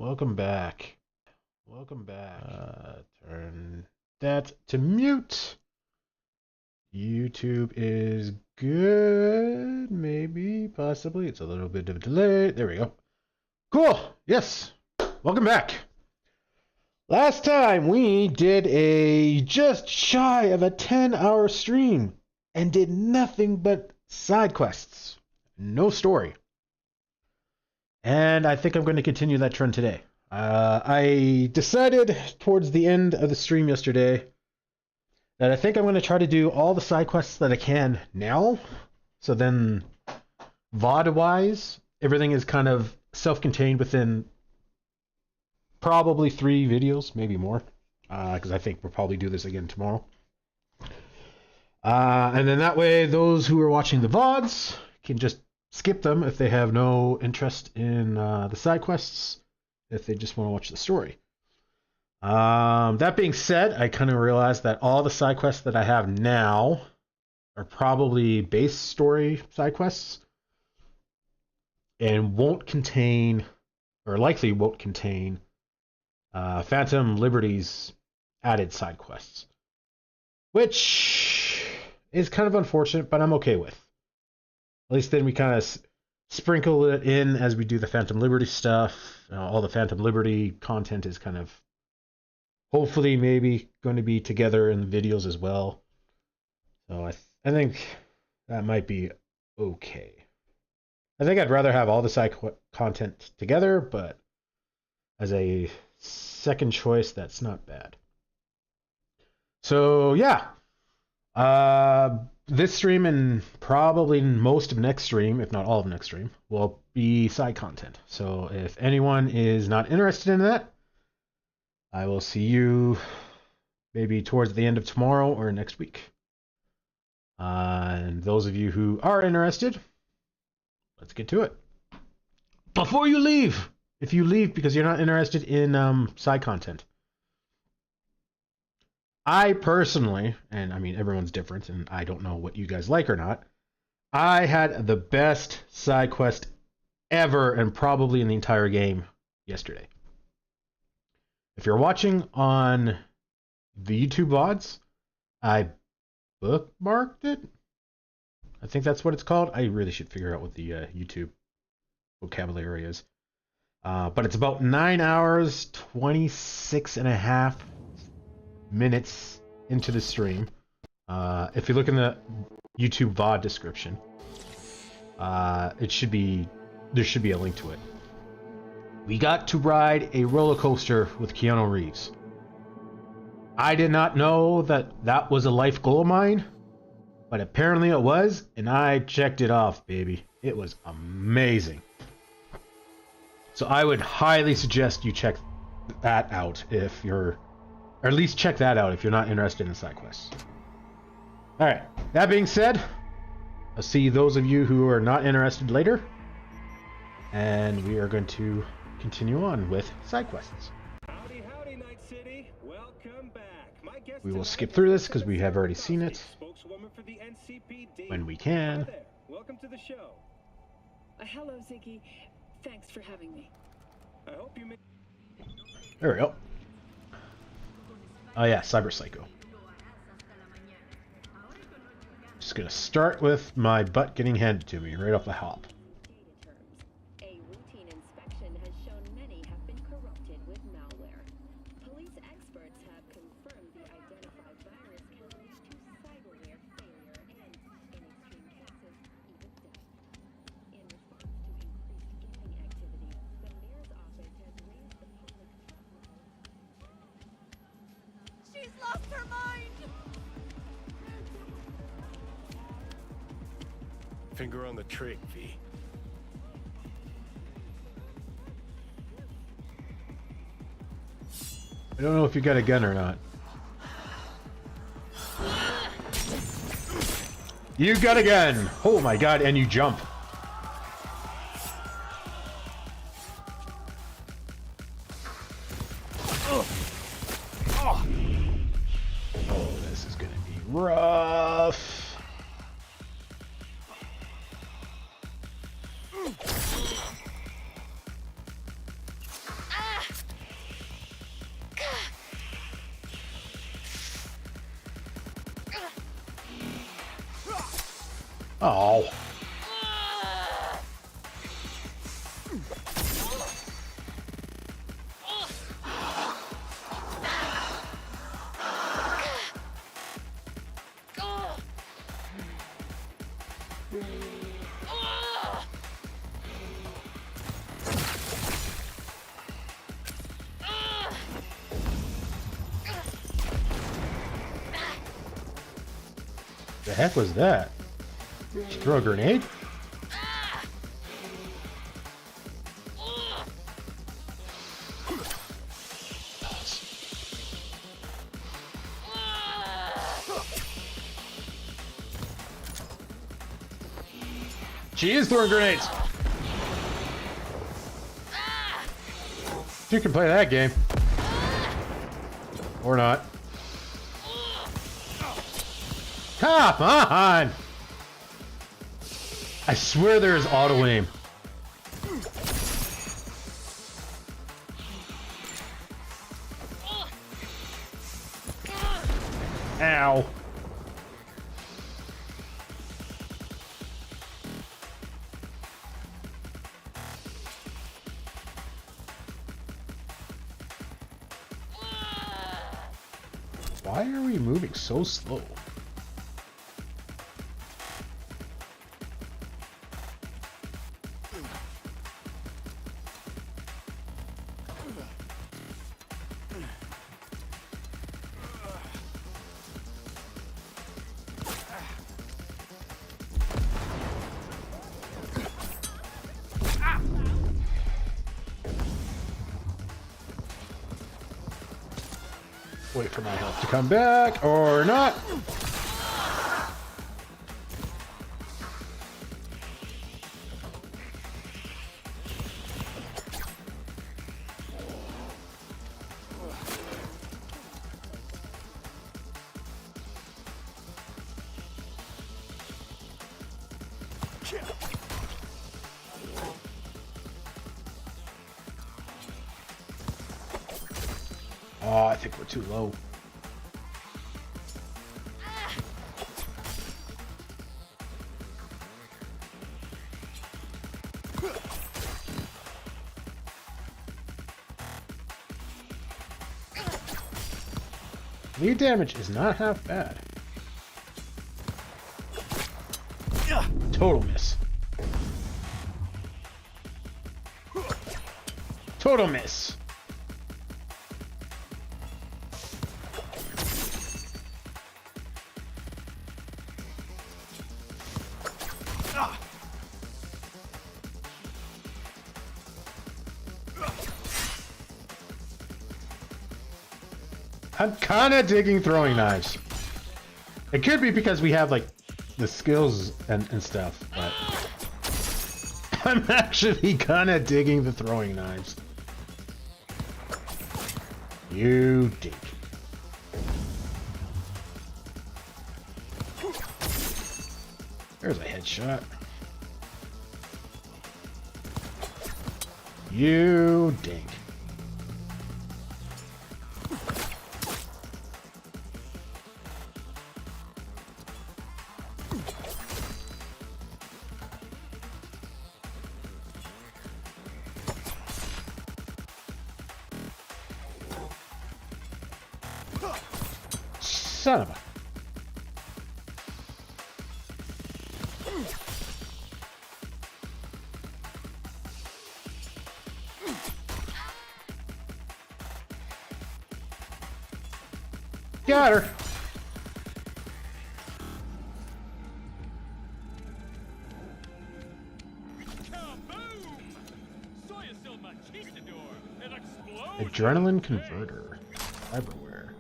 Welcome back. Welcome back. Turn that to mute. YouTube is good. Maybe, possibly. It's a little bit of a delay. There we go. Cool. Yes. Welcome back. Last time we did a just shy of a 10-hour stream and did nothing but side quests. No story. And I think I'm going to continue that trend today. I decided towards the end of the stream yesterday that I think I'm going to try to do all the side quests that I can now. So then, VOD-wise, everything is kind of self-contained within probably 3 videos, maybe more. Because I think we'll probably do this again tomorrow. And then that way, those who are watching the VODs can just skip them if they have no interest in the side quests, if they just want to watch the story. That being said, I kind of realized that all the side quests that I have now are probably base story side quests and won't contain, or likely won't contain, Phantom Liberty's added side quests, which is kind of unfortunate, but I'm okay with. At least then we kind of sprinkle it in as we do the Phantom Liberty stuff. All the Phantom Liberty content is kind of hopefully maybe going to be together in the videos as well. So I think that might be okay. I think I'd rather have all the side content together, but as a second choice, that's not bad. So yeah. This stream and probably most of next stream, if not all of next stream, will be side content. So if anyone is not interested in that, I will see you maybe towards the end of tomorrow or next week. And those of you who are interested, let's get to it. Before you leave, if you leave because you're not interested in side content, I personally, and I mean everyone's different, and I don't know what you guys like or not, I had the best side quest ever and probably in the entire game yesterday. If you're watching on the YouTube VODs, I bookmarked it. I think that's what it's called. I really should figure out what the YouTube vocabulary is. But it's about 9 hours, 26 and a half minutes into the stream. If you look in the YouTube VOD description, there should be a link to it. We got to ride a roller coaster with Keanu Reeves. I did not know that was a life goal of mine, but apparently it was, and I checked it off, baby. It was amazing. So I would highly suggest you check that out if you're, or at least check that out if you're not interested in side quests. Alright, that being said, I'll see those of you who are not interested later. And we are going to continue on with side quests. Howdy, howdy, Night City. Welcome back. My guest We will skip through this because we have already seen it spokeswoman for the NCPD. when we can. Hi there. Welcome to the show. Hello, Ziggy. Thanks for having me. I hope you make... There we go. Oh yeah, Cyber Psycho. Just gonna start with my butt getting handed to me right off the hop. A routine inspection has shown many have been corrupted with malware. Police experts have confirmed the identified virus can lead to cyberware failure and, in extreme cases, even death. In response to increased gaming activity, the mayor's office has raised the public threat level. She's lost her mind! Finger on the trick, V. I don't know if you got a gun or not. You got a gun! Oh my god, and you jump. Oh, this is gonna be rough. Ah! Oh. The heck was that? Did you throw a grenade? She is throwing grenades! You can play that game. Or not. Come on! I swear there's auto aim. Ow. Why are we moving so slow? Wait for my health to come back, or not. Oh, I think we're too low. Lead damage is not half bad. Total miss. Total miss. I'm kind of digging throwing knives. It could be because we have like the skills and stuff, but I'm actually kind of digging the throwing knives. You dink. There's a headshot. You dink. Son of a... Got her. Adrenaline converter. Cyberware.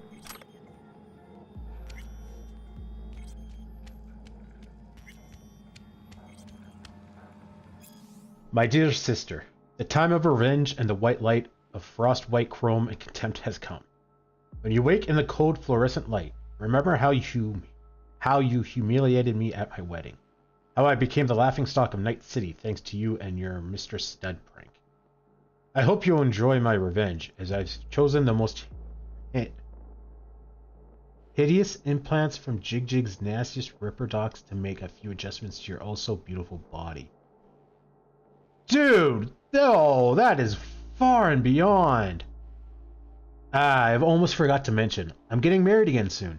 My dear sister, the time of revenge and the white light of frost white chrome and contempt has come. When you wake in the cold fluorescent light, remember how you humiliated me at my wedding. How I became the laughingstock of Night City thanks to you and your Mistress Stud prank. I hope you'll enjoy my revenge, as I've chosen the most Hideous implants from Jig Jig's nastiest ripper docs to make a few adjustments to your also beautiful body. Dude! Oh, that is far and beyond. I've almost forgot to mention, I'm getting married again soon.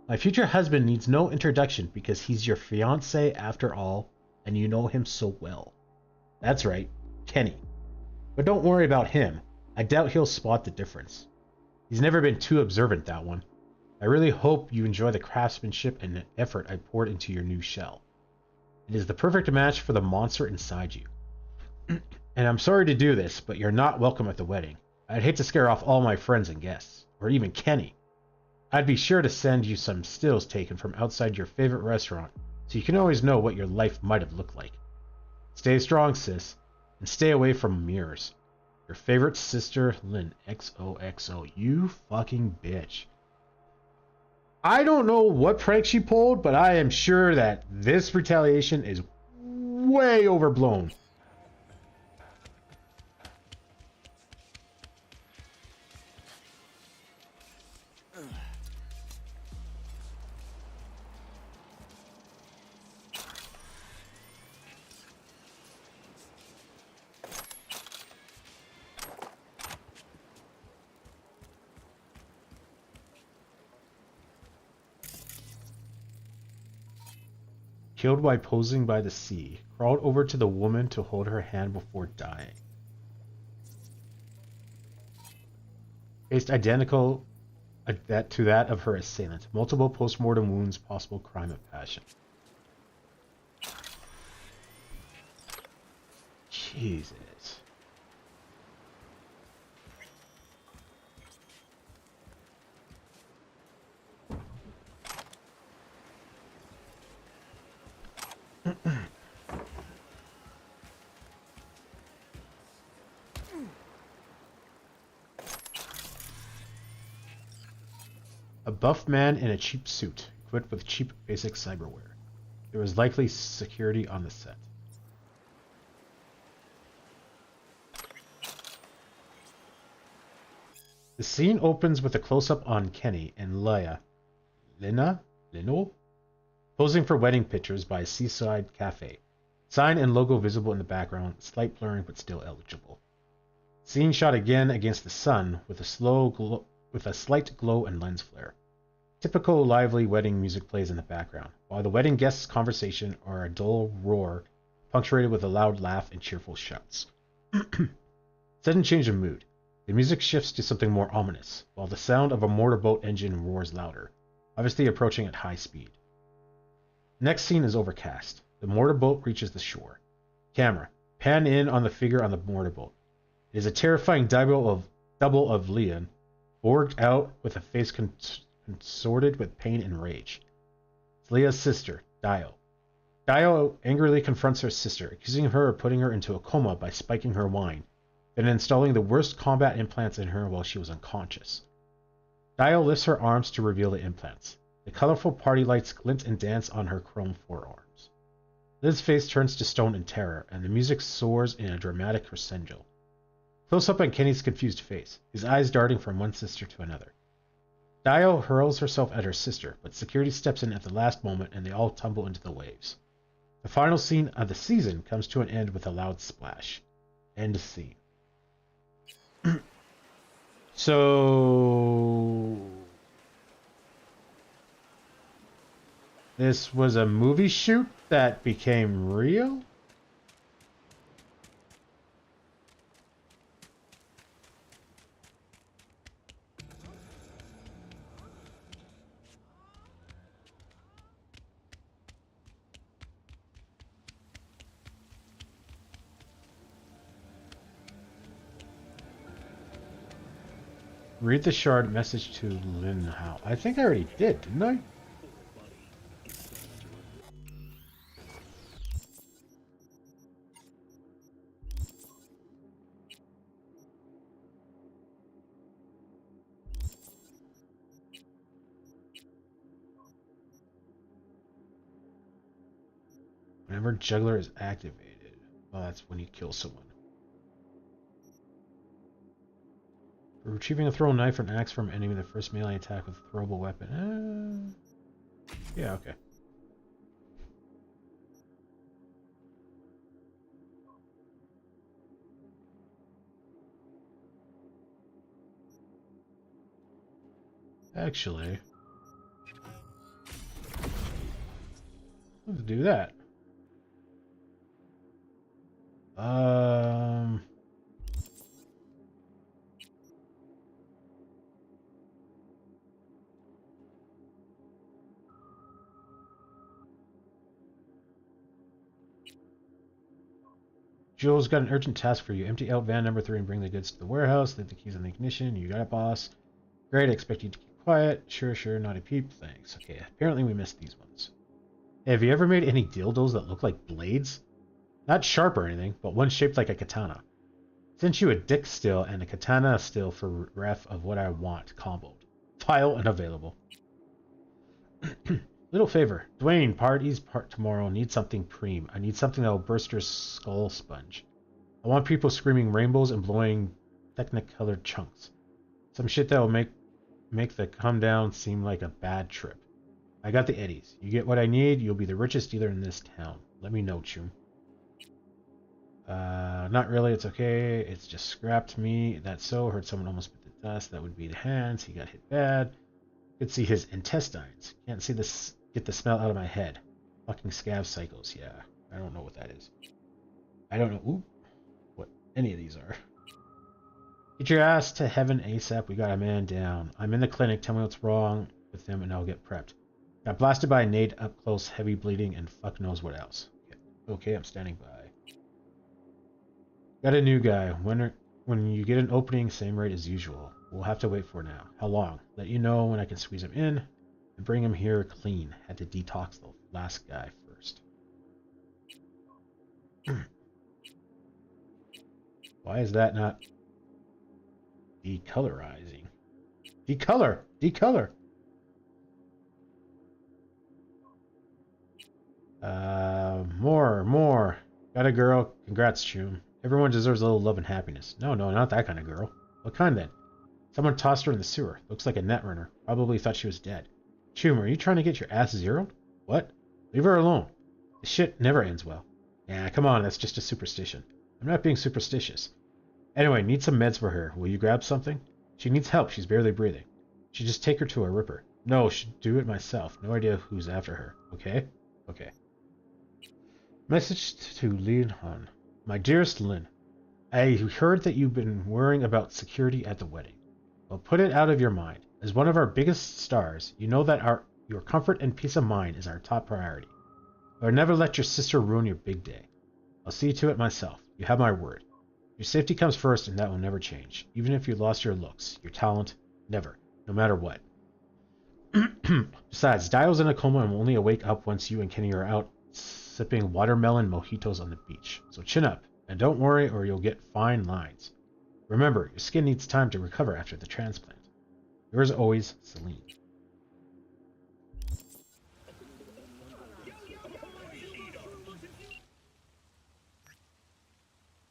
My future husband needs no introduction because he's your fiancé after all, and you know him so well. That's right, Kenny. But don't worry about him. I doubt he'll spot the difference. He's never been too observant, that one. I really hope you enjoy the craftsmanship and effort I poured into your new shell. It is the perfect match for the monster inside you. And I'm sorry to do this, but you're not welcome at the wedding. I'd hate to scare off all my friends and guests, or even Kenny. I'd be sure to send you some stills taken from outside your favorite restaurant, so you can always know what your life might have looked like. Stay strong, sis, and stay away from mirrors. Your favorite sister, Lynn XOXO. You fucking bitch. I don't know what prank she pulled, but I am sure that this retaliation is way overblown. Killed while posing by the sea, crawled over to the woman to hold her hand before dying. Faced identical to that of her assailant. Multiple post-mortem wounds, possible crime of passion. Jesus. A buff man in a cheap suit, equipped with cheap basic cyberware. There was likely security on the set. The scene opens with a close-up on Kenny and Lino, posing for wedding pictures by a seaside cafe. Sign and logo visible in the background, slight blurring but still eligible. Scene shot again against the sun with a slight glow and lens flare. Typical lively wedding music plays in the background, while the wedding guests' conversation are a dull roar, punctuated with a loud laugh and cheerful shouts. Sudden change of mood. The music shifts to something more ominous, while the sound of a motorboat engine roars louder, obviously approaching at high speed. Next scene is overcast. The motorboat reaches the shore. Camera, pan in on the figure on the motorboat. It is a terrifying double of Leon, borged out with a face consorted with pain and rage. It's Leah's sister, Dio. Dio angrily confronts her sister, accusing her of putting her into a coma by spiking her wine, then installing the worst combat implants in her while she was unconscious. Dio lifts her arms to reveal the implants. The colorful party lights glint and dance on her chrome forearms. Liz's face turns to stone in terror, and the music soars in a dramatic crescendo. Close up on Kenny's confused face, his eyes darting from one sister to another. Dio hurls herself at her sister, but security steps in at the last moment and they all tumble into the waves. The final scene of the season comes to an end with a loud splash. End scene. So... this was a movie shoot that became real? Read the shard message to Lin Hao. I think I already did, didn't I? Whenever juggler is activated, well, that's when you kill someone. Retrieving a throwable knife or an axe from enemy the first melee attack with a throwable weapon. Yeah, okay. Actually, let's do that. Jules got an urgent task for you. Empty out van number 3 and bring the goods to the warehouse. Leave the keys in the ignition. You got it, boss. Great, I expect you to keep quiet. Sure, not a peep. Thanks. Okay, apparently we missed these ones. Hey, have you ever made any dildos that look like blades? Not sharp or anything, but one shaped like a katana. Sent you a dick still and a katana still for ref of what I want, comboed. File unavailable. Little favor. Dwayne, parties tomorrow. Need something preem. I need something that will burst your skull sponge. I want people screaming rainbows and blowing technicolored chunks. Some shit that will make the come down seem like a bad trip. I got the eddies. You get what I need, you'll be the richest dealer in this town. Let me know, Chum. Not really, it's okay. It's just scrapped me. That's so. Heard someone almost bit the dust. That would be the hands. He got hit bad. Could see his intestines. Can't see this. Get the smell out of my head. Fucking scav cycles. Yeah, I don't know what that is. I don't know what any of these are. Get your ass to heaven ASAP. We got a man down. I'm in the clinic. Tell me what's wrong with him and I'll get prepped. Got blasted by a nade up close, heavy bleeding, and fuck knows what else. Okay, I'm standing by. Got a new guy. When you get an opening, same rate as usual. We'll have to wait for now. How long? Let you know when I can squeeze him in and bring him here clean. Had to detox the last guy first. Why is that not decolorizing? Decolor! Decolor! More. Got a girl. Congrats, Chum. Everyone deserves a little love and happiness. No, not that kind of girl. What kind then? Someone tossed her in the sewer. Looks like a net runner. Probably thought she was dead. Chum, are you trying to get your ass zeroed? What? Leave her alone. This shit never ends well. Yeah, come on, that's just a superstition. I'm not being superstitious. Anyway, need some meds for her. Will you grab something? She needs help. She's barely breathing. Should just take her to a ripper. No, should do it myself. No idea who's after her. Okay? Okay. Message to Lin Han. My dearest Lin, I heard that you've been worrying about security at the wedding. Well, put it out of your mind. As one of our biggest stars, you know that your comfort and peace of mind is our top priority. But never let your sister ruin your big day. I'll see to it myself. You have my word. Your safety comes first, and that will never change. Even if you lost your looks, your talent, never, no matter what. Besides, Dio's in a coma and will only wake up once you and Kenny are out sipping watermelon mojitos on the beach. So chin up, and don't worry or you'll get fine lines. Remember, your skin needs time to recover after the transplant. Yours always, Celine.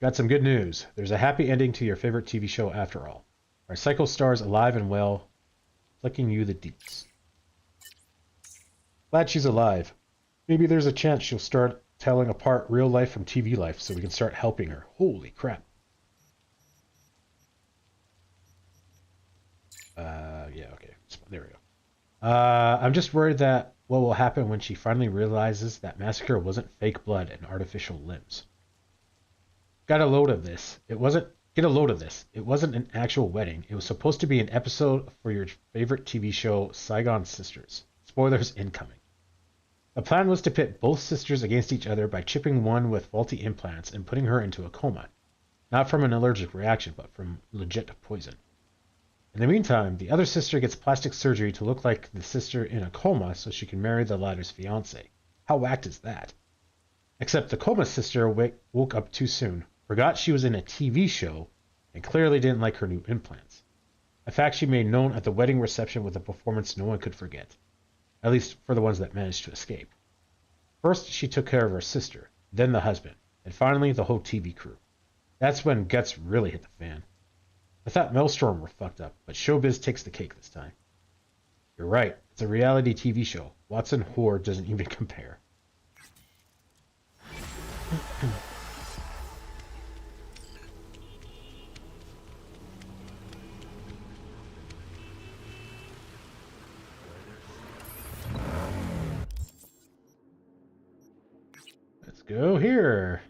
Got some good news. There's a happy ending to your favorite TV show after all. Our cycle star's alive and well, flicking you the deets. Glad she's alive. Maybe there's a chance she'll start telling apart real life from TV life so we can start helping her. Holy crap. Yeah, okay. There we go. I'm just worried that what will happen when she finally realizes that massacre wasn't fake blood and artificial limbs. Get a load of this. It wasn't an actual wedding. It was supposed to be an episode for your favorite TV show, Saigon Sisters. Spoilers incoming. The plan was to pit both sisters against each other by chipping one with faulty implants and putting her into a coma. Not from an allergic reaction, but from legit poison. In the meantime, the other sister gets plastic surgery to look like the sister in a coma so she can marry the latter's fiancé. How whacked is that? Except the coma sister woke up too soon, forgot she was in a TV show, and clearly didn't like her new implants. A fact she made known at the wedding reception with a performance no one could forget. At least for the ones that managed to escape. First, she took care of her sister, then the husband, and finally the whole TV crew. That's when guts really hit the fan. I thought Maelstrom were fucked up, but showbiz takes the cake this time. You're right. It's a reality TV show. Watson Horde doesn't even compare. Let's go here.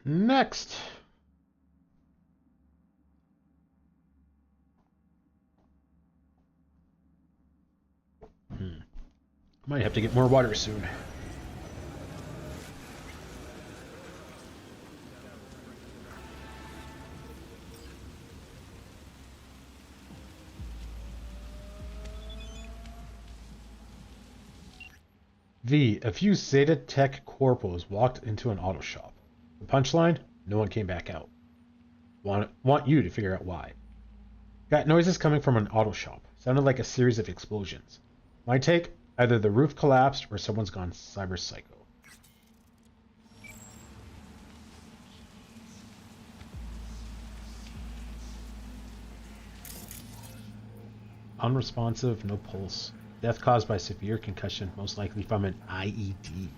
Next. Might have to get more water soon. A few Zeta Tech corpos walked into an auto shop. The punchline? No one came back out. Want you to figure out why. Got noises coming from an auto shop. Sounded like a series of explosions. My take? Either the roof collapsed or someone's gone cyber psycho. Unresponsive, no pulse. Death caused by severe concussion, most likely from an IED.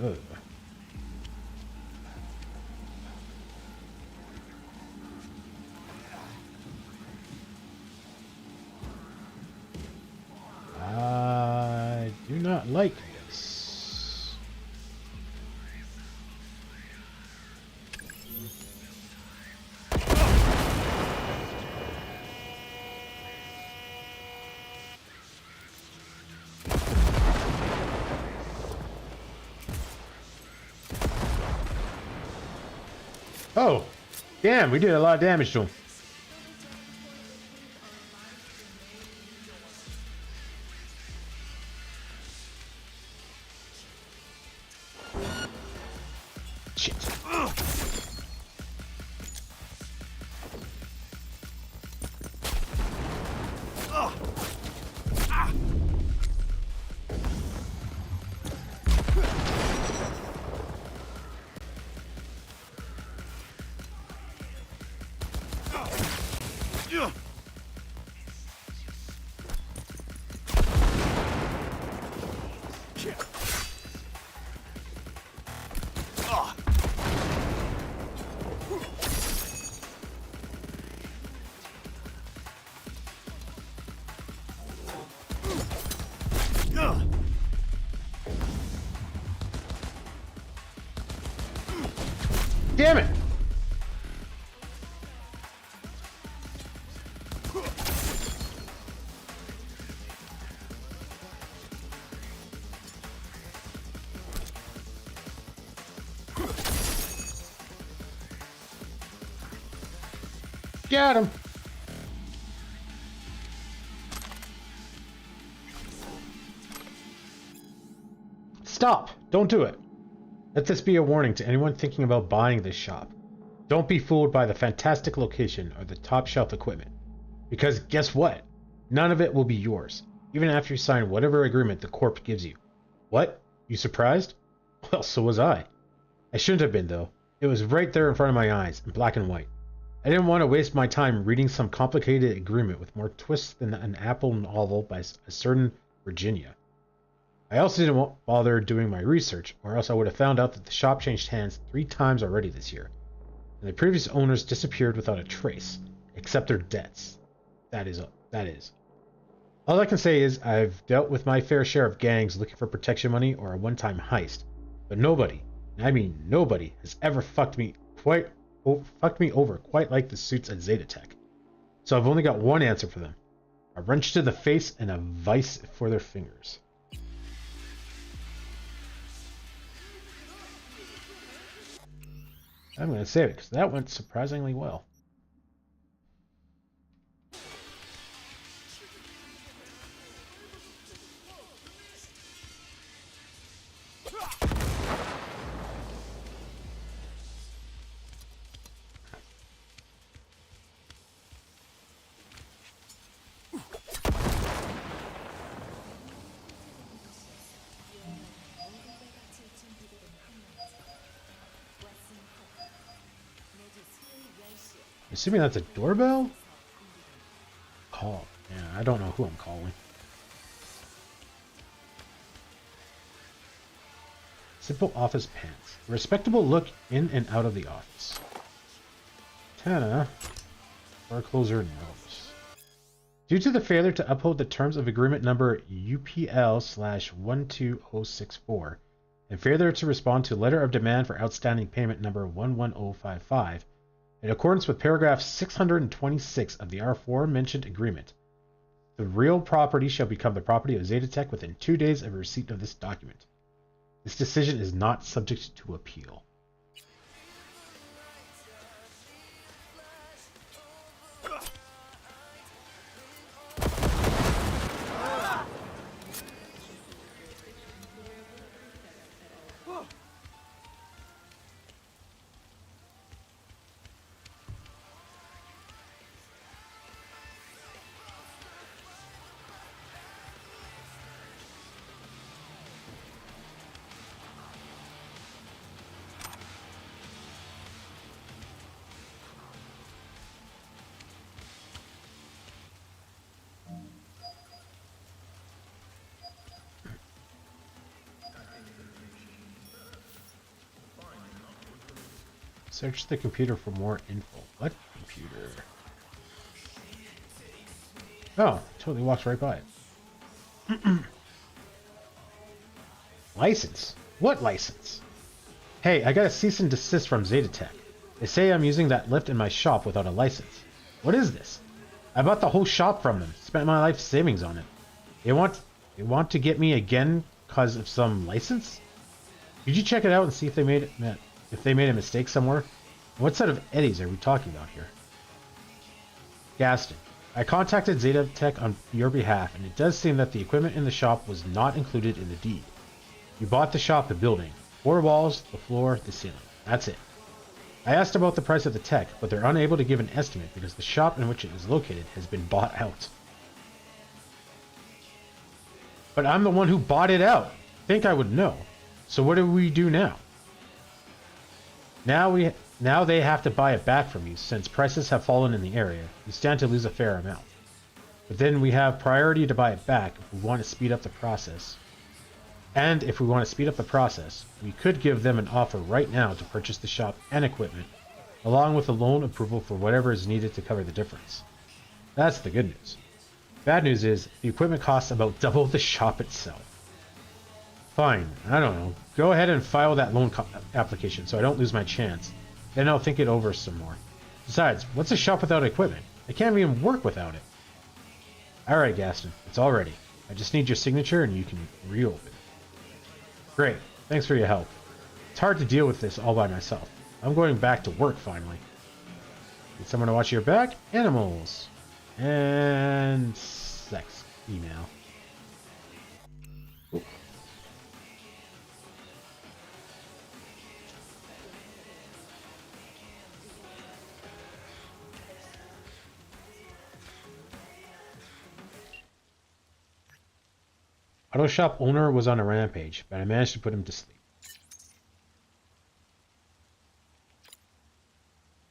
Ugh. I do not like this. Oh, damn, we did a lot of damage to him. Shit. Damn it! Got him! Stop! Don't do it! Let this be a warning to anyone thinking about buying this shop. Don't be fooled by the fantastic location or the top shelf equipment. Because guess what? None of it will be yours, even after you sign whatever agreement the Corp gives you. What? You surprised? Well, so was I. I shouldn't have been, though. It was right there in front of my eyes, in black and white. I didn't want to waste my time reading some complicated agreement with more twists than an Apple novel by a certain Virginia. I also didn't bother doing my research, or else I would have found out that the shop changed hands 3 times already this year, and the previous owners disappeared without a trace, except their debts. That is. All I can say is I've dealt with my fair share of gangs looking for protection money or a one-time heist, but nobody, and I mean nobody, has ever fucked me over quite like the suits at Zeta Tech. So I've only got one answer for them: a wrench to the face and a vice for their fingers. I'm going to save it because that went surprisingly well. Assuming that's a doorbell? Call. Yeah, I don't know who I'm calling. Simple office pants. A respectable look in and out of the office. Tana. Bar closer knows. Due to the failure to uphold the terms of agreement number UPL/12064 and failure to respond to letter of demand for outstanding payment number 11055, in accordance with paragraph 626 of the aforementioned agreement, the real property shall become the property of Zetatech within 2 days of receipt of this document. This decision is not subject to appeal. Search the computer for more info. What computer? Oh, totally walks right by it. License? What license? Hey, I got a cease and desist from Zetatech. They say I'm using that lift in my shop without a license. What is this? I bought the whole shop from them. Spent my life savings on it. They want to get me again because of some license? Could you check it out and see if they made a mistake somewhere? What set of eddies are we talking about here? Gaston, I contacted Zetatech on your behalf, and it does seem that the equipment in the shop was not included in the deed. You bought the shop, the building. 4 walls, the floor, the ceiling. That's it. I asked about the price of the tech, but they're unable to give an estimate because the shop in which it is located has been bought out. But I'm the one who bought it out. Think I would know. So what do we do now? Now they have to buy it back from you, since prices have fallen in the area. You stand to lose a fair amount. But then we have priority to buy it back if we want to speed up the process. And if we want to speed up the process, we could give them an offer right now to purchase the shop and equipment, along with a loan approval for whatever is needed to cover the difference. That's the good news. Bad news is, the equipment costs about double the shop itself. Fine, I don't know. Go ahead and file that loan application so I don't lose my chance. Then I'll think it over some more. Besides, what's a shop without equipment? I can't even work without it. Alright, Gaston, it's all ready. I just need your signature and you can reopen. Great, thanks for your help. It's hard to deal with this all by myself. I'm going back to work finally. Need someone to watch your back? Animals. And sex. Email. Ooh. Auto shop owner was on a rampage, but I managed to put him to sleep.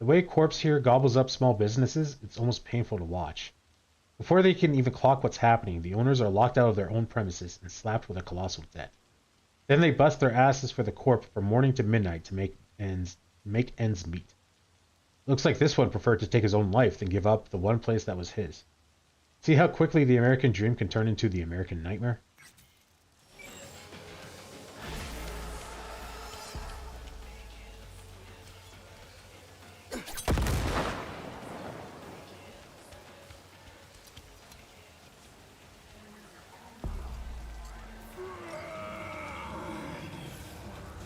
The way Corpse here gobbles up small businesses, it's almost painful to watch. Before they can even clock what's happening, the owners are locked out of their own premises and slapped with a colossal debt. Then they bust their asses for the Corp from morning to midnight to make ends meet. Looks like this one preferred to take his own life than give up the one place that was his. See how quickly the American dream can turn into the American nightmare?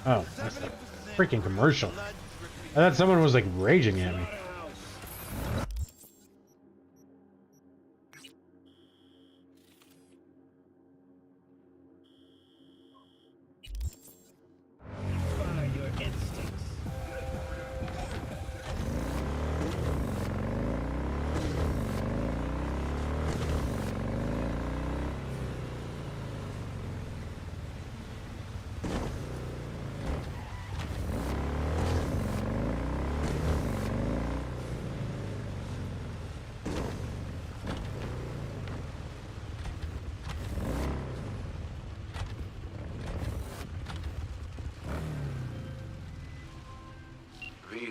Oh, that's the freaking commercial. I thought someone was like raging at me. Slaughterhouse. Follow your instincts.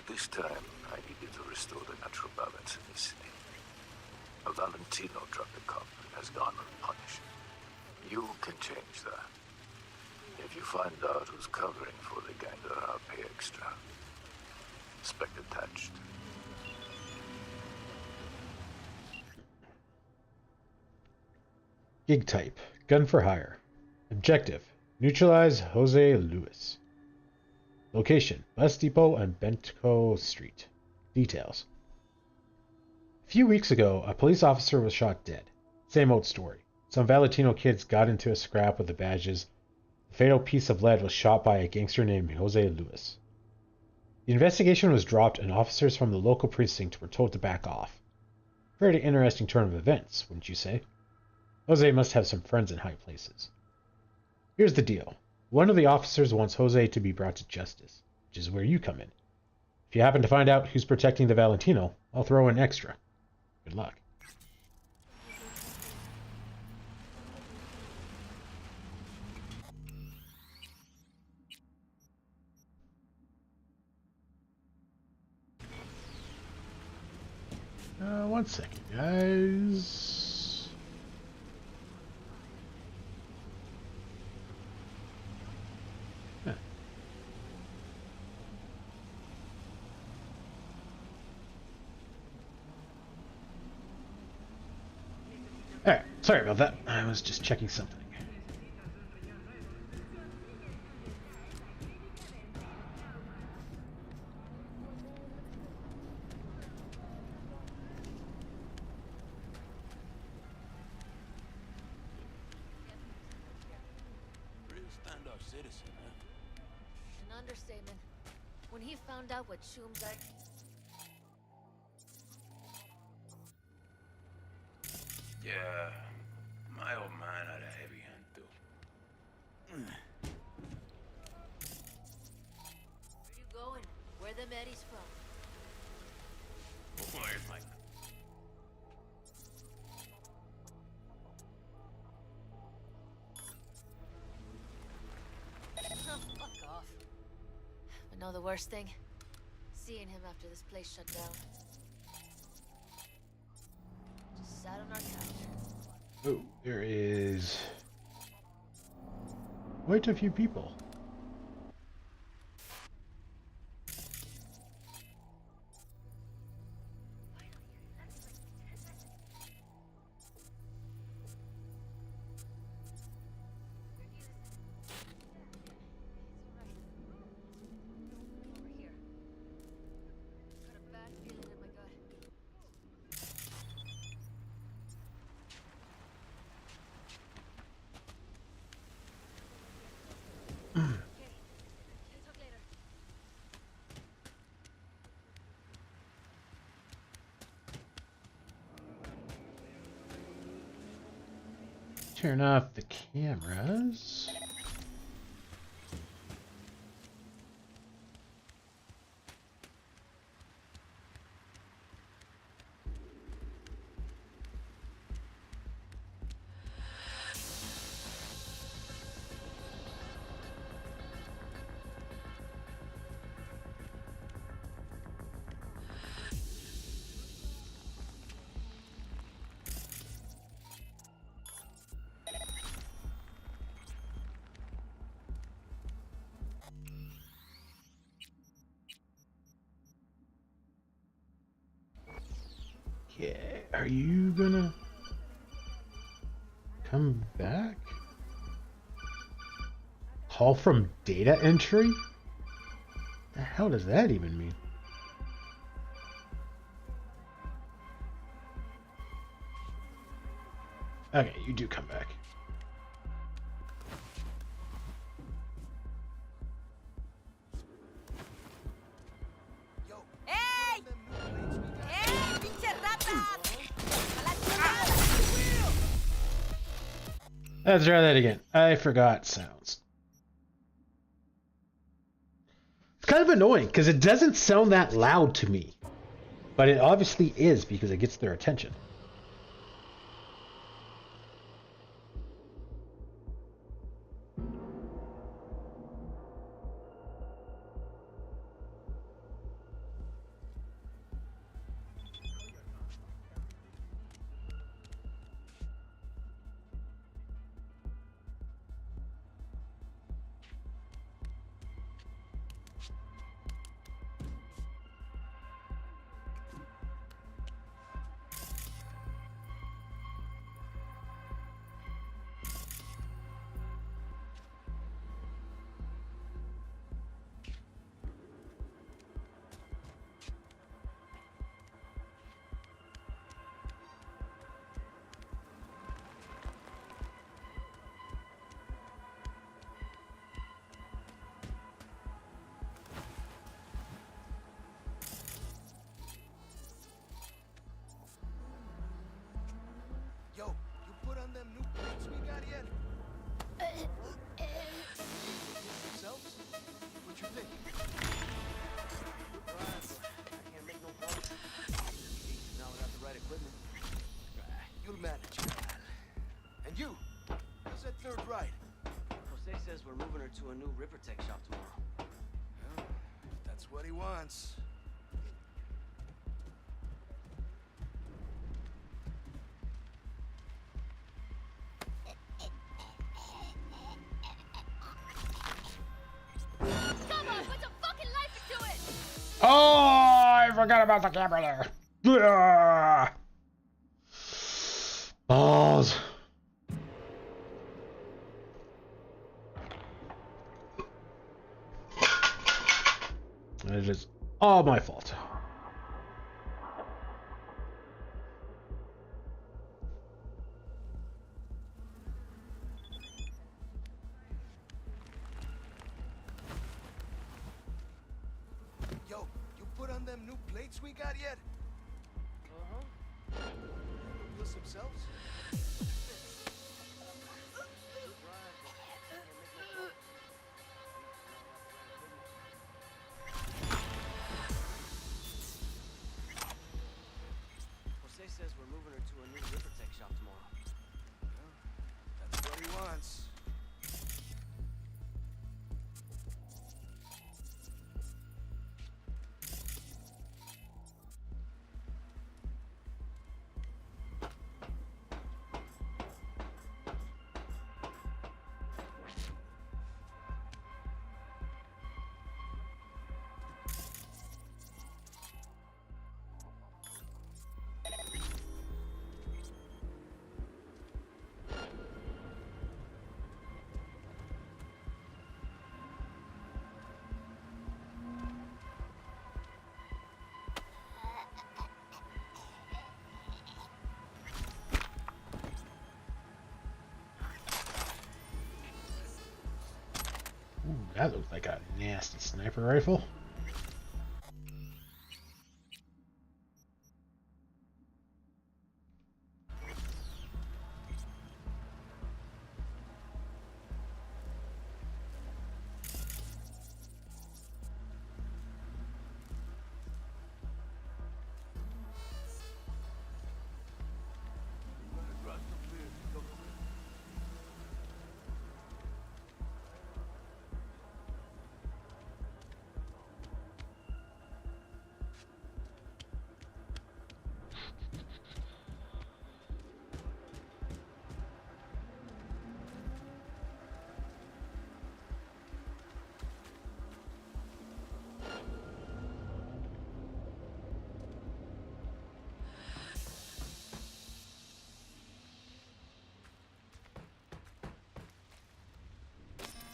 This time, I needed to restore the natural balance in this city. A Valentino dropped the cup and has gone unpunished. You can change that. If you find out who's covering for the ganger, I'll pay extra. Spec attached. Gig type. Gun for hire. Objective. Neutralize Jose Luis. Location. Bus Depot and Bentco Street. Details. A few weeks ago, a police officer was shot dead. Same old story. Some Valentino kids got into a scrap with the badges. The fatal piece of lead was shot by a gangster named Jose Luis. The investigation was dropped and officers from the local precinct were told to back off. Very interesting turn of events, wouldn't you say? Jose must have some friends in high places. Here's the deal. One of the officers wants Jose to be brought to justice, which is where you come in. If you happen to find out who's protecting the Valentino, I'll throw in extra. Good luck. One second, guys. Huh. Alright, sorry about that. I was just checking something. Citizen, huh? An understatement. When he found out what Shum got... Yeah, my old man had a heavy hand too. Where you going? Where the Eddies from? Where's my... Fuck off. But know the worst thing? Seeing him after this place shut down. Just sat on our couch. Oh, there is quite a few people. Over here. Got a bad feeling in my gut. Okay. Talk later. Turn off the cameras. Okay, are you gonna come back? Call from data entry? The hell does that even mean? Okay, you do come back. ¡Ey! ¡Ey, pinche ratas! ¡A la chingada! Let's try that again. I forgot sounds. It's kind of annoying because it doesn't sound that loud to me. But it obviously is because it gets their attention. Yo, you put on them new plates we got yet? Themselves? What you think? I can't make no promise. Now without the right equipment. You'll manage. And you? How's that third ride? Jose says we're moving her to a new Ripper Tech shop tomorrow. Well, if that's what he wants. Come on, put some fucking life into it! Oh, I forgot about the camera there. Ah. Balls. It is all my fault. Yo, you put on them new plates we got yet? Wheels themselves? Jose says we're moving her to a new Ripper Tech shop tomorrow. That's what he wants. Ooh, that looks like a nasty sniper rifle.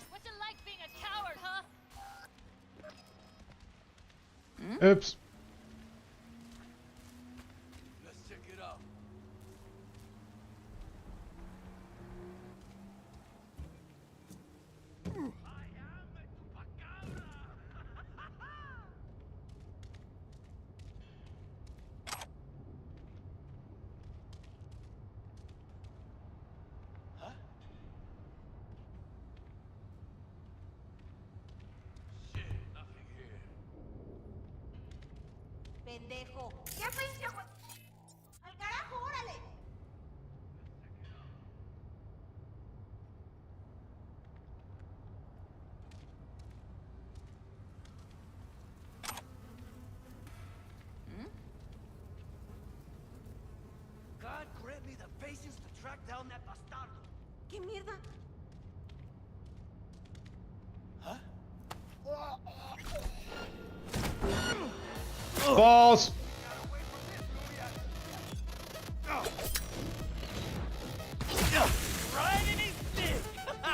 What's it like being a coward, huh? Oops. Let's check it out. pendejo. ¿Qué pinche güey? ¡Al carajo, órale! God grant me the patience to track down that bastardo. ¿Qué mierda? Huh? Balls! Right in his dick! ¡A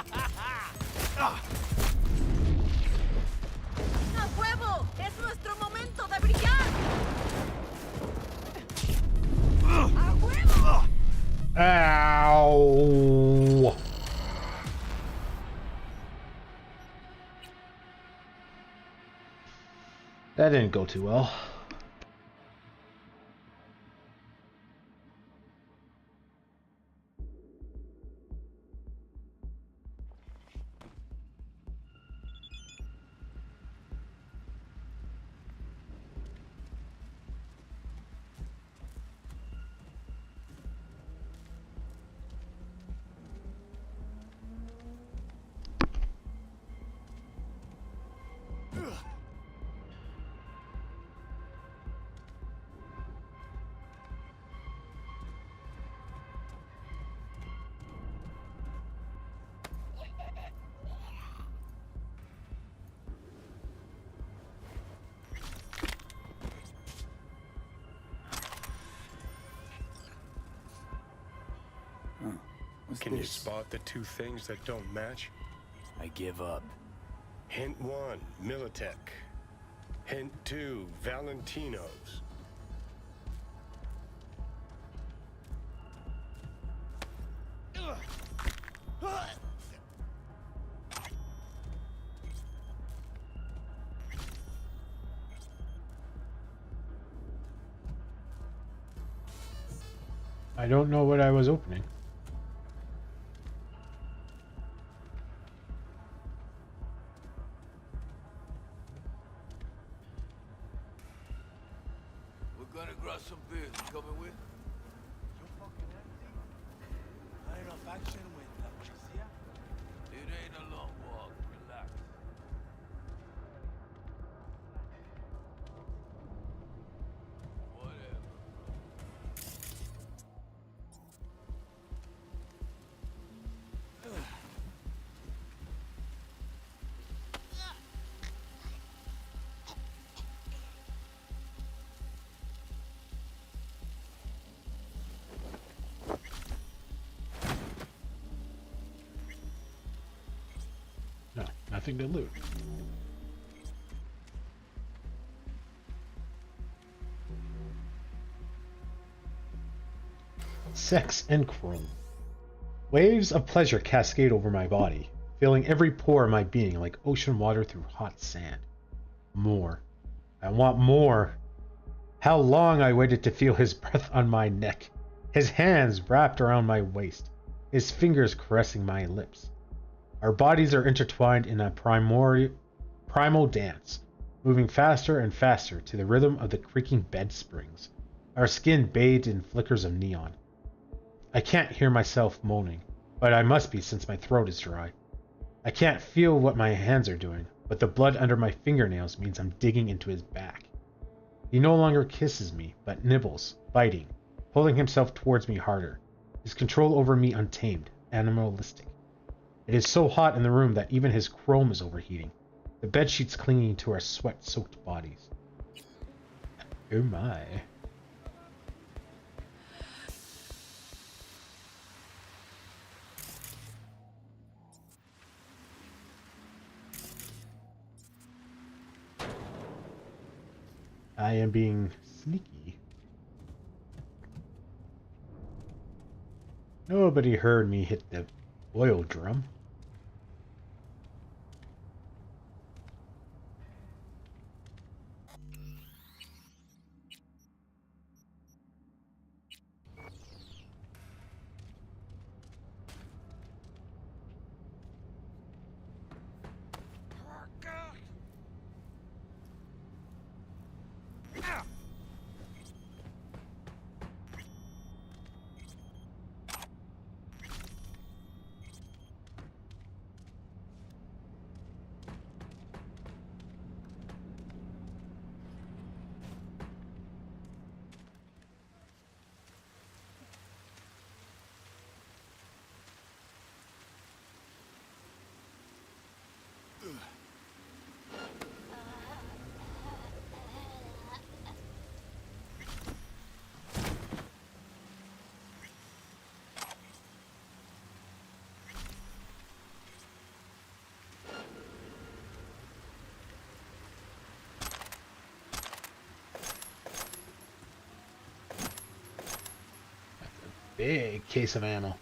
huevo! ¡Es nuestro momento de brillar! ¡A huevo! Ow! That didn't go too well. Can you spot the two things that don't match? I give up. Hint 1, Militech. Hint 2, Valentino's. I don't know what I was opening. We're gonna grab some beers. You coming with? You fucking empty? Not enough action with La Policía? It ain't a long walk. Relax. Whatever. No, nothing to loot. Sex and chrome. Waves of pleasure cascade over my body, filling every pore of my being like ocean water through hot sand. More. I want more. How long I waited to feel his breath on my neck, his hands wrapped around my waist, his fingers caressing my lips. Our bodies are intertwined in a primal dance, moving faster and faster to the rhythm of the creaking bed springs, our skin bathed in flickers of neon. I can't hear myself moaning, but I must be since my throat is dry. I can't feel what my hands are doing, but the blood under my fingernails means I'm digging into his back. He no longer kisses me, but nibbles, biting, pulling himself towards me harder, his control over me untamed, animalistic. It is so hot in the room that even his chrome is overheating, the bedsheets clinging to our sweat-soaked bodies. Oh my. I am being sneaky. Nobody heard me hit the oil drum. Big case of ammo.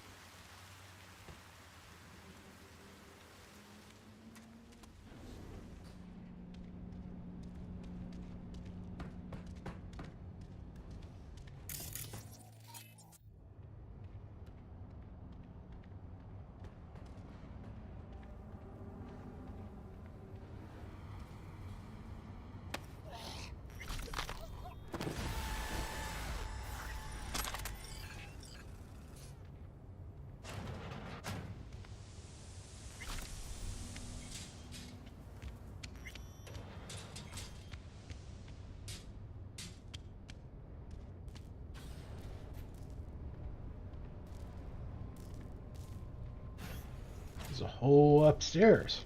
There's a hole upstairs.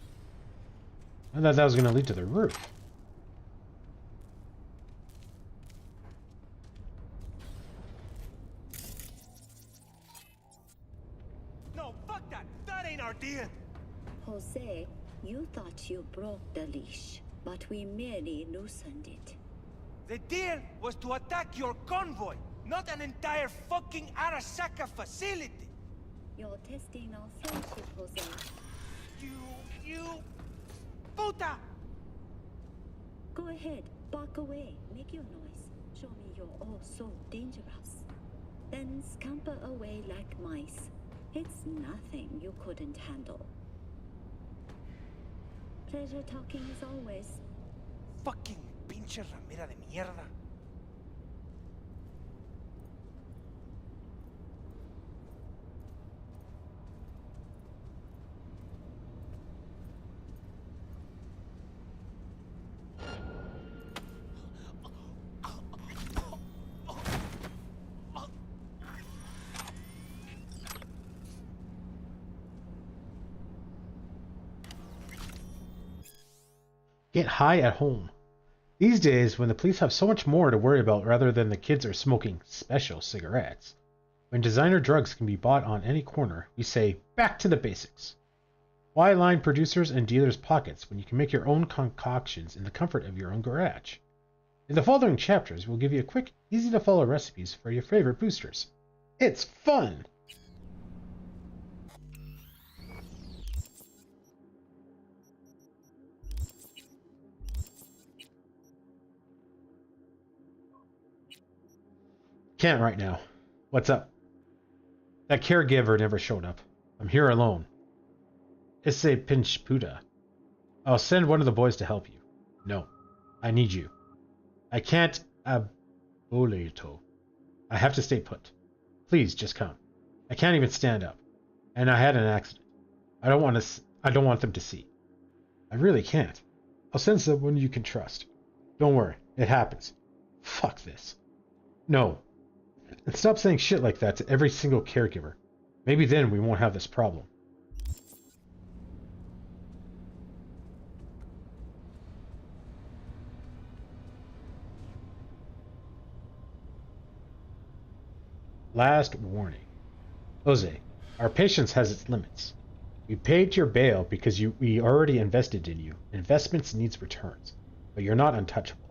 I thought that was going to lead to the roof. No, fuck that! That ain't our deal! Jose, you thought you broke the leash, but we merely loosened it. The deal was to attack your convoy, not an entire fucking Arasaka facility! You're testing our friendship, Jose. You... Puta! Go ahead, bark away, make your noise. Show me you're all so dangerous. Then scamper away like mice. It's nothing you couldn't handle. Pleasure talking as always. Fucking pinche ramera de mierda. Get high at home. These days, when the police have so much more to worry about rather than the kids are smoking special cigarettes, when designer drugs can be bought on any corner, we say, back to the basics. Why line producers and dealers' pockets when you can make your own concoctions in the comfort of your own garage? In the following chapters, we'll give you quick, easy-to-follow recipes for your favorite boosters. It's fun! Can't right now. What's up? That caregiver never showed up. I'm here alone. Isse pinch puta. I'll send one of the boys to help you. No. I need you. I can't aboleto. I have to stay put. Please, just come. I can't even stand up. And I had an accident. I don't want them to see. I really can't. I'll send someone you can trust. Don't worry. It happens. Fuck this. No. And stop saying shit like that to every single caregiver. Maybe then we won't have this problem. Last warning. Jose, our patience has its limits. We paid your bail because we already invested in you. Investments needs returns. But you're not untouchable.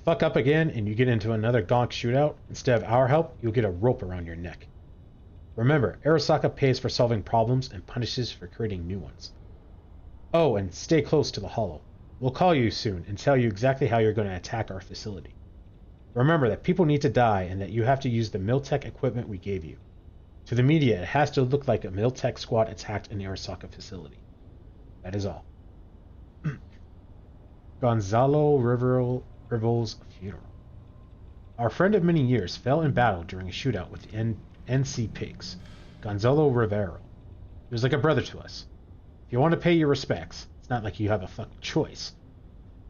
Fuck up again and you get into another gonk shootout, instead of our help, you'll get a rope around your neck. Remember, Arasaka pays for solving problems and punishes for creating new ones. Oh, and stay close to the Hollow. We'll call you soon and tell you exactly how you're going to attack our facility. Remember that people need to die and that you have to use the Miltech equipment we gave you. To the media, it has to look like a Miltech squad attacked an Arasaka facility. That is all. Gonzalo Rivel's funeral. Our friend of many years fell in battle during a shootout with the NC Pigs, Gonzalo Rivero. He was like a brother to us. If you want to pay your respects, it's not like you have a fucking choice.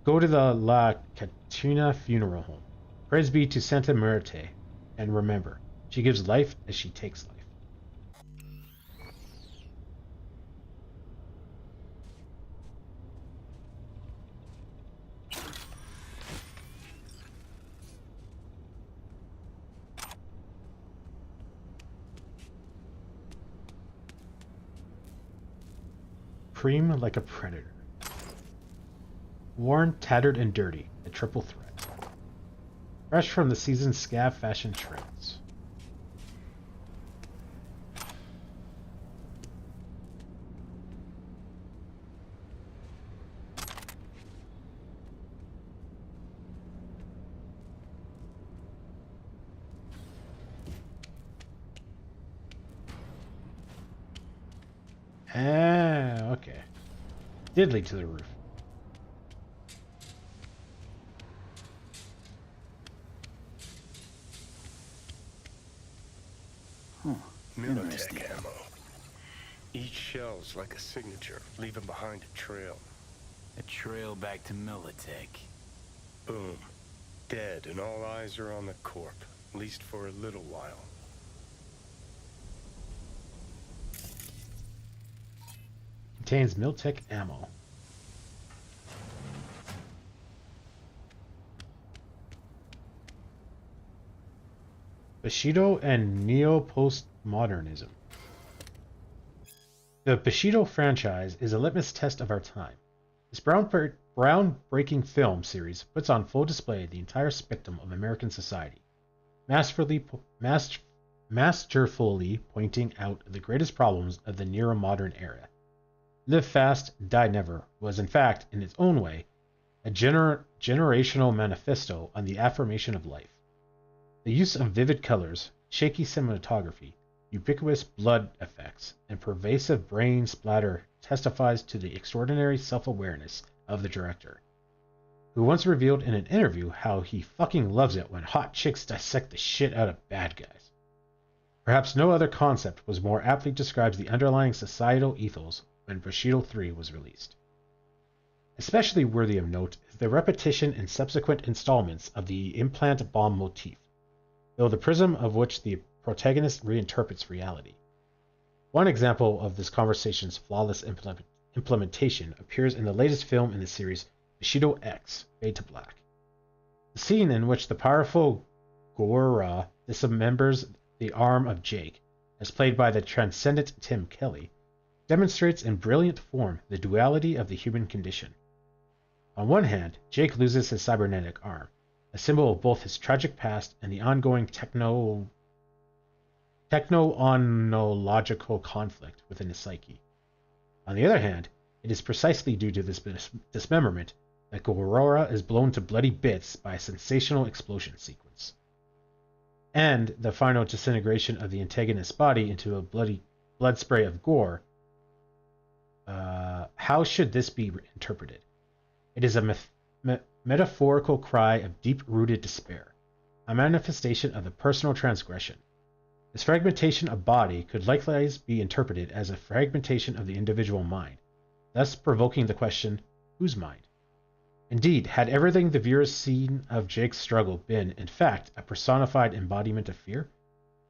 Go to the La Catrina funeral home. Praise be to Santa Muerte, and remember, she gives life as she takes life. Cream like a predator. Worn, tattered, and dirty, a triple threat. Fresh from the season's scav fashion trends. did lead to the roof. Militech ammo. Each shell's like a signature, leaving behind a trail. A trail back to Militech. Boom. Dead, and all eyes are on the corp, at least for a little while. Contains Miltech ammo. Bushido and neo-postmodernism. The Bushido franchise is a litmus test of our time. This groundbreaking film series puts on full display the entire spectrum of American society, masterfully pointing out the greatest problems of the neo-modern era. Live Fast, Die Never was, in fact, in its own way, a generational manifesto on the affirmation of life. The use of vivid colors, shaky cinematography, ubiquitous blood effects, and pervasive brain splatter testifies to the extraordinary self-awareness of the director, who once revealed in an interview how he fucking loves it when hot chicks dissect the shit out of bad guys. Perhaps no other concept was more aptly describes the underlying societal ethos when Bushido 3 was released. Especially worthy of note is the repetition in subsequent installments of the implant bomb motif, though the prism of which the protagonist reinterprets reality. One example of this conversation's flawless implementation appears in the latest film in the series, Bushido X, Fade to Black. The scene in which the powerful Gora dismembers the arm of Jake, as played by the transcendent Tim Kelly, demonstrates in brilliant form the duality of the human condition. On one hand, Jake loses his cybernetic arm, a symbol of both his tragic past and the ongoing techno-onological conflict within his psyche. On the other hand, it is precisely due to this dismemberment that Aurora is blown to bloody bits by a sensational explosion sequence. And the final disintegration of the antagonist's body into a blood spray of gore. How should this be interpreted? It is a metaphorical cry of deep-rooted despair, a manifestation of the personal transgression. This fragmentation of body could likewise be interpreted as a fragmentation of the individual mind, thus provoking the question, whose mind? Indeed, had everything the viewers seen of Jake's struggle been, in fact, a personified embodiment of fear?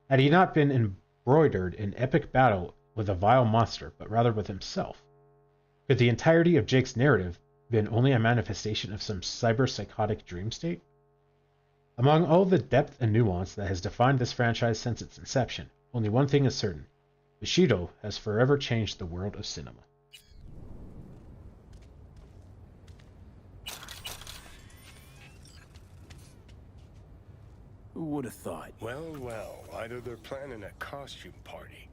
Had he not been embroidered in epic battle with a vile monster, but rather with himself? Could the entirety of Jake's narrative been only a manifestation of some cyber-psychotic dream state? Among all the depth and nuance that has defined this franchise since its inception, only one thing is certain. Bushido has forever changed the world of cinema. Who would have thought? Well, well, either they're planning a costume party,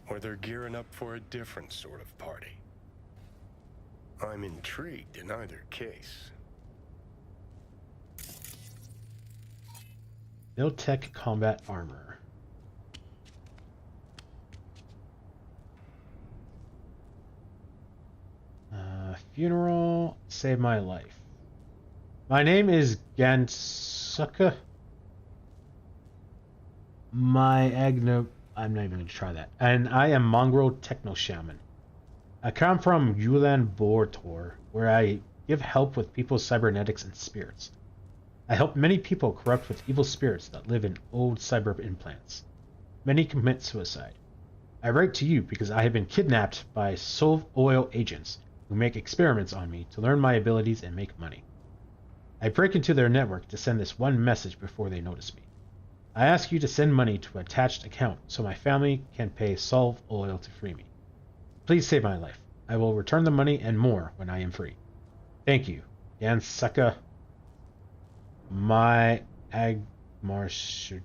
or they're gearing up for a different sort of party. I'm intrigued in either case. Miltech combat armor. Funeral saved my life. My name is Gansuka. I'm not even going to try that. And I am Mongrel Techno Shaman. I come from Ulaanbaatar, where I give help with people's cybernetics and spirits. I help many people corrupt with evil spirits that live in old cyber implants. Many commit suicide. I write to you because I have been kidnapped by Solve Oil agents who make experiments on me to learn my abilities and make money. I break into their network to send this one message before they notice me. I ask you to send money to an attached account so my family can pay Solve Oil to free me. Please save my life. I will return the money and more when I am free. Thank you. Gansaka. My Agmarshalule.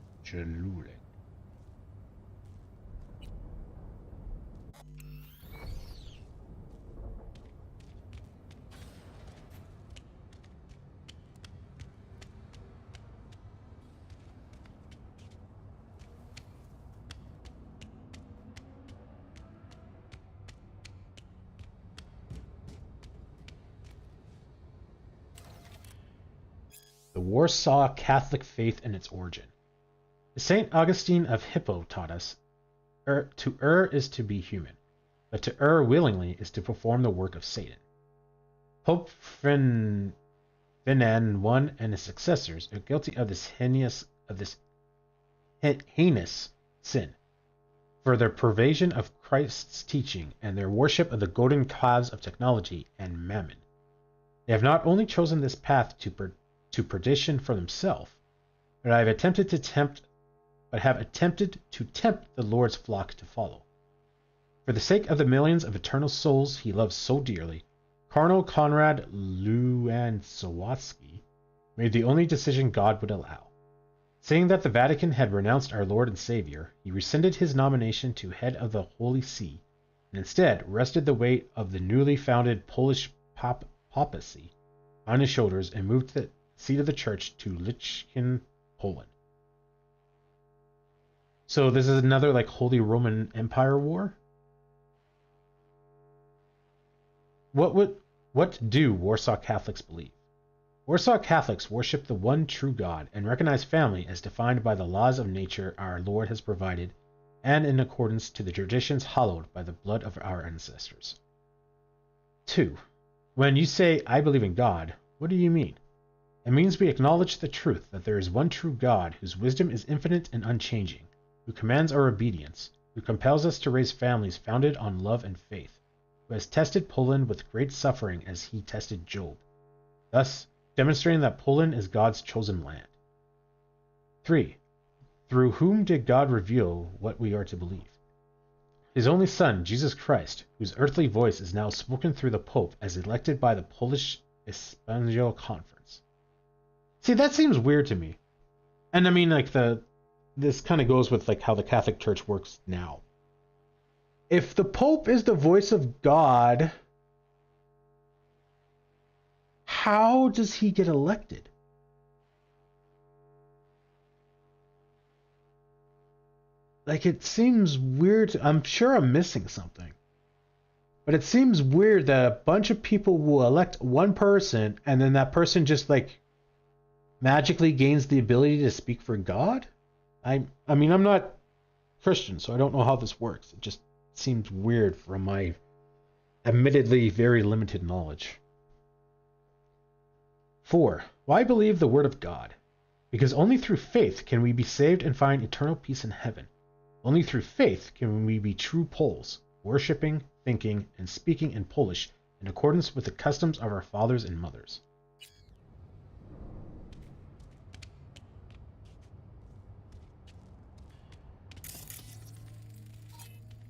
Warsaw Catholic faith and its origin. St. Augustine of Hippo taught us, to err is to be human, but to err willingly is to perform the work of Satan. Pope Ferdinand I and his successors are guilty of this heinous sin, for their pervasion of Christ's teaching and their worship of the golden calves of technology and mammon. They have not only chosen this path to perdition for themselves, but have attempted to tempt the Lord's flock to follow. For the sake of the millions of eternal souls he loves so dearly, Cardinal Konrad Luantsowski made the only decision God would allow. Saying that the Vatican had renounced our Lord and Savior, he rescinded his nomination to head of the Holy See, and instead rested the weight of the newly founded Polish papacy on his shoulders and moved the seat of the church to Lichkin, Poland. So this is another like Holy Roman Empire war? What do Warsaw Catholics believe? Warsaw Catholics worship the one true God and recognize family as defined by the laws of nature our Lord has provided and in accordance to the traditions hallowed by the blood of our ancestors. 2. When you say, I believe in God, what do you mean? It means we acknowledge the truth that there is one true God whose wisdom is infinite and unchanging, who commands our obedience, who compels us to raise families founded on love and faith, who has tested Poland with great suffering as he tested Job, thus demonstrating that Poland is God's chosen land. 3. Through whom did God reveal what we are to believe? His only Son, Jesus Christ, whose earthly voice is now spoken through the Pope as elected by the Polish Episcopal Conference. See, that seems weird to me. And I mean, like, this kind of goes with like how the Catholic Church works now. If the Pope is the voice of God, how does he get elected? Like, it seems weird. I'm sure I'm missing something. But it seems weird that a bunch of people will elect one person and then that person just like magically gains the ability to speak for God? I mean, I'm not Christian, so I don't know how this works. It just seems weird from my admittedly very limited knowledge. 4. Why believe the Word of God? Because only through faith can we be saved and find eternal peace in heaven. Only through faith can we be true Poles, worshipping, thinking, and speaking in Polish in accordance with the customs of our fathers and mothers.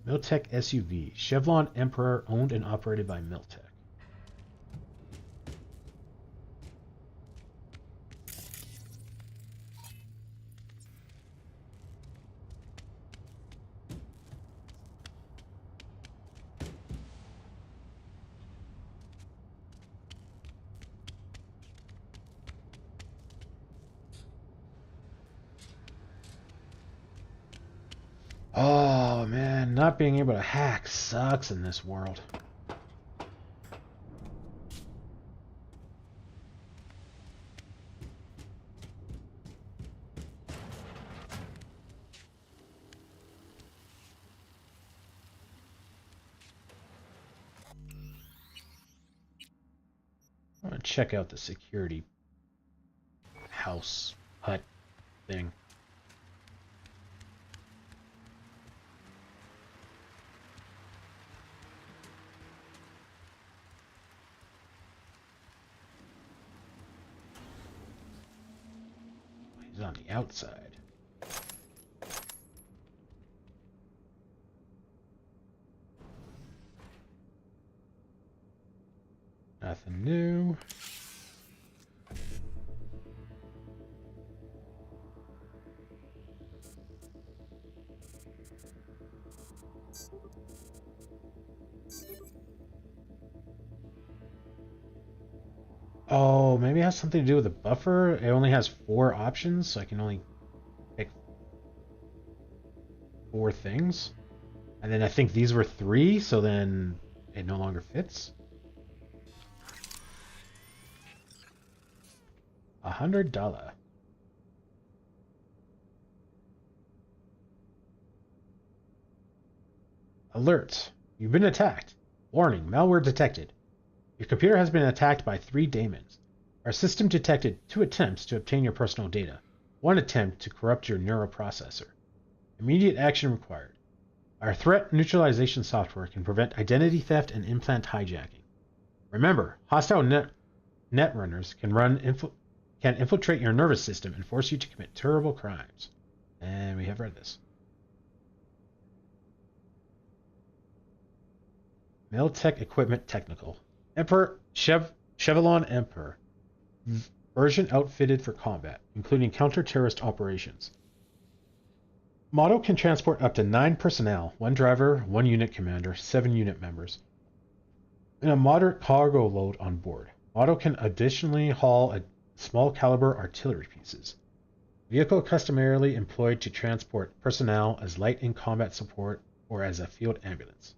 Miltech SUV, Chevron Emperor owned and operated by Miltech. Oh man, not being able to hack sucks in this world. I want to check out the security house hut thing. He's on the outside. Nothing new. Oh, maybe it has something to do with the buffer. It only has 4 options, so I can only pick 4 things. And then I think these were 3, so then it no longer fits. $100. Alert. You've been attacked. Warning, malware detected. Your computer has been attacked by 3 daemons. Our system detected 2 attempts to obtain your personal data. 1 attempt to corrupt your neural processor. Immediate action required. Our threat neutralization software can prevent identity theft and implant hijacking. Remember, hostile netrunners can infiltrate your nervous system and force you to commit terrible crimes. And we have read this. Militech Equipment Technical. Emperor Chevalon Emperor. Version outfitted for combat, including counter-terrorist operations. Model can transport up to 9 personnel, 1 driver, 1 unit commander, 7 unit members, and a moderate cargo load on board. Model can additionally haul small caliber artillery pieces. Vehicle customarily employed to transport personnel as light in combat support or as a field ambulance.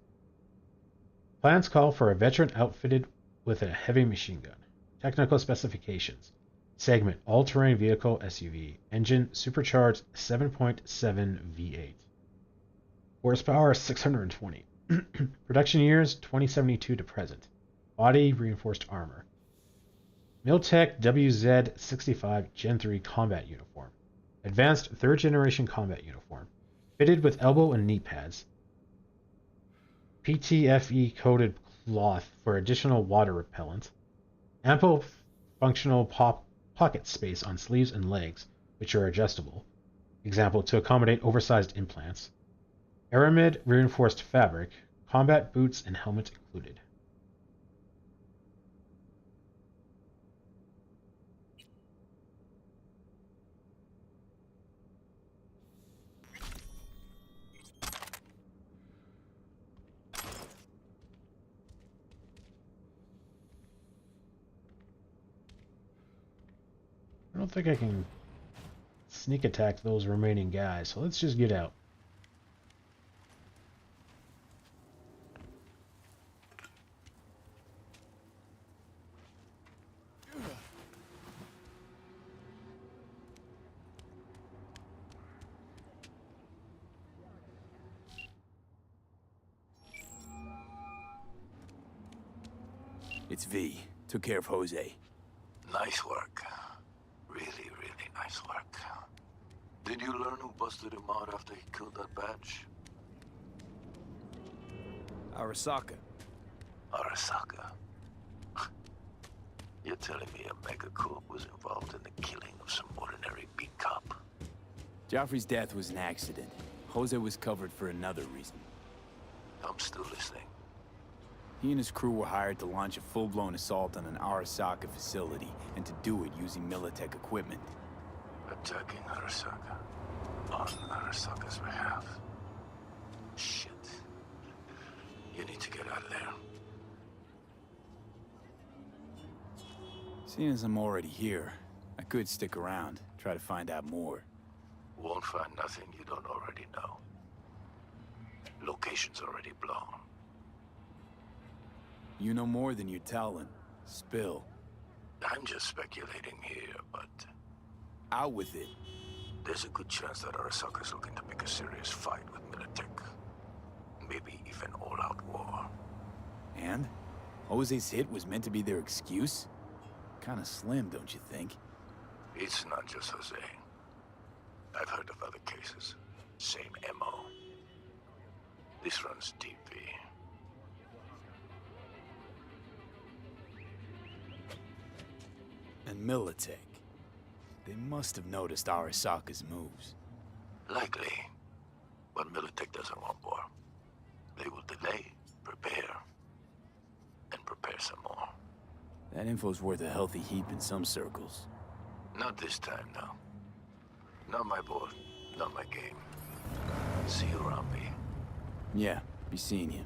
Plans call for a veteran outfitted with a heavy machine gun. Technical specifications. Segment all-terrain vehicle SUV. Engine supercharged 7.7 V8. Horsepower 620. Production years 2072 to present. Body reinforced armor. Miltech WZ-65 Gen 3 combat uniform. Advanced 3rd generation combat uniform. Fitted with elbow and knee pads. PTFE coated cloth for additional water repellent. Ample functional pocket space on sleeves and legs, which are adjustable. Example, to accommodate oversized implants. Aramid reinforced fabric. Combat boots and helmet included. I don't think I can sneak attack those remaining guys, so let's just get out. It's V. Took care of Jose. Nice work. Really, really nice work. Did you learn who busted him out after he killed that badge? Arasaka. Arasaka. You're telling me a megacorp was involved in the killing of some ordinary beat cop? Joffrey's death was an accident. Jose was covered for another reason. I'm still listening. He and his crew were hired to launch a full-blown assault on an Arasaka facility, and to do it using Militech equipment. Attacking Arasaka. On Arasaka's behalf. Shit. You need to get out of there. Seeing as I'm already here, I could stick around, try to find out more. Won't find nothing you don't already know. Location's already blown. You know more than you're telling. Spill. I'm just speculating here, but Out with it. there's a good chance that Arasaka's looking to pick a serious fight with Militech. Maybe even all-out war. And? Jose's hit was meant to be their excuse? Kinda slim, don't you think? It's not just Jose. I've heard of other cases. Same MO. This runs deep, V. And Militech. They must have noticed Arasaka's moves. Likely. But Militech doesn't want war. They will delay, prepare, and prepare some more. That info's worth a healthy heap in some circles. Not this time, no. Not my board, not my game. See you around, V. Yeah, be seeing you.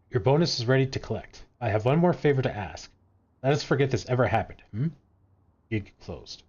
Your bonus is ready to collect. I have one more favor to ask. Let us forget this ever happened, Gig closed.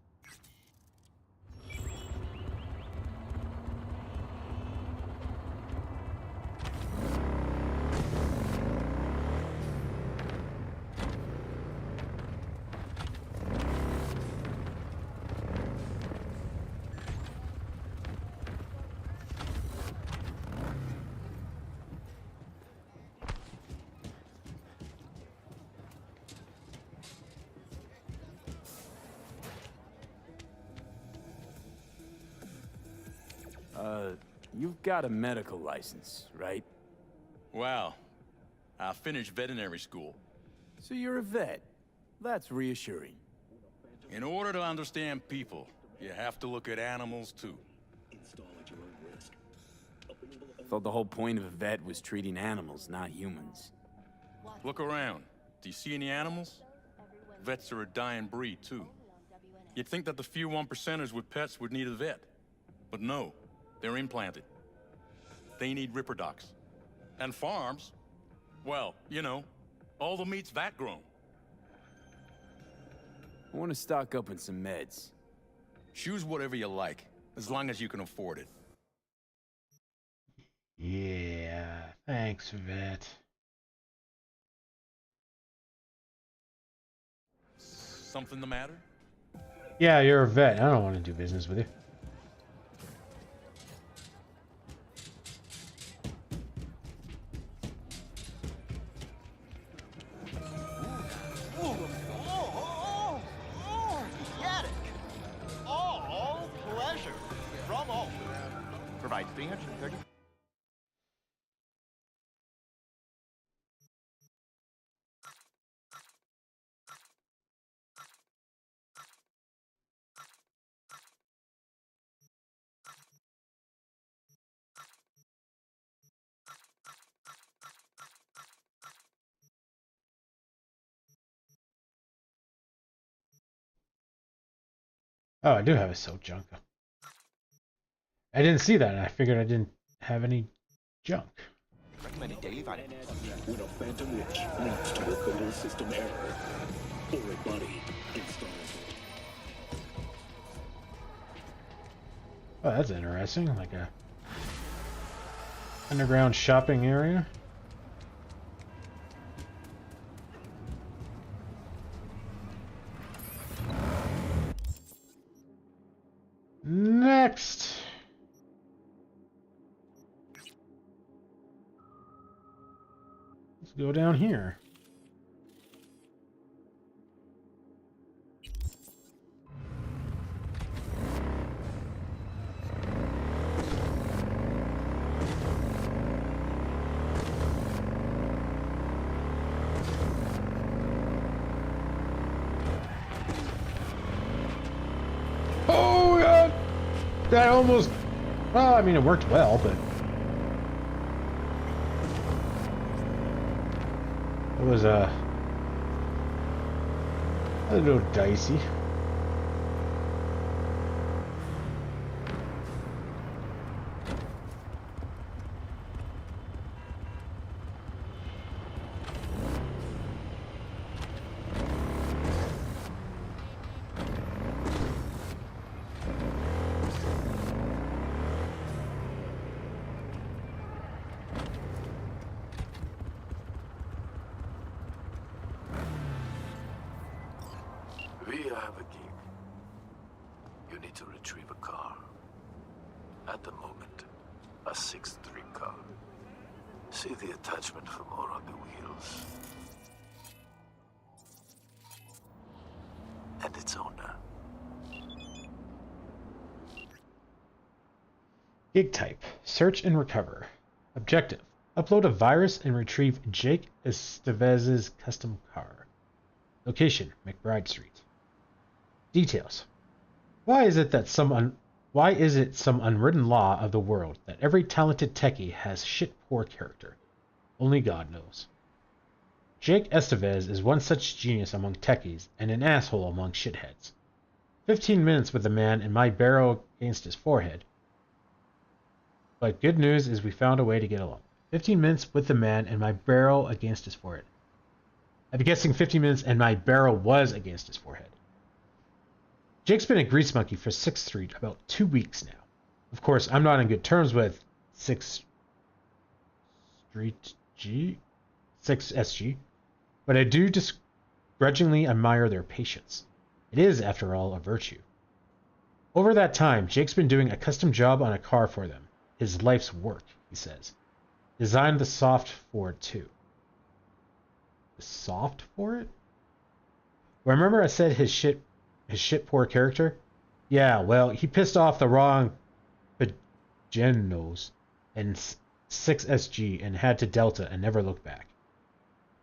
You've got a medical license, right? Well, I finished veterinary school. So you're a vet. That's reassuring. In order to understand people, you have to look at animals too. Thought the whole point of a vet was treating animals, not humans. Look around. Do you see any animals? Vets are a dying breed too. You'd think that the few 1%ers with pets would need a vet. But no, they're implanted. They need reproducts. And farms, well, you know, all the meat's vat grown. I want to stock up on some meds. Choose whatever you like, as long as you can afford it. Yeah, thanks, vet. Something the matter? Yeah, you're a vet. I don't want to do business with you. All pleasure. From all. Provides 330. Oh, I do have a silk junk. I didn't see that, and I figured I didn't have any junk. Recommended daily vitamin. When a phantom witch needs to report a system error or a buddy installed. Oh, that's interesting. Like a underground shopping area. Next. Let's go down here. Oh, God! That almost... Well, I mean, it worked well, but... It was a little dicey. We have a gig. You need to retrieve a car. At the moment, a 6th Street car. See the attachment for more on the wheels. And its owner. Gig type. Search and recover. Objective. Upload a virus and retrieve Jake Estevez's custom car. Location. McBride Street. Details. Why is it some unwritten law of the world that every talented techie has shit-poor character? Only God knows. Jake Estevez is one such genius among techies and an asshole among shitheads. 15 minutes with the man and my barrel against his forehead. But good news is we found a way to get along. 15 minutes with the man and my barrel against his forehead. I'm guessing 15 minutes and my barrel was against his forehead. Jake's been a grease monkey for 6th Street about 2 weeks now. Of course, I'm not on good terms with 6th Street G, 6 SG, but I do grudgingly admire their patience. It is, after all, a virtue. Over that time, Jake's been doing a custom job on a car for them. His life's work, he says. Designed the soft for it, too. The soft for it? Remember I said his shit poor character? Yeah, well, he pissed off the wrong Genos and 6SG and head to Delta and never look back.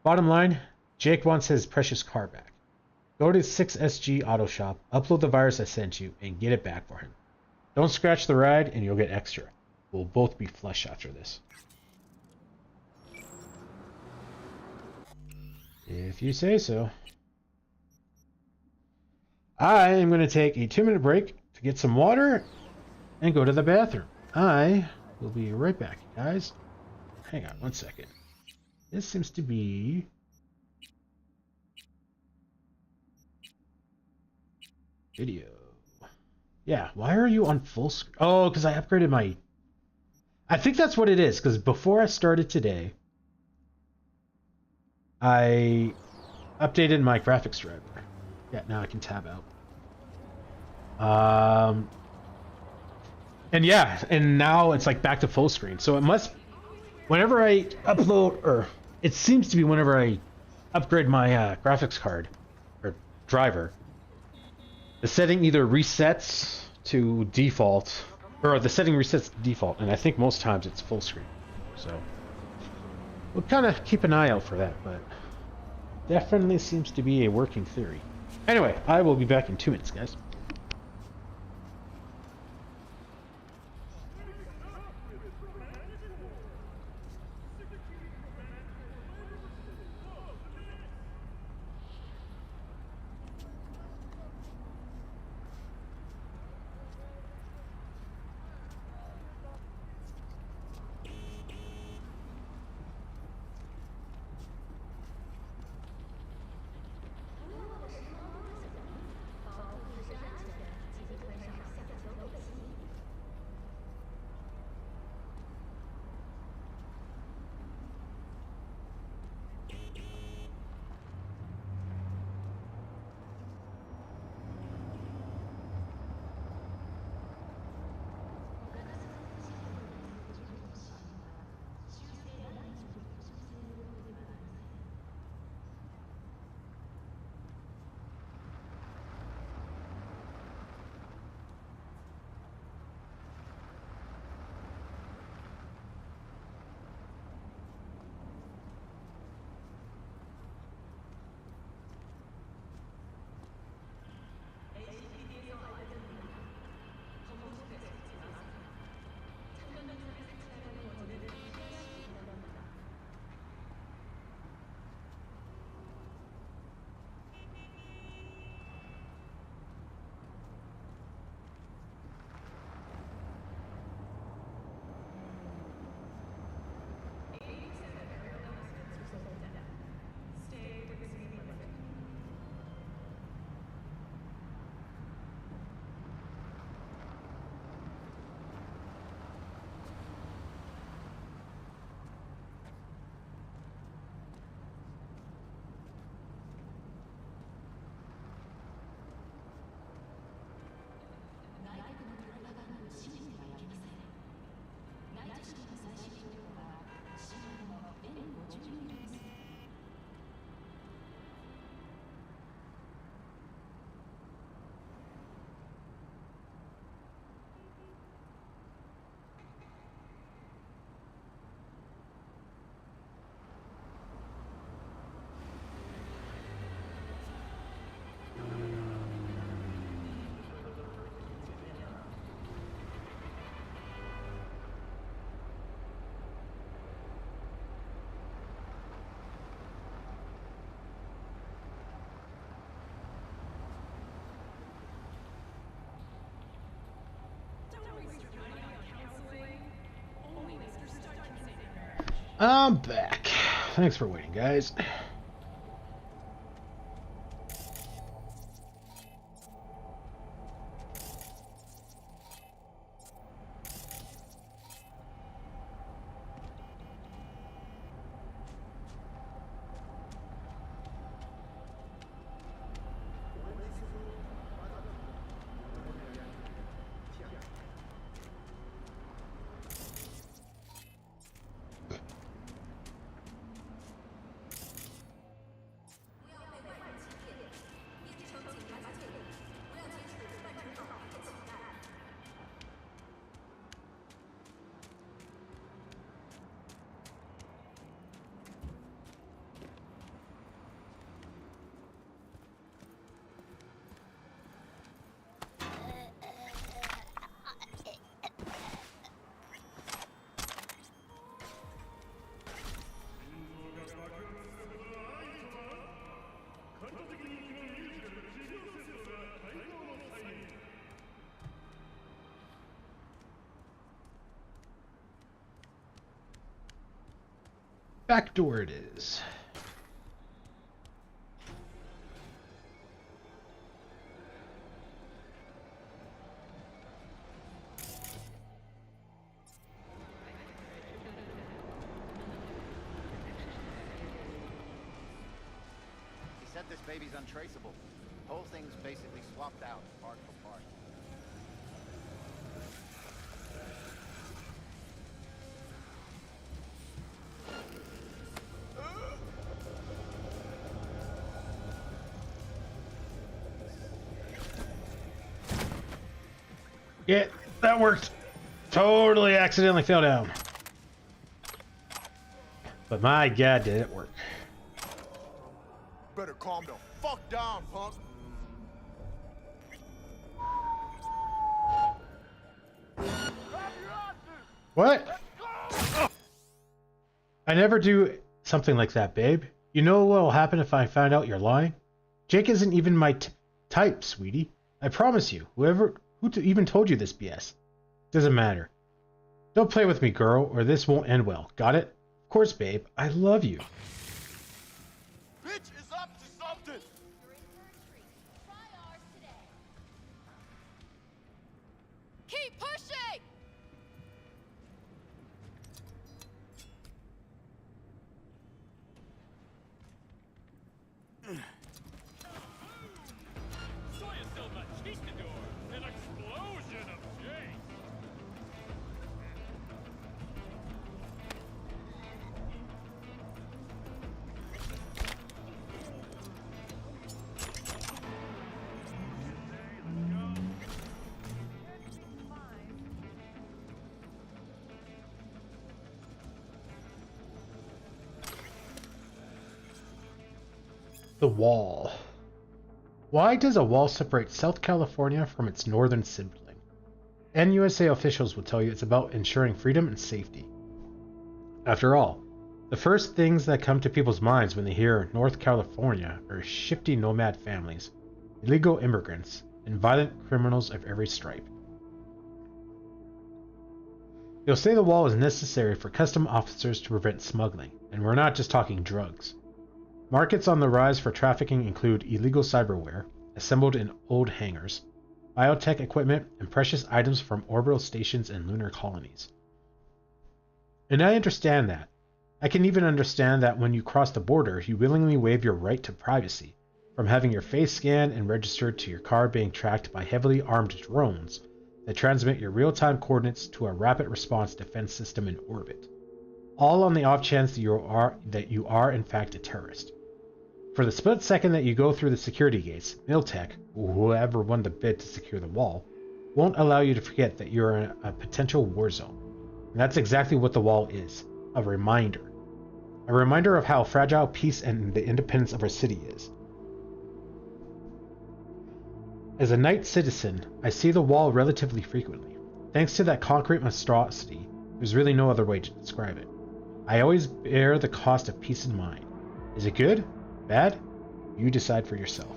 Bottom line, Jake wants his precious car back. Go to 6SG Auto Shop, upload the virus I sent you, and get it back for him. Don't scratch the ride and you'll get extra. We'll both be flush after this. If you say so. I am going to take a 2-minute break to get some water and go to the bathroom. I will be right back, guys. Hang on 1 second. This seems to be... video. Yeah, why are you on full screen? Oh, because I upgraded my... I think that's what it is, because before I started today, I updated my graphics driver. Yeah, now I can tab out. And yeah, and now it's like back to full screen. So it must... Whenever I upload, or it seems to be whenever I upgrade my graphics card, or driver, the setting either resets to default, or the setting resets to default, and I think most times it's full screen. So we'll kind of keep an eye out for that, but definitely seems to be a working theory. Anyway, I will be back in 2 minutes, guys. I'm back. Thanks for waiting, guys. back door it is. He said this baby's untraceable. Whole thing's basically swapped out, part for part. Yeah, that worked. Totally accidentally fell down. But my god, did it work. Better calm the fuck down, punk. What? I never do something like that, babe. You know what will happen if I find out you're lying? Jake isn't even my type, sweetie. I promise you. Who even told you this BS? Doesn't matter. Don't play with me, girl, or this won't end well. Got it? Of course, babe. I love you. Bitch is up to something. You're in for a treat. Try ours today. Keep pushing! An explosion of Jake! The wall. Why does a wall separate South California from its northern sibling? NUSA officials will tell you it's about ensuring freedom and safety. After all, the first things that come to people's minds when they hear North California are shifty nomad families, illegal immigrants, and violent criminals of every stripe. They'll say the wall is necessary for custom officers to prevent smuggling, and we're not just talking drugs. Markets on the rise for trafficking include illegal cyberware, assembled in old hangars, biotech equipment, and precious items from orbital stations and lunar colonies. And I understand that. I can even understand that when you cross the border, you willingly waive your right to privacy, from having your face scanned and registered to your car being tracked by heavily armed drones that transmit your real-time coordinates to a rapid response defense system in orbit. All on the off chance that you are in fact a terrorist. For the split second that you go through the security gates, Miltech, or whoever won the bid to secure the wall, won't allow you to forget that you're in a potential war zone. And that's exactly what the wall is, a reminder. A reminder of how fragile peace and the independence of our city is. As a night citizen, I see the wall relatively frequently. Thanks to that concrete monstrosity, there's really no other way to describe it. I always bear the cost of peace in mind. Is it good? Bad? You decide for yourself.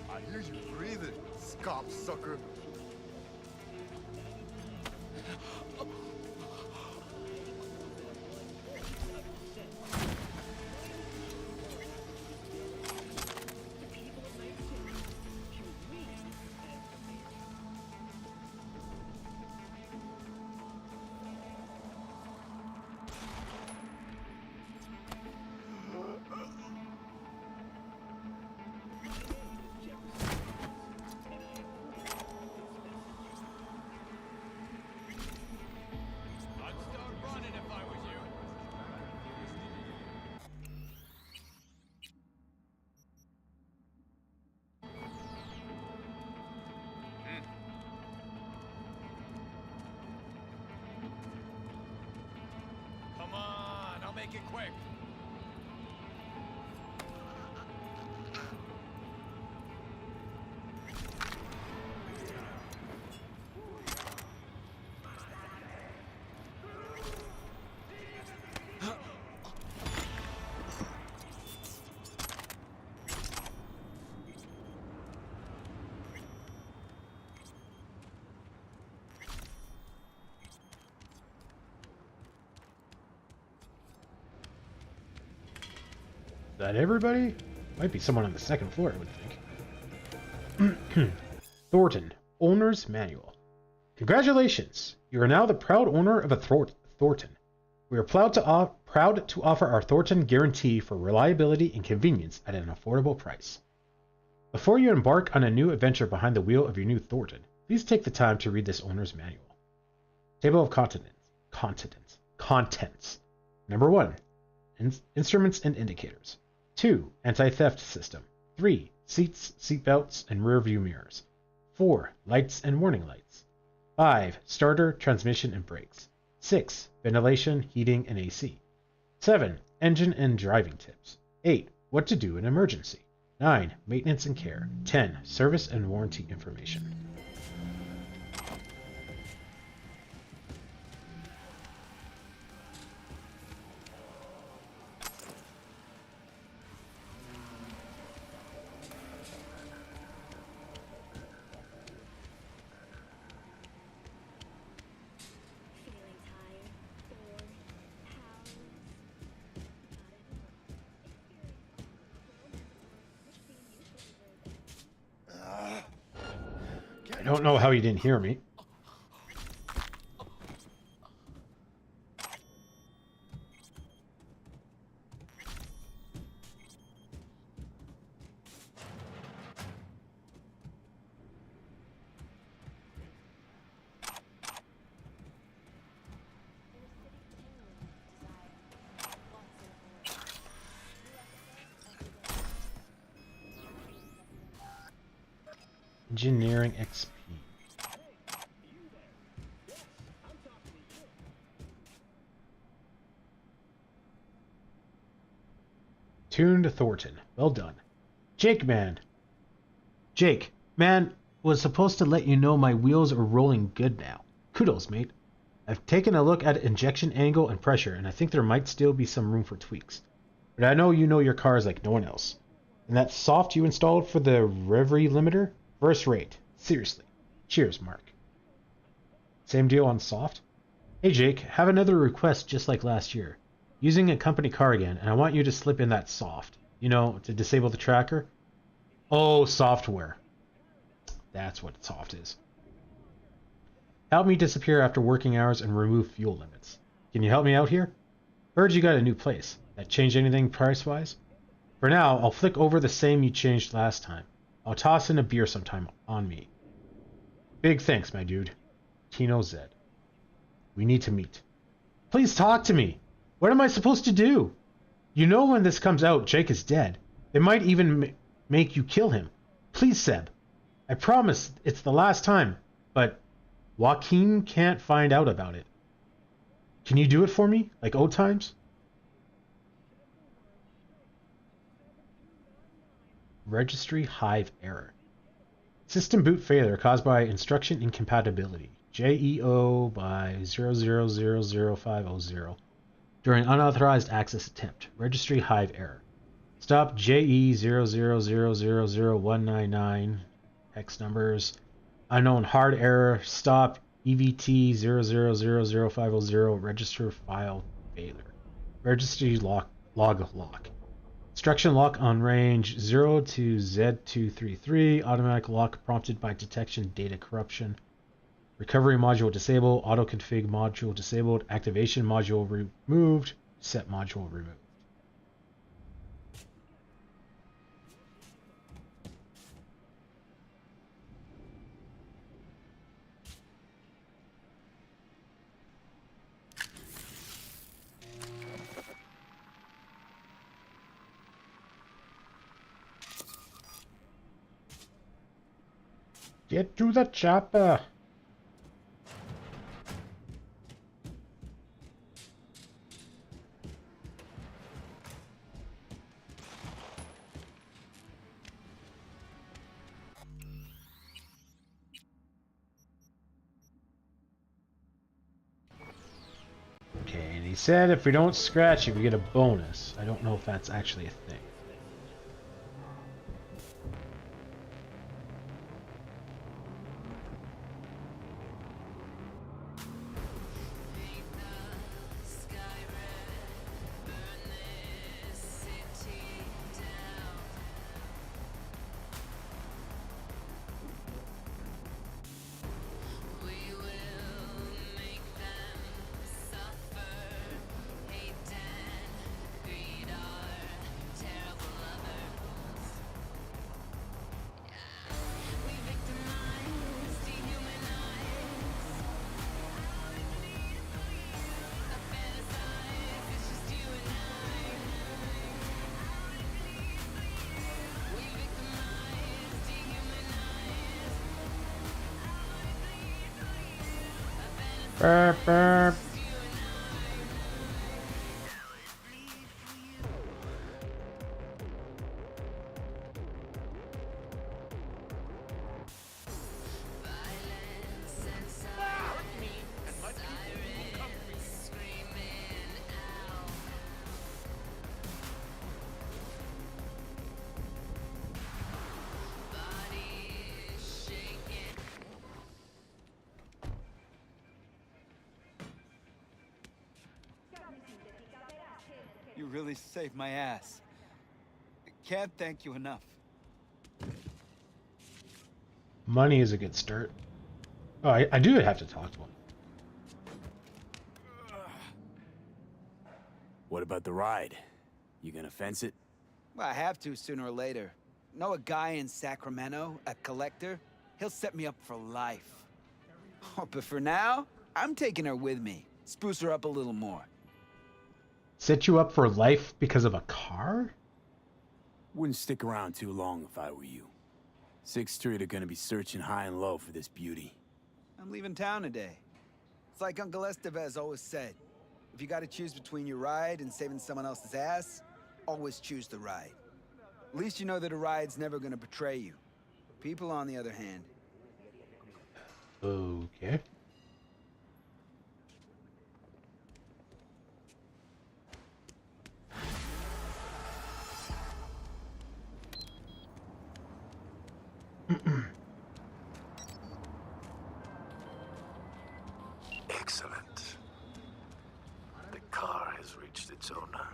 I hear you breathing, scop sucker. Come on, I'll make it quick. that everybody? Might be someone on the second floor, I would think. Thornton, Owner's Manual. Congratulations! You are now the proud owner of a Thornton. We are proud to offer our Thornton guarantee for reliability and convenience at an affordable price. Before you embark on a new adventure behind the wheel of your new Thornton, please take the time to read this owner's manual. Table of Contents. Number 1. Instruments and indicators. 2. Anti-theft system. 3. Seats, seatbelts, and rear view mirrors. 4. Lights and warning lights. 5. Starter, transmission, and brakes. 6. Ventilation, heating, and AC. 7. Engine and driving tips. 8. What to do in emergency. 9. Maintenance and care. 10. Service and warranty information. I don't know how you didn't hear me. Engineering XP. Tuned Thornton. Well done. Jake, man, was supposed to let you know my wheels are rolling good now. Kudos, mate. I've taken a look at injection angle and pressure, and I think there might still be some room for tweaks. But I know you know your cars like no one else. And that soft you installed for the reverie limiter? First rate. Seriously. Cheers, Mark. Same deal on soft? Hey Jake, have another request just like last year. Using a company car again, and I want you to slip in that soft. You know, to disable the tracker? Oh, software. That's what soft is. Help me disappear after working hours and remove fuel limits. Can you help me out here? Heard you got a new place. That change anything price-wise? For now, I'll flick over the same you changed last time. I'll toss in a beer sometime on me. Big thanks, my dude. Tino Zed. We need to meet. Please talk to me. What am I supposed to do? You know when this comes out, Jake is dead. They might even make you kill him. Please, Seb. I promise it's the last time, but Joaquin can't find out about it. Can you do it for me, like old times? Registry Hive error. System boot failure caused by instruction incompatibility. JEO by 00000500 during unauthorized access attempt. Registry Hive error. Stop JE 00000199 hex numbers. Unknown hard error. Stop EVT 00000500 register file failure. Registry log lock. Instruction lock on range 0 to Z233. Automatic lock prompted by detection data corruption. Recovery module disabled. Auto config module disabled. Activation module removed. Set module removed. Get to the chopper. Okay, and he said if we don't scratch it, we get a bonus. I don't know if that's actually a thing. Burp, burp. You really saved my ass. Can't thank you enough. Money is a good start. Oh, I do have to talk to him. What about the ride? You gonna fence it? Well, I have to sooner or later. Know a guy in Sacramento, a collector? He'll set me up for life. Oh, but for now, I'm taking her with me. Spruce her up a little more. Set you up for life because of a car? Wouldn't stick around too long if I were you. 6th Street are gonna be searching high and low for this beauty. I'm leaving town today. It's like Uncle Estevez always said. If you gotta choose between your ride and saving someone else's ass, always choose the ride. At least you know that a ride's never gonna betray you. People, on the other hand. Okay. Excellent. The car has reached its owner.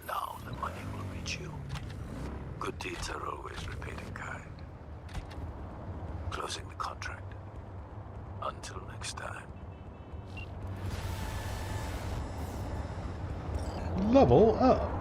Now the money will reach you. Good deeds are always repaid in kind. Closing the contract. Until next time. Level up.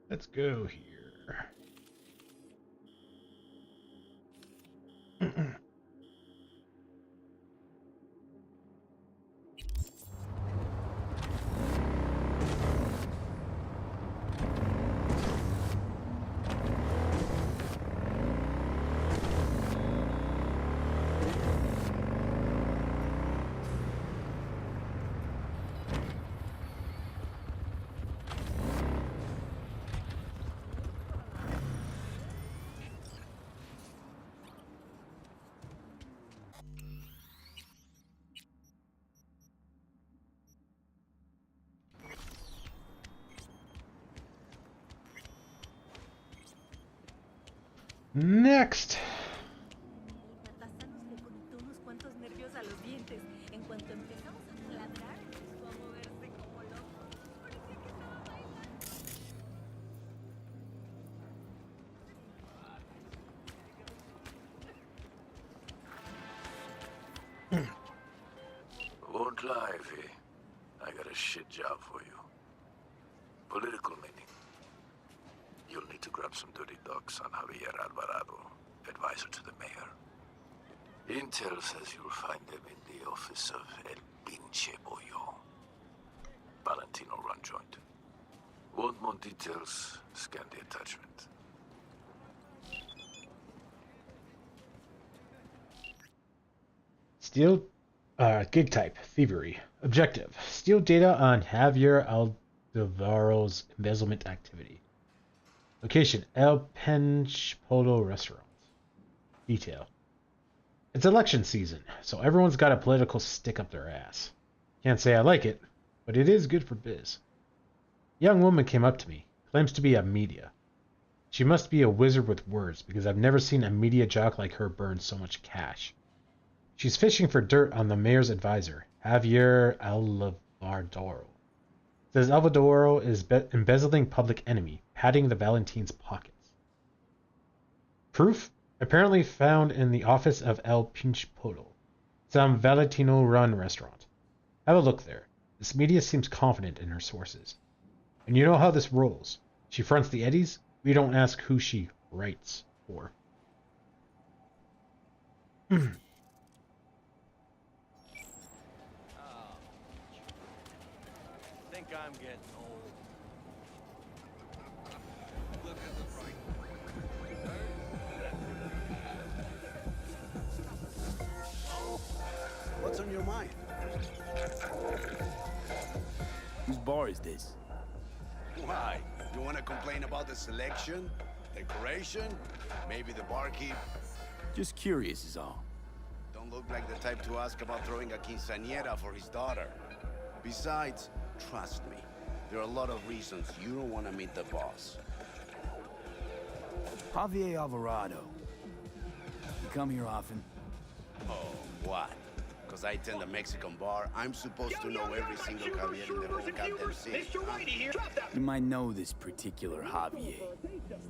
Let's go here. Next. Matasanos le conectó unos cuantos nervios a los dientes. En cuanto empezamos a ladrar, empezó a moverse como loco. Parecía que estaba bailando. Won't lie, V. I got a shit job for you. Political meeting. You'll need to grab some dirty docs on Javier Alvarado, advisor to the mayor. Intel says you'll find them in the office of El Pinche Bollo. Valentino run joint. Want more details? Scan the attachment. Steal gig type, thievery. Objective. Steal data on Javier Alvaro's embezzlement activity. Location, El Pench Polo Restaurant. Detail. It's election season, so everyone's got a political stick up their ass. Can't say I like it, but it is good for biz. Young woman came up to me, claims to be a media. She must be a wizard with words, because I've never seen a media jock like her burn so much cash. She's fishing for dirt on the mayor's advisor, Javier Alvarado. Says Alvarado is embezzling public enemy, padding the Valentine's pockets. Proof? Apparently found in the office of El Pinch Poto, some Valentino-run restaurant. Have a look there. This media seems confident in her sources. And you know how this rolls. She fronts the eddies. We don't ask who she writes for. Think I'm getting old. Look at the right. What's on your mind? Whose bar is this? Why? You want to complain about the selection? Decoration? Maybe the barkeep? Just curious is all. Don't look like the type to ask about throwing a quinceañera for his daughter. Besides, trust me, there are a lot of reasons you don't want to meet the boss. Javier Alvarado. You come here often? Oh, what? Because I attend a Mexican bar, I'm supposed to know every single Javier in the whole goddamn city. You might know this particular Javier.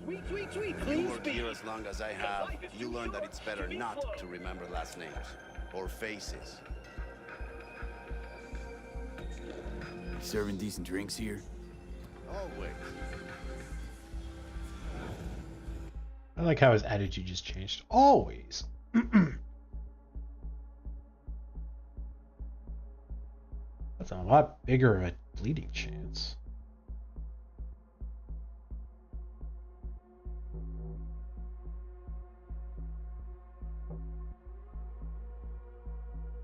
You work here as long as I have, you learn that it's better not to remember last names or faces. Serving decent drinks here? Always. I like how his attitude just changed. Always. That's a lot bigger of a bleeding chance.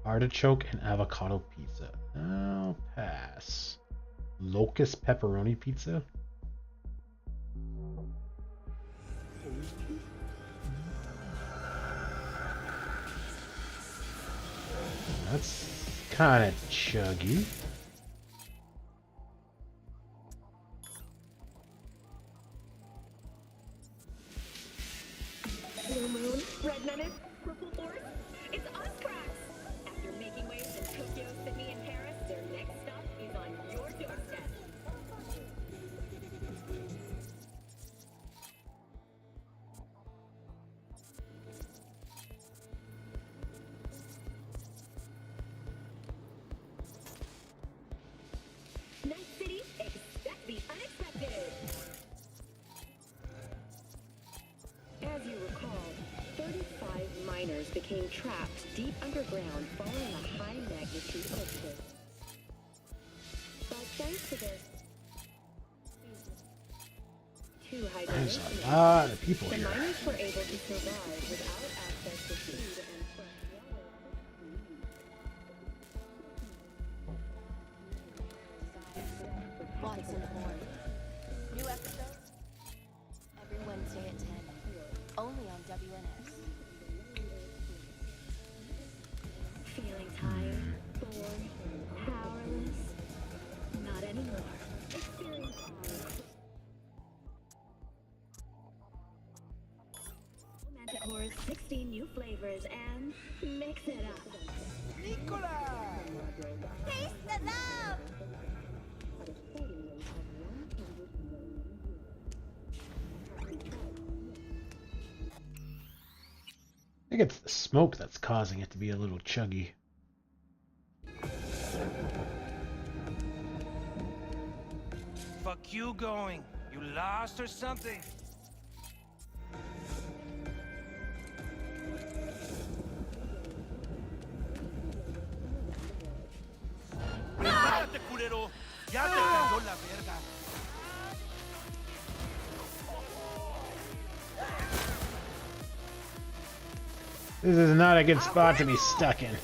Artichoke and avocado pizza. I'll pass. Locust pepperoni pizza. That's kind of chuggy. Blue moon, red menace, purple force. It's us cracks. After making waves in Tokyo, Sydney, and Paris, their next stop is on your doorstep. Night City, expect the unexpected. As you recall, 35 miners became trapped deep underground following a high-magnitude earthquake. But thanks to their too high There's donation, a lot of people the here. miners were able to survive without access to food and fresh water. Watson Horn. New episodes every Wednesday at 10. Only on WNS. Feeling tired, bored, powerless? Not anymore. Experience Manticore's 16 new flavors and mix it up. Nicola! Taste the love! I think it's the smoke that's causing it to be a little chuggy. Fuck you going. You lost or something? ¡Prepárate, culero! ¡Ya te cayó la verga! This is not a good spot to be stuck in.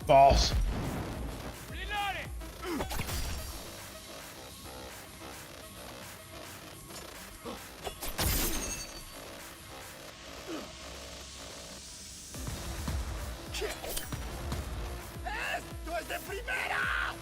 Balls. ¡Esto es de primera!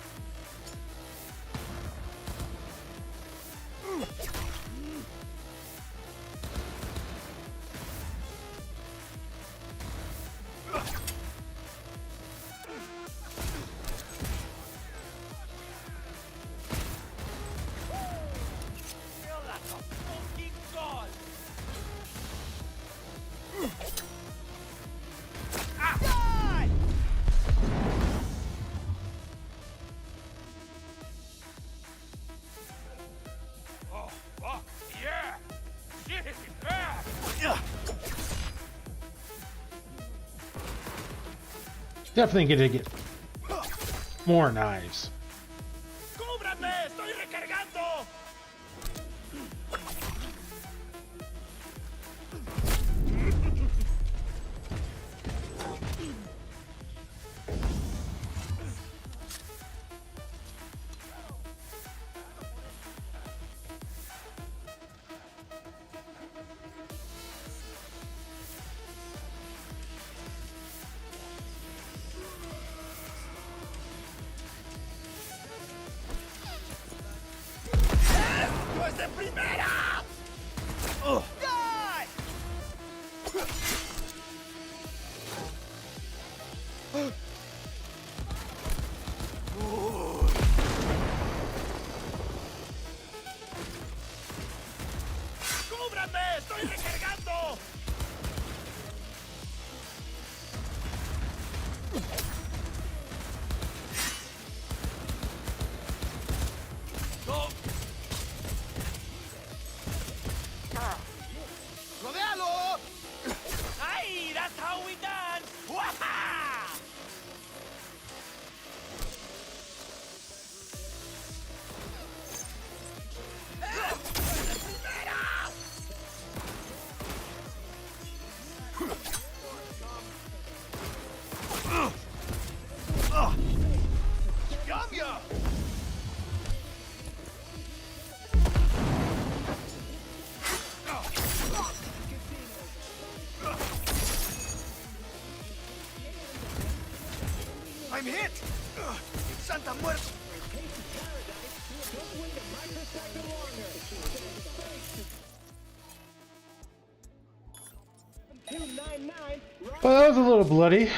Feel like a fucking god! Die! Oh, fuck, yeah! Shit, yeah! Definitely gonna get more knives. ¡Cúbrame! ¡Estoy recargando! ¡Esto es de primera! ¡Die! ¡Cúbrame! ¡Estoy recargando! ¡No! ¡Rodealo! ¡Ay! That's how we done! ¡Waha! ¡Cambia! I'm hit! Santa Muerte! Well, that was a little bloody.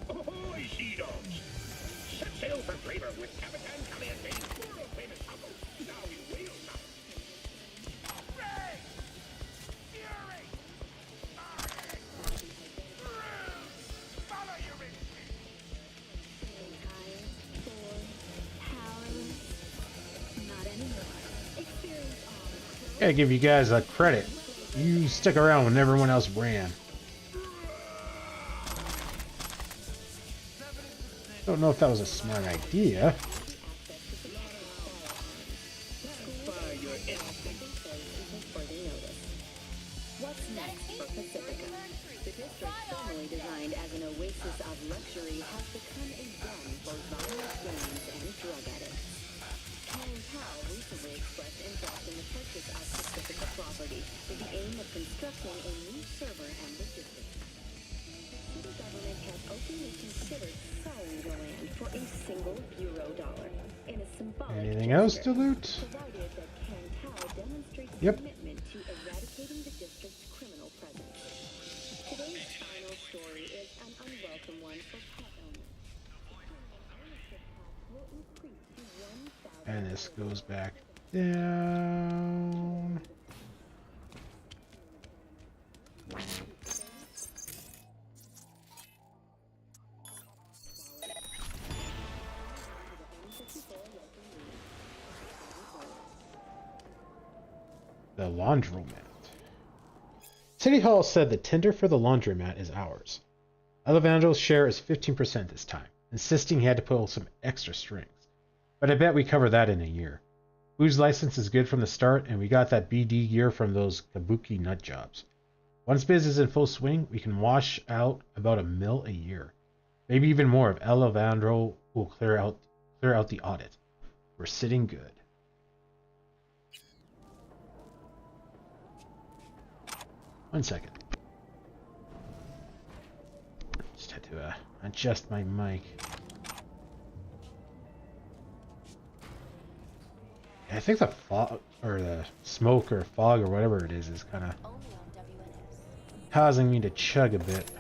Ahoy, sea dogs! Set sail for flavor with Capitan Caliente's world-famous taco, now in whale mouth. Rage! Fury! Follow your instinct! Not anymore. Experience all. Gotta give you guys a credit. You stuck around when everyone else ran. Don't know if that was a smart idea. What's next for Pacifica? The district, formerly designed as an oasis of luxury, has become a den for violent gangs and drug addicts. Kang Tao recently expressed interest in the purchase of Pacifica property with the aim of constructing a new server and logistics. The city government has openly considered selling the land for a single $1 in a symbolic Anything else to gesture, loot? provided that Kang Tao demonstrates Yep. commitment to eradicating the district's criminal presence. Today's final story is an unwelcome one for pet owners. Ownership tax will increase to $1,000. And this goes back down. The laundromat. City Hall said the tender for the laundromat is ours. Alejandro's share is 15% this time, insisting he had to pull some extra strings. But I bet we cover that in a year. Boo's license is good from the start, and we got that BD gear from those kabuki nut jobs. Once biz is in full swing, we can wash out about $1 million a year. Maybe even more if Alejandro will clear out the audit. We're sitting good. One second. Just had to adjust my mic. I think the fog, or the smoke or fog or whatever it is kind of causing me to chug a bit.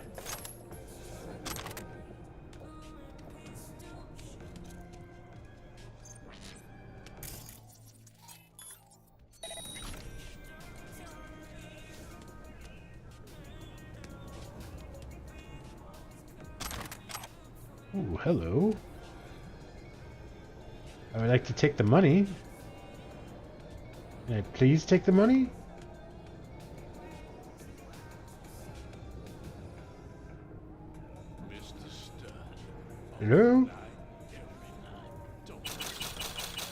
Ooh, hello. I would like to take the money. Can I please take the money? Hello?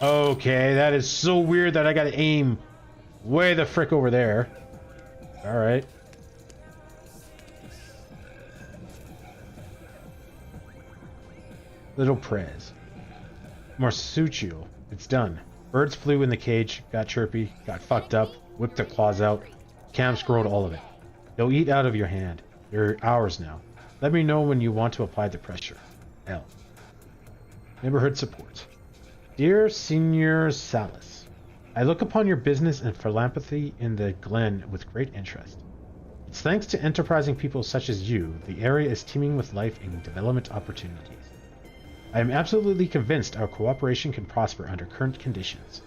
Okay, that is so weird that I gotta aim way the frick over there. Alright. Little Prez. Marsuccio. It's done. Birds flew in the cage, got chirpy, got fucked up, whipped their claws out. Cam scrolled all of it. They'll eat out of your hand. They're ours now. Let me know when you want to apply the pressure. L. Neighborhood support. Dear Senior Salas, I look upon your business and philanthropy in the Glen with great interest. It's thanks to enterprising people such as you, the area is teeming with life and development opportunities. I am absolutely convinced our cooperation can prosper under current conditions.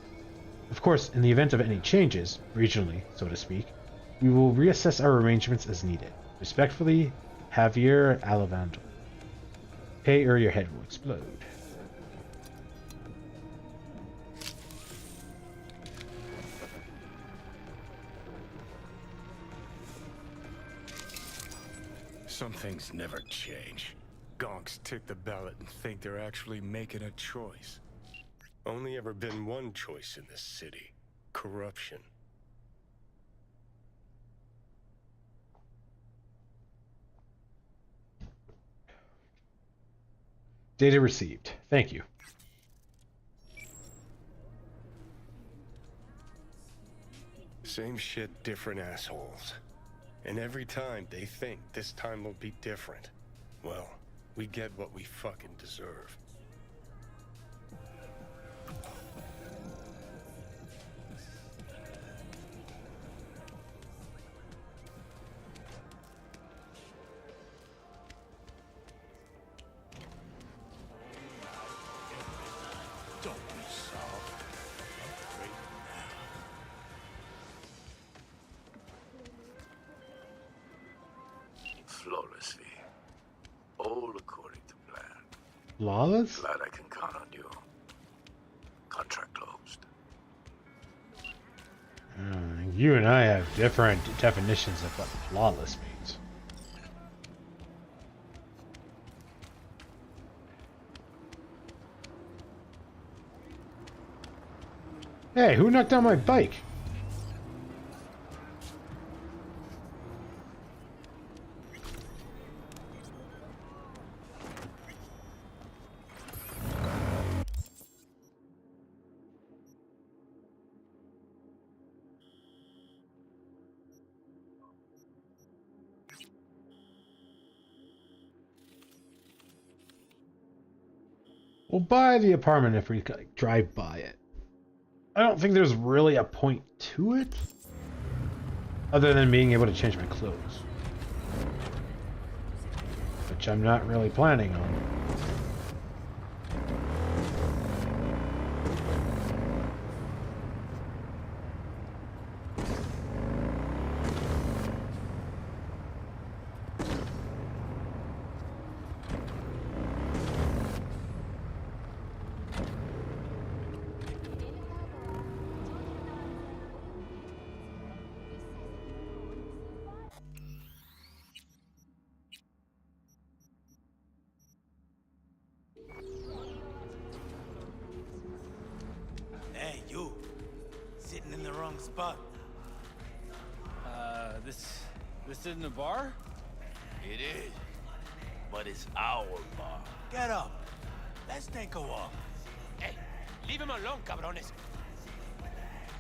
Of course, in the event of any changes, regionally, so to speak, we will reassess our arrangements as needed. Respectfully, Javier Alejandro. Pay or your head will explode. Some things never change. Gonks tick the ballot and think they're actually making a choice. Only ever been one choice in this city. Corruption. Data received. Thank you. Same shit, different assholes. And every time they think this time will be different. Well, we get what we fucking deserve. Don't be soft. I'm afraid now. Flawlessly. All according to plan. Flawless? Glad I can count on you. Contract closed. You and I have different definitions of what flawless means. Hey, who knocked down my bike? We'll buy the apartment if we like, drive by it. I don't think there's really a point to it, other than being able to change my clothes, which I'm not really planning on. interested in a bar? It is. But it's our bar. Get up. Let's take a walk. Hey, leave him alone, cabrones.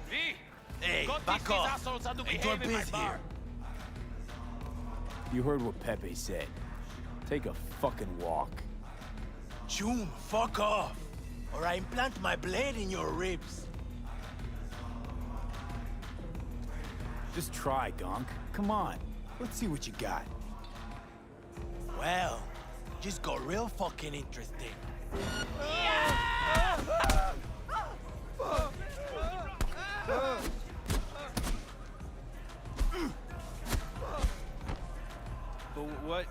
V, Hey, go teach back these off. assholes how to Hey, behave in my biz bar. here. You heard what Pepe said. Take a fucking walk. Choom, fuck off. Or I implant my blade in your ribs. Just try, Gunk. Come on. Let's see what you got. Well, just got real fucking interesting. But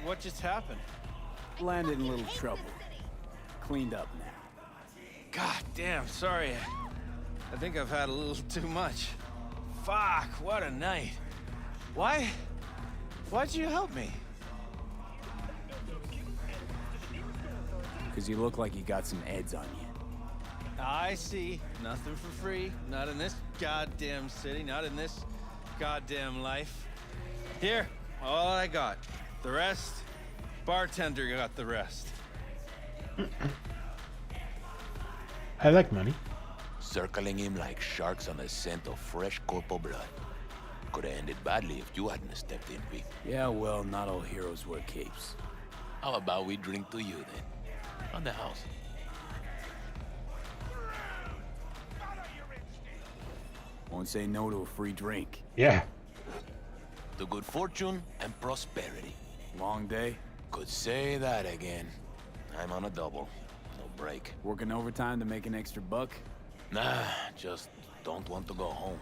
what just happened? Landed in a little trouble. Cleaned up now. God damn, sorry. I think I've had a little too much. Fuck, what a night. Why'd you help me? Because you look like you got some eds on you. I see. Nothing for free. Not in this goddamn city. Not in this goddamn life. Here, all I got. The rest, bartender got the rest. I like money. Circling him like sharks on the scent of fresh corpo blood. Could have ended badly if you hadn't stepped in, V. Yeah, well, not all heroes wear capes. How about we drink to you, then? On the house. Won't say no to a free drink. Yeah. To good fortune and prosperity. Long day? Could say that again. I'm on a double. No break. Working overtime to make an extra buck? Nah, just don't want to go home.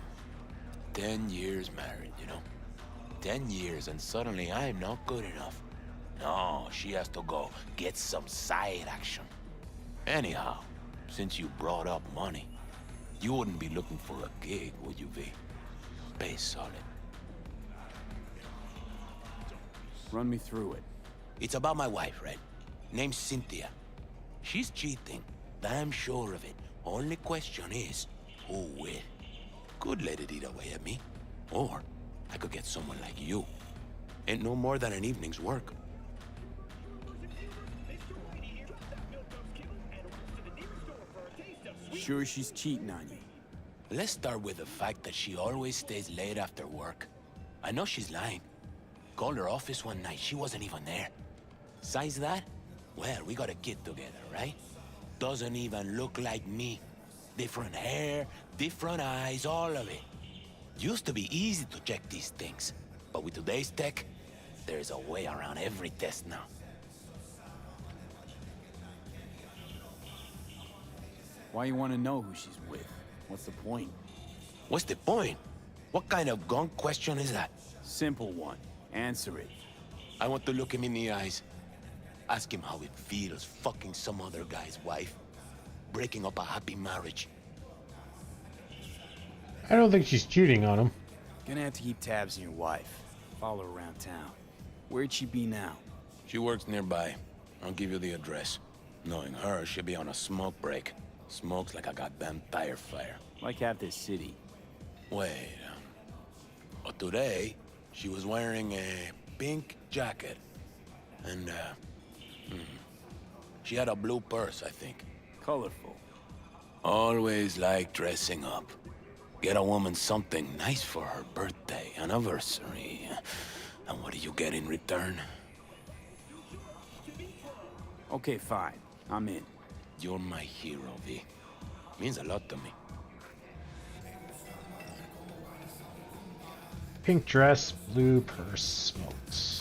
10 years married, you know? 10 years and suddenly I'm not good enough. No, she has to go get some side action. Anyhow, since you brought up money, you wouldn't be looking for a gig, would you, V? Pay solid. Run me through it. It's about my wife, right? Name's Cynthia. She's cheating. Damn sure of it. Only question is, who will? Could let it eat away at me. Or I could get someone like you. Ain't no more than an evening's work. Sure she's cheating on you? Let's start with the fact that she always stays late after work. I know she's lying. Called her office one night, she wasn't even there. Besides that, well, we got a kid together, right? Doesn't even look like me. Different hair, different eyes, all of it. Used to be easy to check these things, but with today's tech, there's a way around every test now. Why you want to know who she's with? What's the point? What's the point? What kind of gunk question is that? Simple one. Answer it. I want to look him in the eyes. Ask him how it feels fucking some other guy's wife. Breaking up a happy marriage. I don't think she's cheating on him. Gonna have to keep tabs on your wife. Follow her around town. Where'd she be now? She works nearby. I'll give you the address. Knowing her, she'll be on a smoke break. Smokes like a goddamn tire fire. Like half this city. Wait. But today, she was wearing a pink jacket. And, she had a blue purse, I think. Colorful. Always like dressing up. Get a woman something nice for her birthday, anniversary. And what do you get in return? Okay, fine. I'm in. You're my hero, V. Means a lot to me. Pink dress, blue purse, smokes.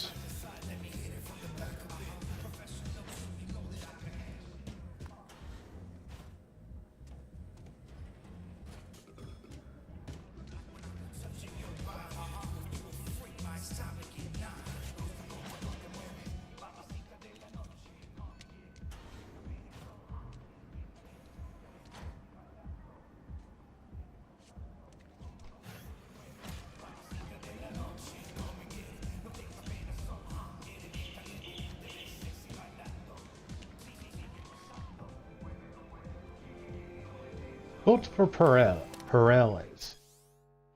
Vote for Perez.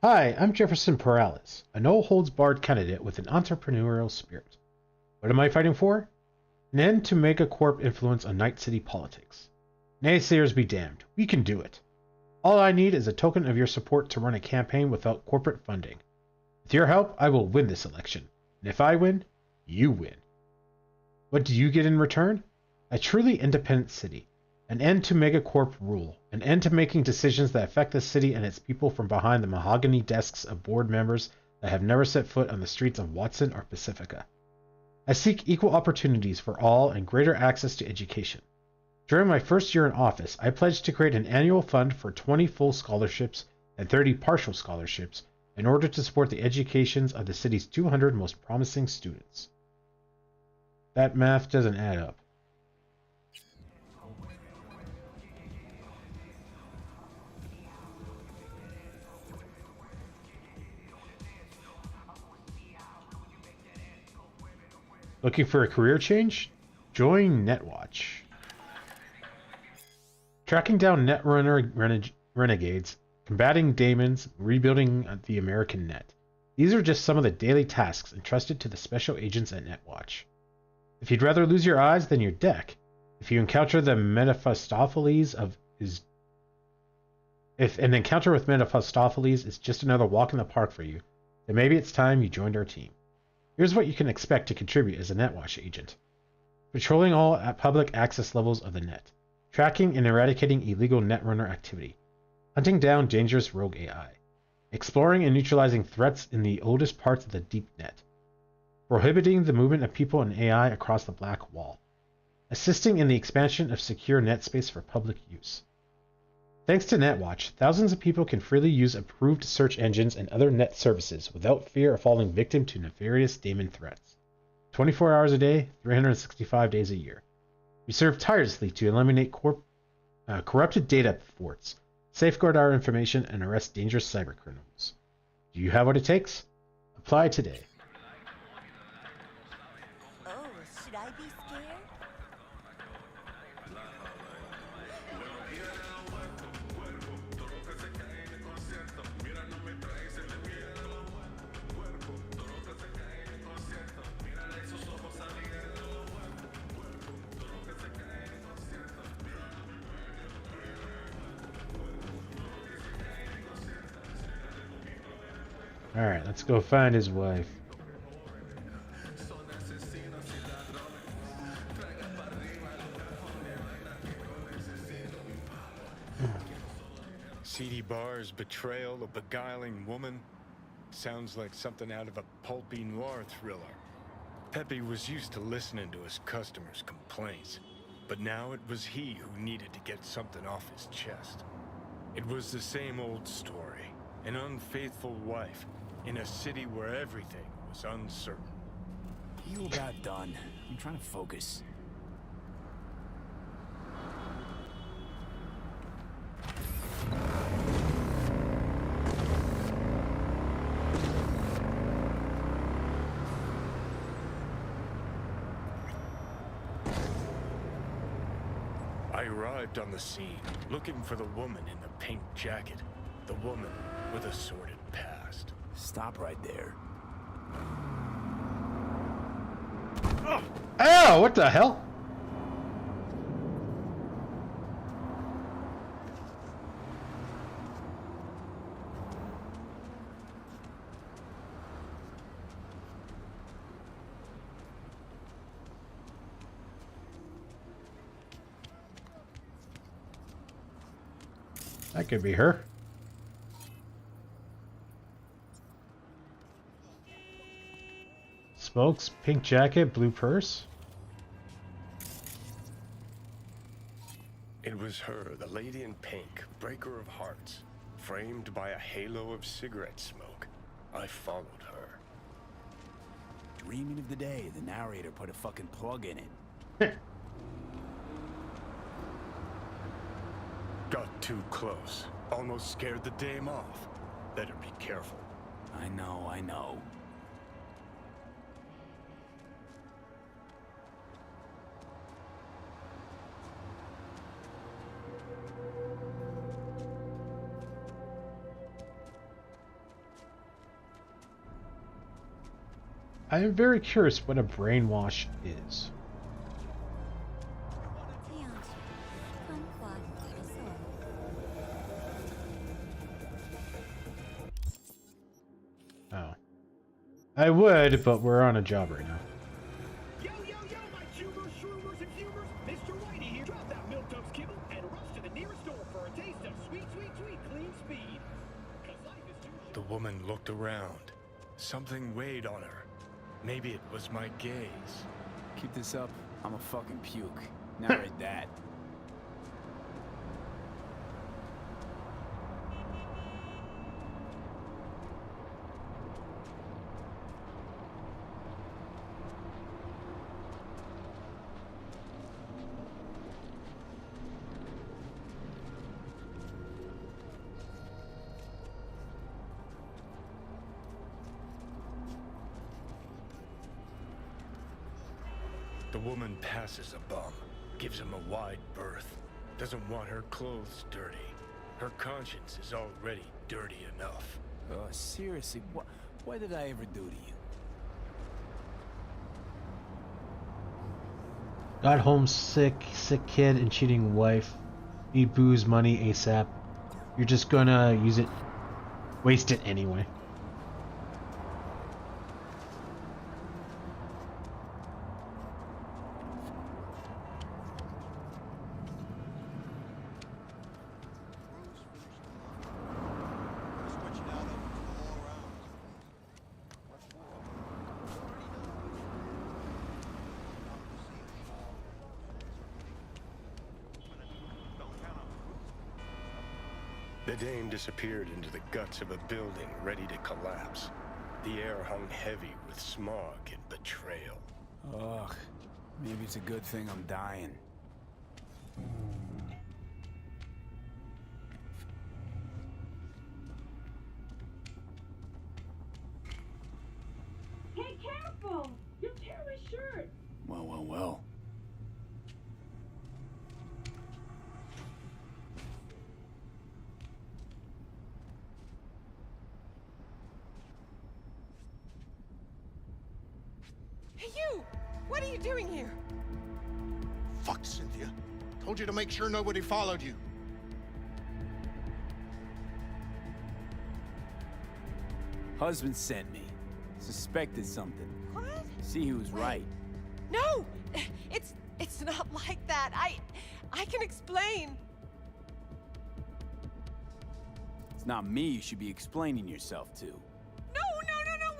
Hi, I'm Jefferson Perales, a no-holds-barred candidate with an entrepreneurial spirit. What am I fighting for? An end to megacorp influence on Night City politics. Naysayers be damned. We can do it. All I need is a token of your support to run a campaign without corporate funding. With your help, I will win this election. And if I win, you win. What do you get in return? A truly independent city. An end to megacorp rule. An end to making decisions that affect the city and its people from behind the mahogany desks of board members that have never set foot on the streets of Watson or Pacifica. I seek equal opportunities for all and greater access to education. During my first year in office, I pledged to create an annual fund for 20 full scholarships and 30 partial scholarships in order to support the educations of the city's 200 most promising students. That math doesn't add up. Looking for a career change? Join Netwatch. Tracking down Netrunner renegades, combating daemons, rebuilding the American net. These are just some of the daily tasks entrusted to the special agents at Netwatch. If you'd rather lose your eyes than your deck, if you encounter the Mephistopheles if an encounter with Mephistopheles is just another walk in the park for you, then maybe it's time you joined our team. Here's what you can expect to contribute as a Netwatch agent. Patrolling all public access levels of the net. Tracking and eradicating illegal Netrunner activity. Hunting down dangerous rogue AI. Exploring and neutralizing threats in the oldest parts of the deep net. Prohibiting the movement of people and AI across the Black Wall. Assisting in the expansion of secure net space for public use. Thanks to Netwatch, thousands of people can freely use approved search engines and other net services without fear of falling victim to nefarious daemon threats. 24 hours a day, 365 days a year. We serve tirelessly to eliminate corrupted data forts, safeguard our information, and arrest dangerous cybercriminals. Do you have what it takes? Apply today. Oh, should I be scared? Alright, let's go find his wife. Seedy bars, betrayal, a beguiling woman. Sounds like something out of a pulpy noir thriller. Pepe was used to listening to his customers' complaints, but now it was he who needed to get something off his chest. It was the same old story. An unfaithful wife in a city where everything was uncertain. You about done. I'm trying to focus. I arrived on the scene, looking for the woman in the pink jacket. The woman with a sordid past. Stop right there. Ow! What the hell? That could be her. Smokes, pink jacket, blue purse. It was her, the lady in pink, breaker of hearts, framed by a halo of cigarette smoke. I followed her. Dreaming of the day the narrator put a fucking plug in it. Got too close. Almost scared the dame off. Better be careful. I know. I am very curious what a brainwash is. Oh. I would, but we're on a job right now. Yo, yo, yo, my chewers, shroomers, and fumers. Mr. Whitey here. Drop that milk-toast kibble and rush to the nearest store for a taste of sweet, sweet, sweet clean speed. 'Cause life is too short. The woman looked around. Something weighed on her. Maybe it was my gaze. Keep this up, I'm a fucking puke. Narrate that. The woman passes a bum, gives him a wide berth, doesn't want her clothes dirty. Her conscience is already dirty enough. Oh, seriously, what did I ever do to you? Got home sick kid and cheating wife. Need booze, money ASAP. You're just gonna use it, waste it anyway. The dame disappeared into the guts of a building ready to collapse. The air hung heavy with smog and betrayal. Ugh, maybe it's a good thing I'm dying. Hey, careful! You'll tear my shirt! Well. Hey, you! What are you doing here? Fuck, Cynthia. Told you to make sure nobody followed you. Husband sent me. Suspected something. What? See, he was right. No! It's not like that. I can explain. It's not me you should be explaining yourself to. No,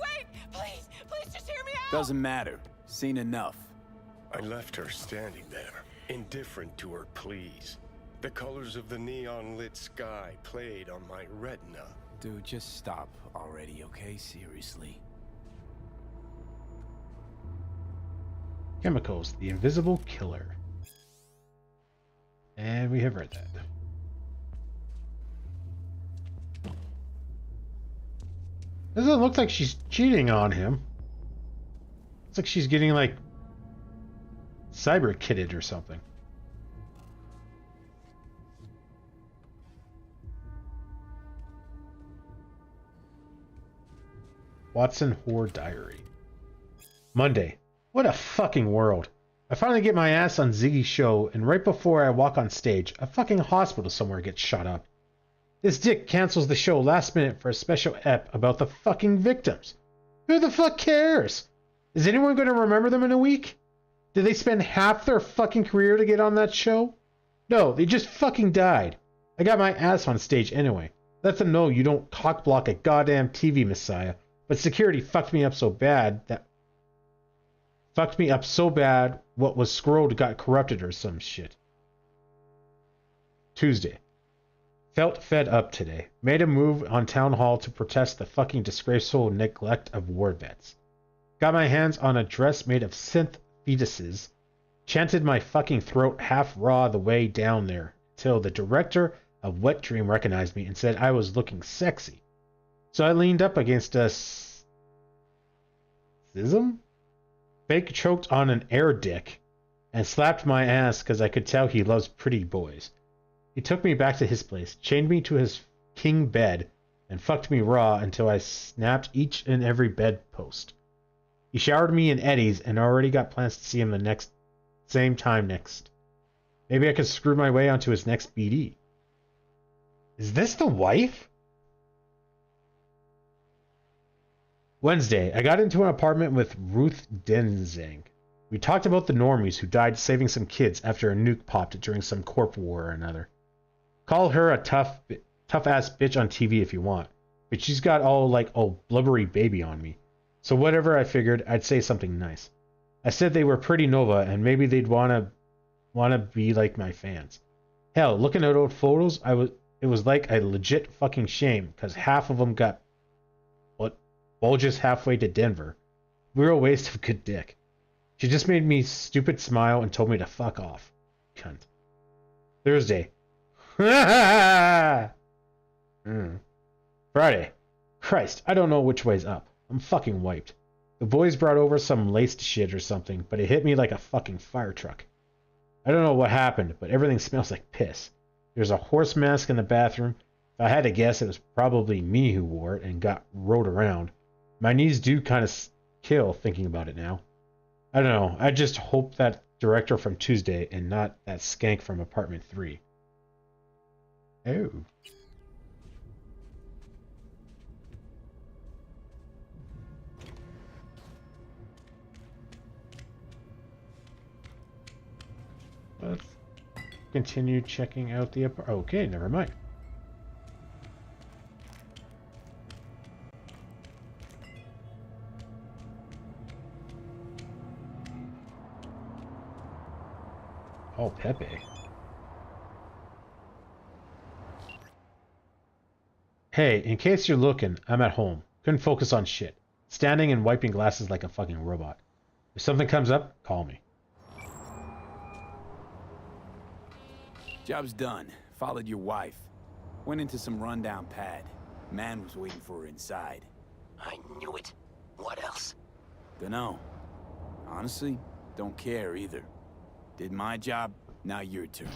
wait! Please just hear me out! Doesn't matter. Seen enough. I left her standing there, indifferent to her pleas. The colors of the neon-lit sky played on my retina. Dude, just stop already, okay? Seriously. Chemicals, the invisible killer. And we have read that. Doesn't look like she's cheating on him. Looks like she's getting like cyber kitted or something. Watson Whore Diary. Monday. What a fucking world. I finally get my ass on Ziggy's show, and right before I walk on stage, a fucking hospital somewhere gets shot up. This dick cancels the show last minute for a special ep about the fucking victims. Who the fuck cares? Is anyone going to remember them in a week? Did they spend half their fucking career to get on that show? No, they just fucking died. I got my ass on stage anyway. Let them know you don't cockblock a goddamn TV messiah. But security fucked me up so bad what was scrolled got corrupted or some shit. Tuesday. Felt fed up today. Made a move on town hall to protest the fucking disgraceful neglect of war vets. Got my hands on a dress made of synth fetuses. Chanted my fucking throat half raw the way down there till the director of Wet Dream recognized me and said I was looking sexy. So I leaned up against a schism? Fake choked on an air dick and slapped my ass because I could tell he loves pretty boys. He took me back to his place, chained me to his king bed, and fucked me raw until I snapped each and every bedpost. He showered me in Eddie's and already got plans to see him the same time next. Maybe I could screw my way onto his next BD. Is this the wife? Wednesday, I got into an apartment with Ruth Denzing. We talked about the normies who died saving some kids after a nuke popped during some corp war or another. Call her a tough-ass bitch on TV if you want, but she's got all like a blubbery baby on me. So whatever, I figured I'd say something nice. I said they were pretty Nova and maybe they'd wanna be like my fans. Hell, looking at old photos, it was like a legit fucking shame because half of them got bulges halfway to Denver. Real waste of good dick. She just made me stupid smile and told me to fuck off. Cunt. Thursday. Friday. Christ, I don't know which way's up. I'm fucking wiped. The boys brought over some laced shit or something, but it hit me like a fucking fire truck. I don't know what happened, but everything smells like piss. There's a horse mask in the bathroom. If I had to guess, it was probably me who wore it and got rode around. My knees do kind of kill thinking about it now. I don't know. I just hope that director from Tuesday and not that skank from apartment 3. Oh. Let's continue checking out the apartment. Okay, never mind. Oh, Pepe. Hey, in case you're looking, I'm at home. Couldn't focus on shit. Standing and wiping glasses like a fucking robot. If something comes up, call me. Job's done. Followed your wife. Went into some rundown pad. Man was waiting for her inside. I knew it. What else? Dunno. Honestly, don't care either. Did my job, now your turn.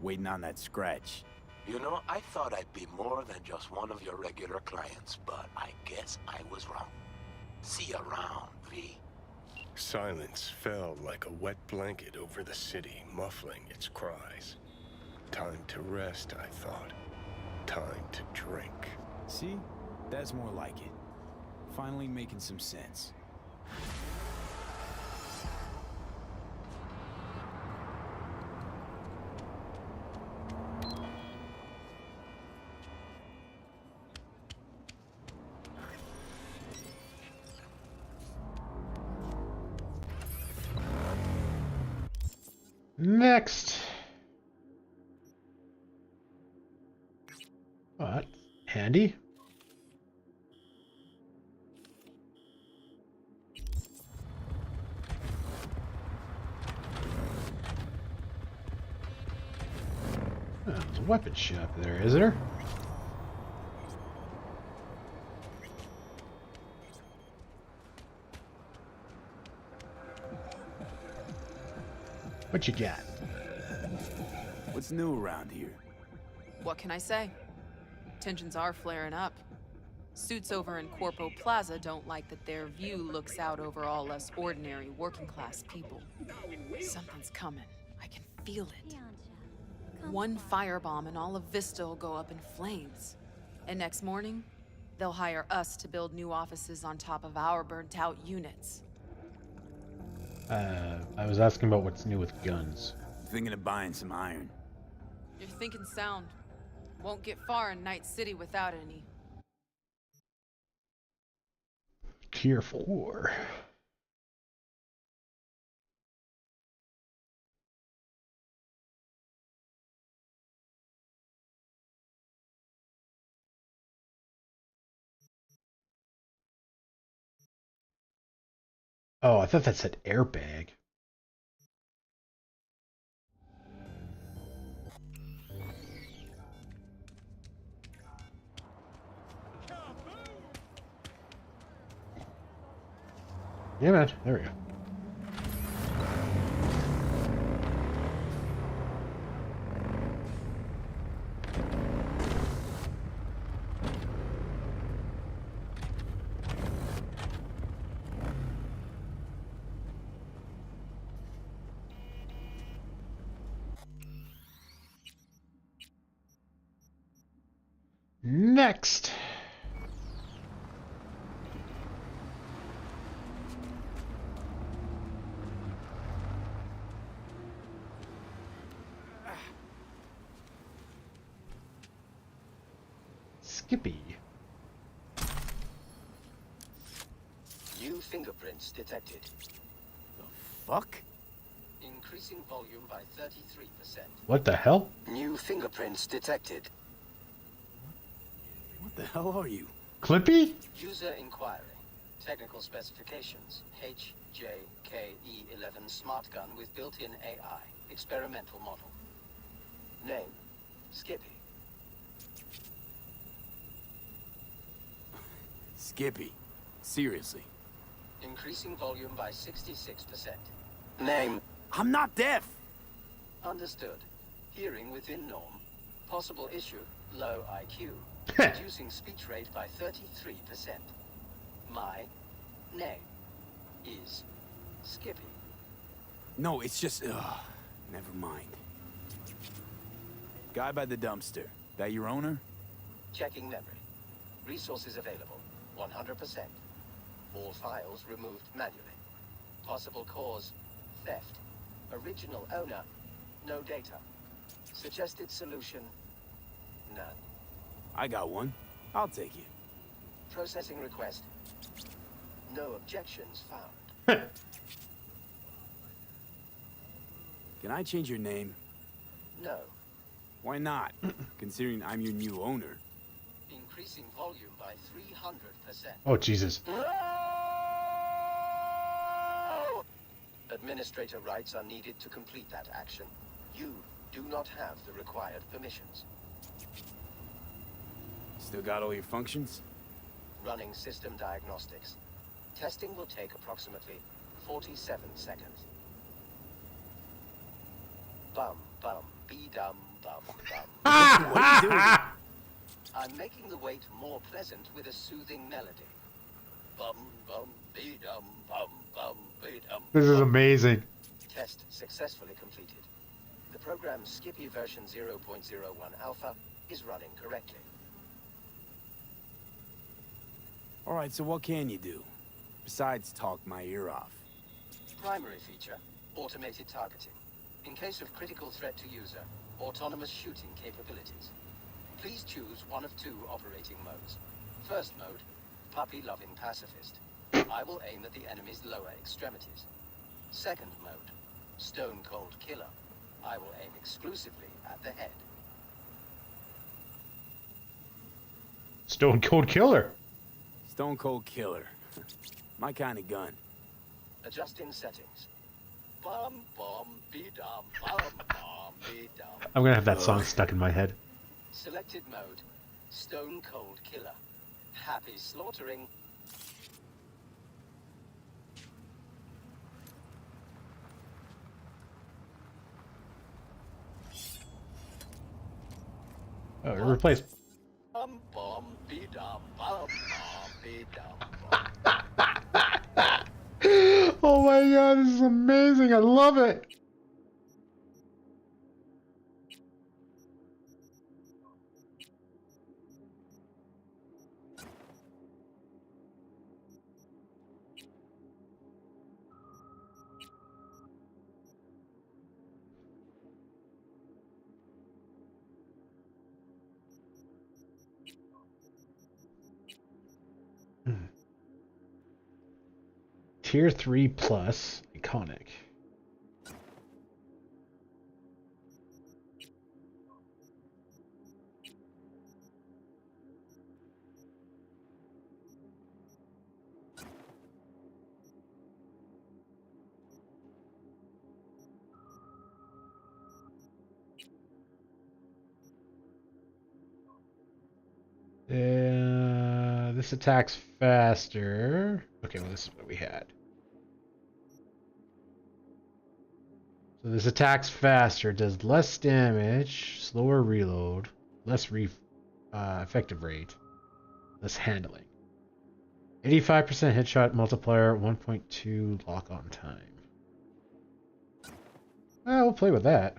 Waiting on that scratch. You know, I thought I'd be more than just one of your regular clients, but I guess I was wrong. See you around, V. Silence fell like a wet blanket over the city, muffling its cries. Time to rest, I thought. Time to drink. See? That's more like it. Finally making some sense. Next. What? Handy? Oh, there's a weapon shop there, is there? What you got? What's new around here? What can I say? Tensions are flaring up. Suits over in Corpo Plaza don't like that their view looks out over all us ordinary working-class people. Something's coming. I can feel it. One firebomb and all of Vista will go up in flames. And next morning, they'll hire us to build new offices on top of our burnt-out units. I was asking about what's new with guns. Thinking of buying some iron. You're thinking sound. Won't get far in Night City without any. Tier 4. Oh, I thought that said airbag. Yeah, man. There we go. next? Skippy. New fingerprints detected. The fuck? Increasing volume by 33%. What the hell? New fingerprints detected. What the hell are you? Clippy? User inquiry. Technical specifications. HJKE11 smart gun with built-in AI. Experimental model. Name. Skippy. Skippy. Seriously. Increasing volume by 66%. Name. I'm not deaf! Understood. Hearing within norm. Possible issue. Low IQ. Reducing speech rate by 33%. My name is Skippy. No, it's just... never mind. Guy by the dumpster. That your owner? Checking memory. Resources available. 100%. All files removed manually. Possible cause. Theft. Original owner. No data. Suggested solution. None. I got one. I'll take it. Processing request. No objections found. Can I change your name? No. Why not? Considering I'm your new owner. Increasing volume by 300%. Oh, Jesus. No! Administrator rights are needed to complete that action. You do not have the required permissions. Still got all your functions? Running system diagnostics. Testing will take approximately 47 seconds. Bum, bum, be-dum, bum, bum. What are you doing? I'm making the wait more pleasant with a soothing melody. Bum, bum, be-dum, bum, bum, be-dum. This is amazing. Test successfully completed. The program's Skippy version 0.01 alpha is running correctly. Alright, so what can you do? Besides talk my ear off. Primary feature, automated targeting. In case of critical threat to user, autonomous shooting capabilities. Please choose one of two operating modes. First mode, puppy-loving pacifist. I will aim at the enemy's lower extremities. Second mode, stone-cold killer. I will aim exclusively at the head. Stone Cold Killer. Stone Cold Killer. My kind of gun. Adjusting settings. Bum, bum, be-dum, bum, bum, be-dum. I'm gonna have that song stuck in my head. Selected mode, Stone Cold Killer. Happy slaughtering. Oh, replace. Bum, bum, be-dum, bum, bum, be-dum. Oh my god, this is amazing. I love it. Tier 3 plus iconic. This attacks faster. Okay, well, this is what we had. So this attacks faster, does less damage, slower reload, less effective rate, less handling. 85% headshot multiplier, 1.2 lock on time. We'll play with that.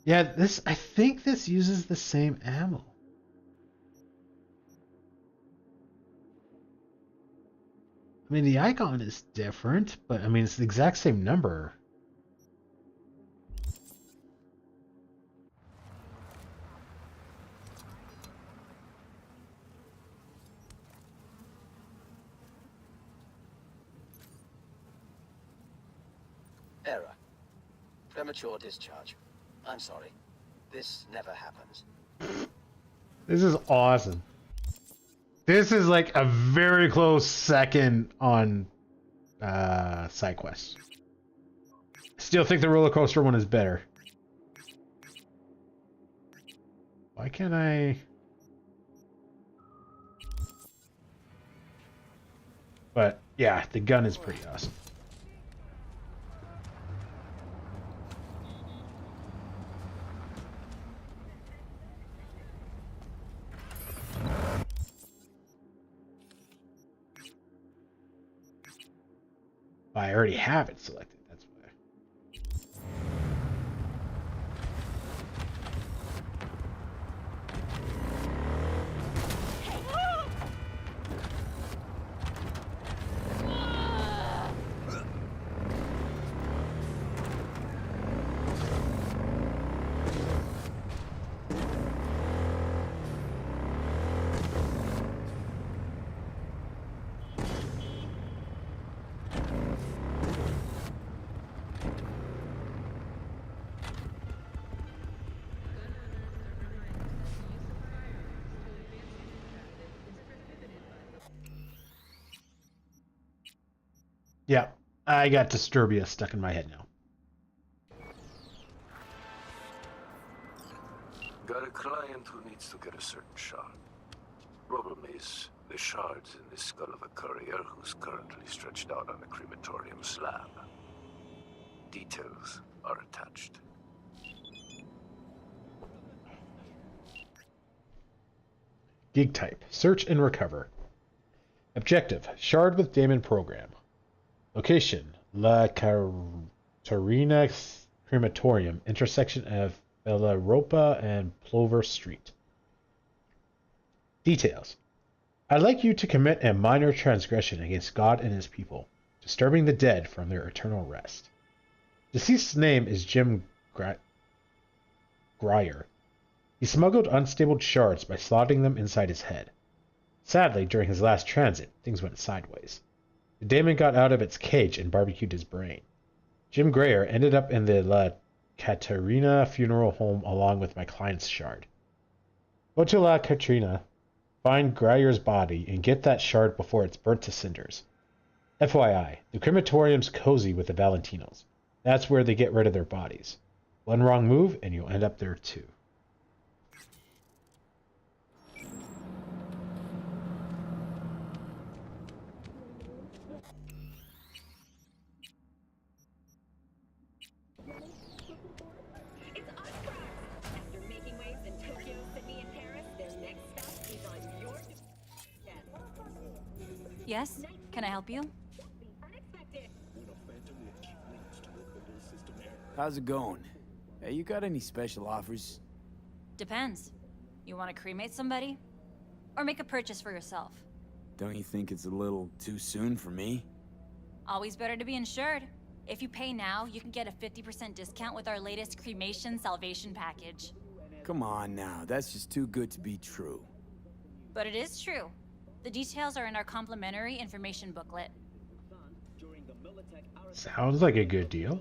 Yeah, this, I think this uses the same ammo. I mean, the icon is different, but I mean, it's the exact same number. Error. Premature discharge. I'm sorry. This never happens. This is awesome. This is like a very close second on side quests. Still think the roller coaster one is better. Why can't I? But yeah, the gun is pretty awesome. I already have it selected. That's why. Yeah, I got Disturbia stuck in my head now. Got a client who needs to get a certain shard. Problem is, the shard's in the skull of a courier who's currently stretched out on a crematorium slab. Details are attached. Gig type: search and recover. Objective: shard with Damon program. Location: La Catarina Crematorium, intersection of Villa and Plover Street. Details: I'd like you to commit a minor transgression against God and his people, disturbing the dead from their eternal rest. Deceased's name is Jim Greyer. He smuggled unstable shards by slotting them inside his head. Sadly, during his last transit, things went sideways. The daemon got out of its cage and barbecued his brain. Jim Greyer ended up in the La Catarina funeral home along with my client's shard. Go to La Catarina, find Greyer's body, and get that shard before it's burnt to cinders. FYI, the crematorium's cozy with the Valentinos. That's where they get rid of their bodies. One wrong move, and you'll end up there too. After making waves in Tokyo, Sydney, and Paris, their next stop is on your desk. Yes? Can I help you? How's it going? Hey, you got any special offers? Depends. You want to cremate somebody? Or make a purchase for yourself? Don't you think it's a little too soon for me? Always better to be insured. If you pay now, you can get a 50% discount with our latest cremation salvation package. Come on now, that's just too good to be true. But it is true. The details are in our complimentary information booklet. Sounds like a good deal.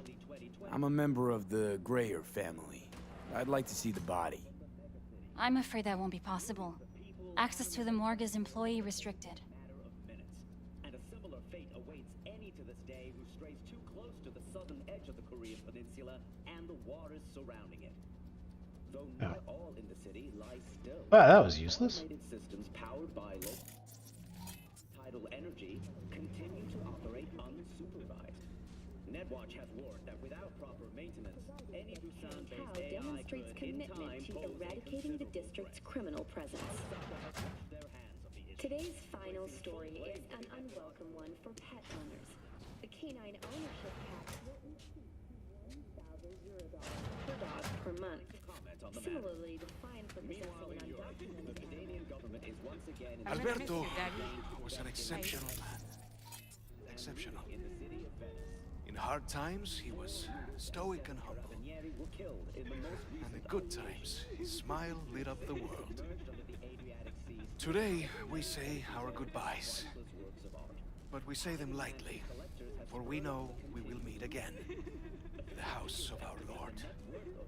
I'm a member of the Greyer family. I'd like to see the body. I'm afraid that won't be possible. Access to the morgue is employee restricted. And a similar fate awaits any to this day who strays too close to the southern edge of the Korean peninsula and the waters surrounding it. Though not all in the city lie still. Wow, that was useless. Automated systems powered by tidal energy continue to operate unsupervised. Netwatch has warned that without proper maintenance, any Busan-based AI demonstrates could, in commitment time, to pose a eradicating the considerable district's criminal presence. Today's final story is an unwelcome one for pet owners. The canine ownership cap will receive €1,000 per dog per month. bet on the matter. Similarly, the fine for Meanwhile, in Europe, the Canadian government is once again in Alberto was an exceptional man. Exceptional. in the city of Venice. In hard times, he was stoic and humble. Carabinieri were killed in the most And recent in good times, his smile lit up the world. Today, we say our goodbyes. But we say them lightly, for we know we will meet again. In the house of our Lord.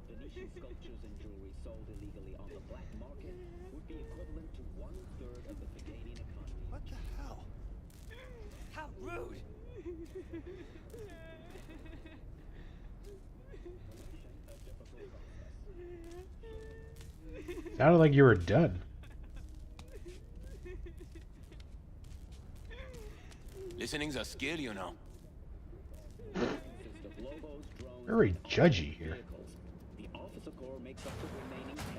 Venetian sculptures and jewelry sold illegally on the black market would be equivalent to 1/3 of the Canadian economy. What the hell? How rude! Sounded like you were done. Listening's a skill, you know. Very judgy here. The officer corps makes up the remaining 10%. The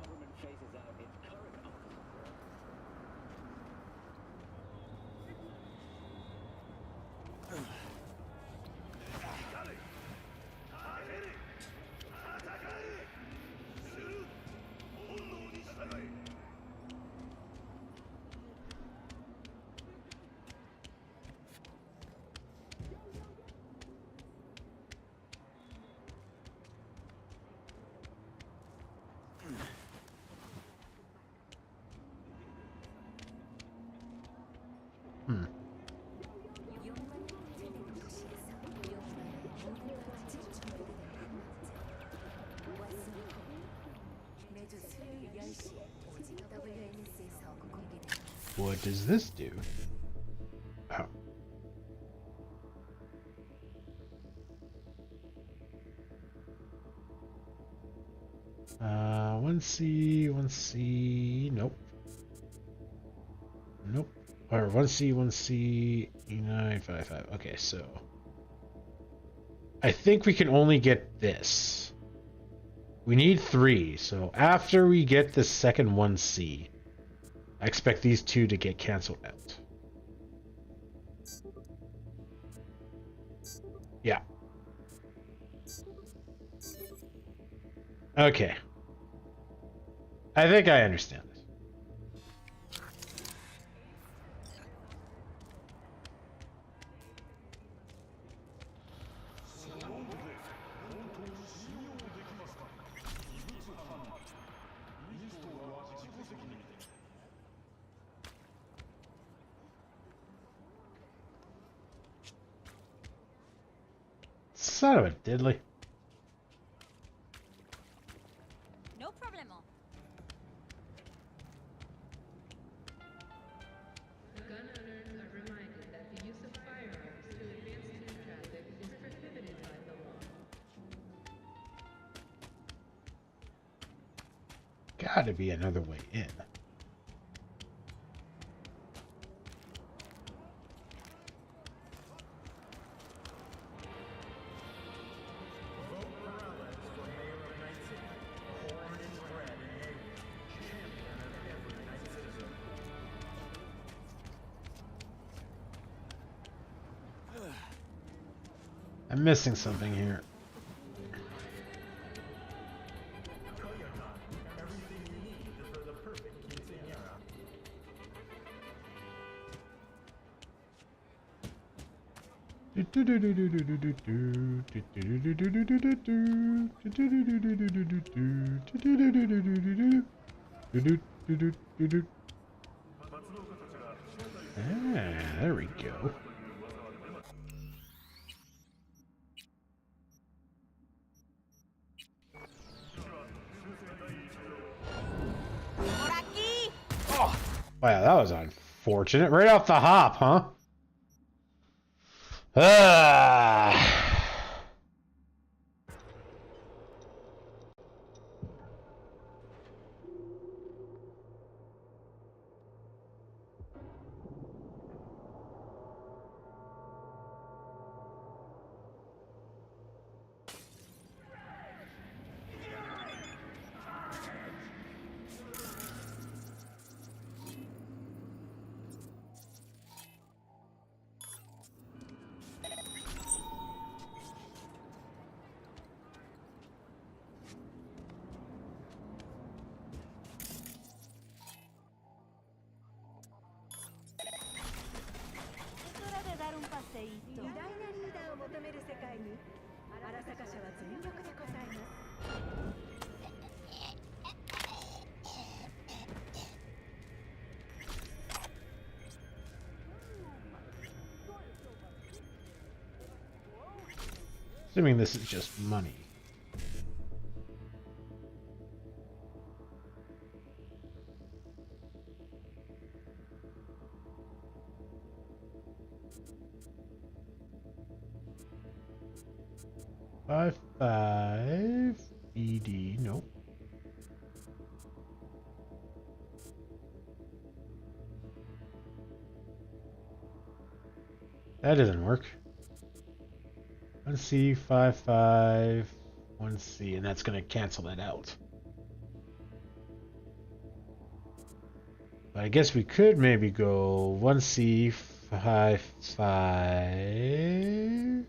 government phases out its current officer corps. What does this do? Oh. One C, nope. Nope. Or 1C, E955. Okay, so I think we can only get this. We need 3, so after we get the second 1C, I expect these 2 to get canceled out. Yeah. Okay. I think I understand this. Son of a diddly. No problemo. The gun owners are reminded that the use of firearms to advance through traffic is prohibited by the law. Gotta be another way in. I'm missing something here. Ah, there we go. Wow, that was unfortunate. Right off the hop, huh? Ah. Assuming this is just money. Five ED, nope. That doesn't work. 1C, 5, 1C, and that's going to cancel that out. But I guess we could maybe go 1C, 5, 5.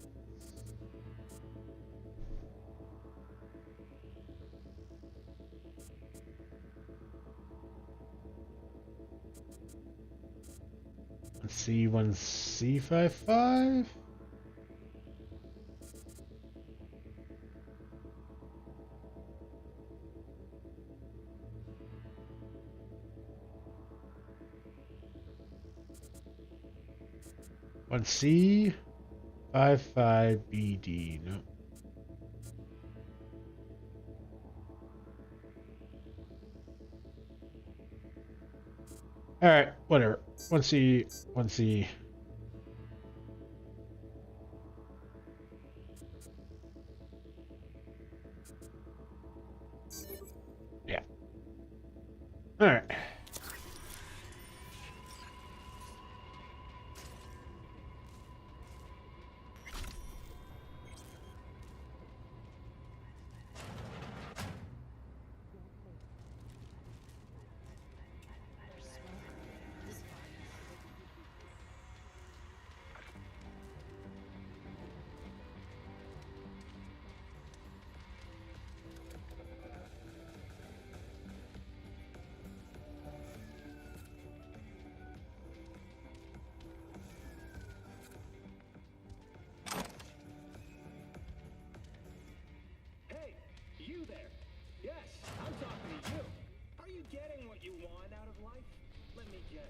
C1C 55. One C 55 BD. No. All right, whatever. 1C, 1C. Yeah. All right. Hey, you there. Yes, I'm talking to you. Are you getting what you want out of life? Let me guess.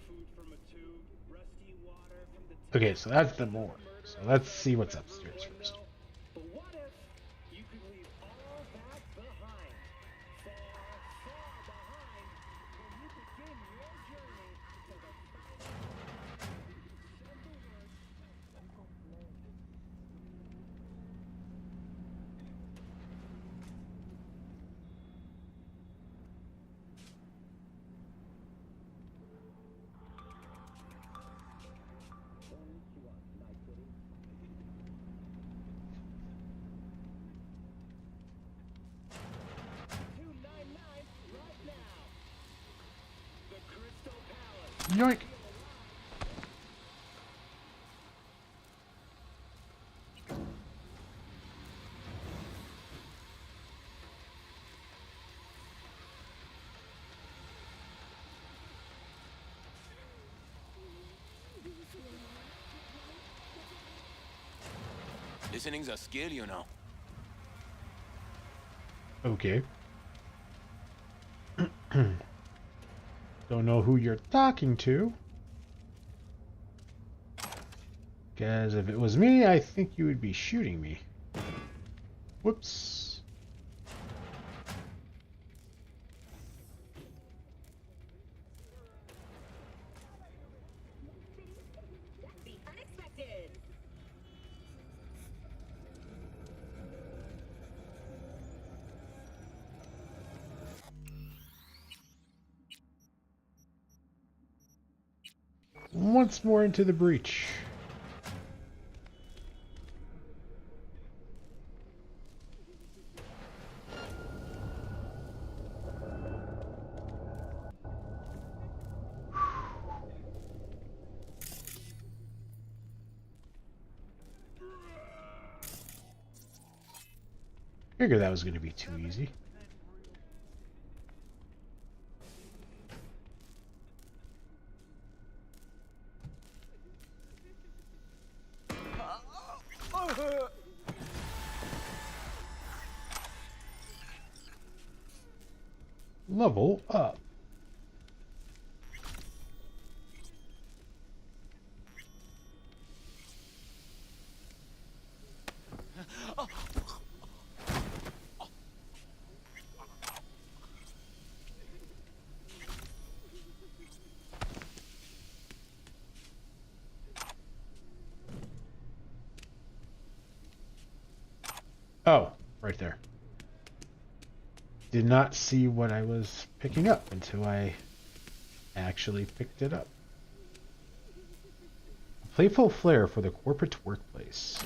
Food from a tube, rusty water from the Okay, so that's the more. So let's see what's upstairs first. But what if you could leave all that behind? Far, far behind when you begin your journey to the Yoink. Listening's a skill, you know. Okay. Don't know who you're talking to. Because if it was me, I think you would be shooting me. Whoops. The unexpected. Once more into the breach. Figured that was going to be too easy. Level up. right there. Did not see what I was picking up until I actually picked it up. A playful flair for the corporate workplace.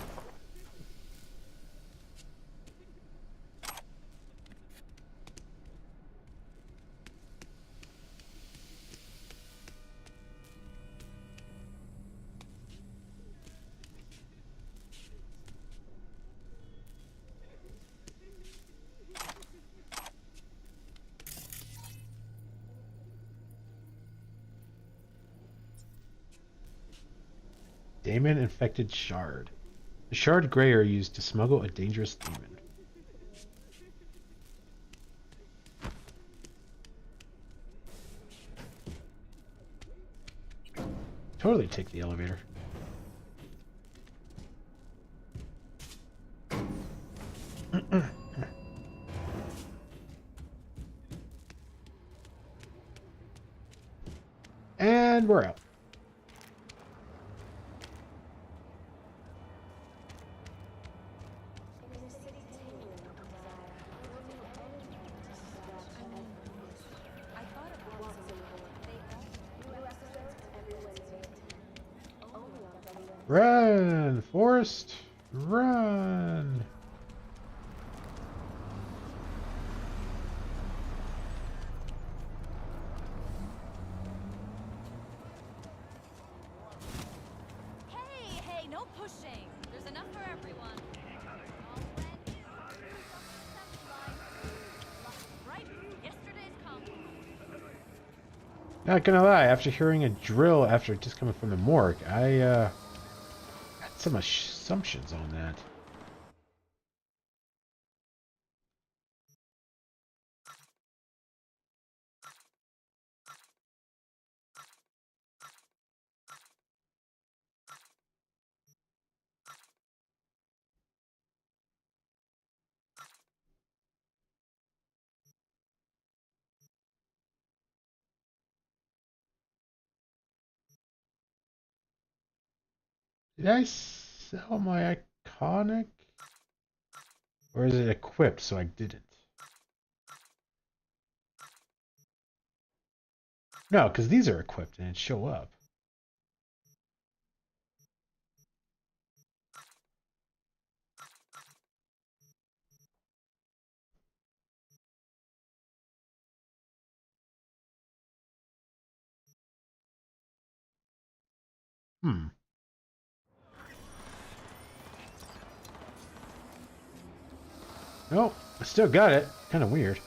Demon infected shard. The shard gray are used to smuggle a dangerous demon. Totally take the elevator. And we're out. Run, Forrest, run. Hey, no pushing. There's enough for everyone. Right, yesterday's come. Not gonna lie, after hearing a drill after just coming from the morgue, I had some assumptions on that. Did I sell my iconic? Or is it equipped so I didn't? No, because these are equipped and it show up. Hmm. Nope, I still got it. Kind of weird.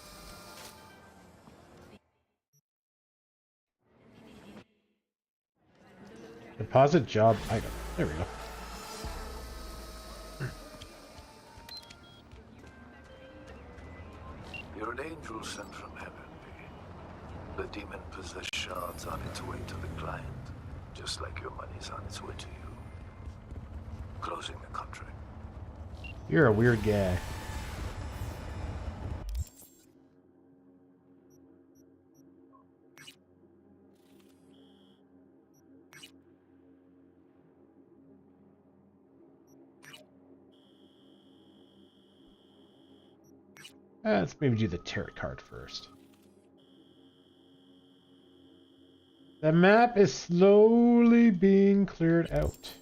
Deposit job item. There we go. You're an angel sent from heaven. The demon-possessed shard's on its way to the client, just like your money's on its way to you. Closing the contract. You're a weird guy. Let's maybe do the tarot card first. The map is slowly being cleared out.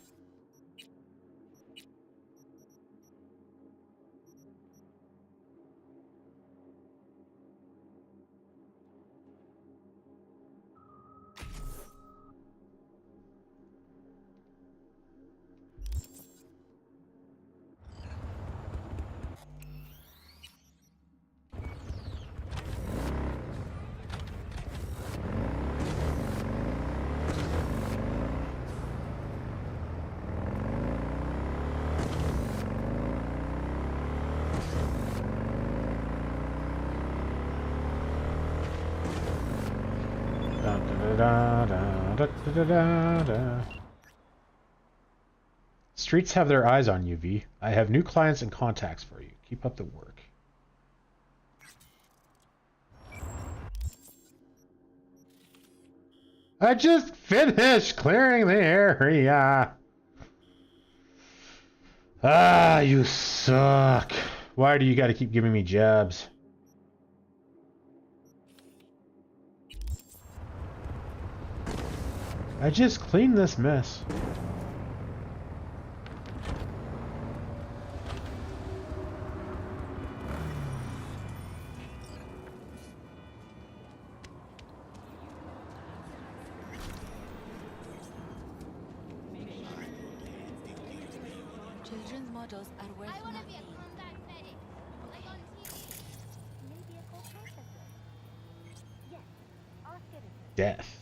Streets have their eyes on you, V. I have new clients and contacts for you. Keep up the work. I just finished clearing the area. Ah, you suck. Why do you got to keep giving me jabs? I just cleaned this mess. Children's mottos are worth nothing. Death.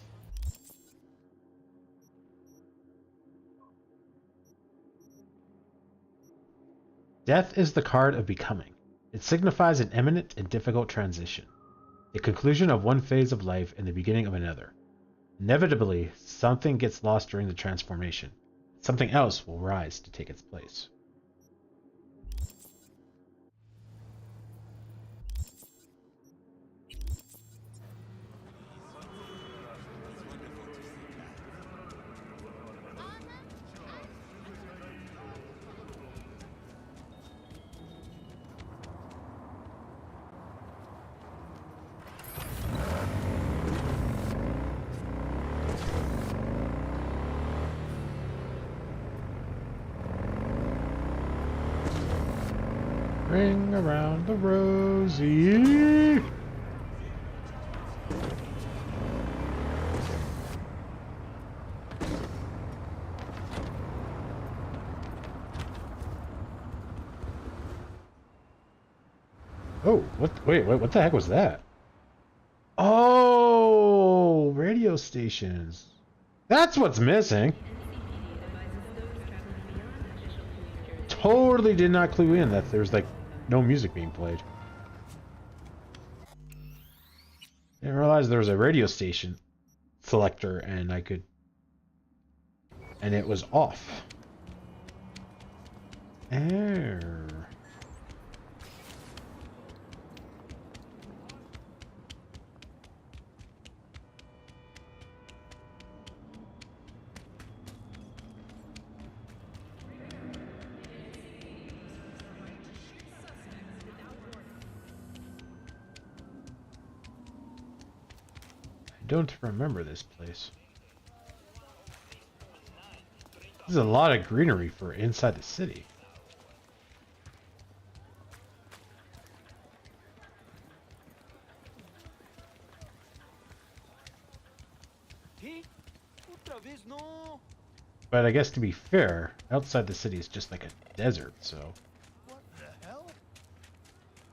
Death is the card of becoming. It signifies an imminent and difficult transition, the conclusion of one phase of life and the beginning of another. Inevitably, something gets lost during the transformation. Something else will rise to take its place. Ring around the rosy. Oh, what? Wait, what the heck was that? Oh, radio stations. That's what's missing. Totally did not clue in that there's like no music being played. Didn't realize there was a radio station selector and and it was off. Error. I don't remember this place. There's a lot of greenery for inside the city. But I guess to be fair, outside the city is just like a desert, so. What the hell?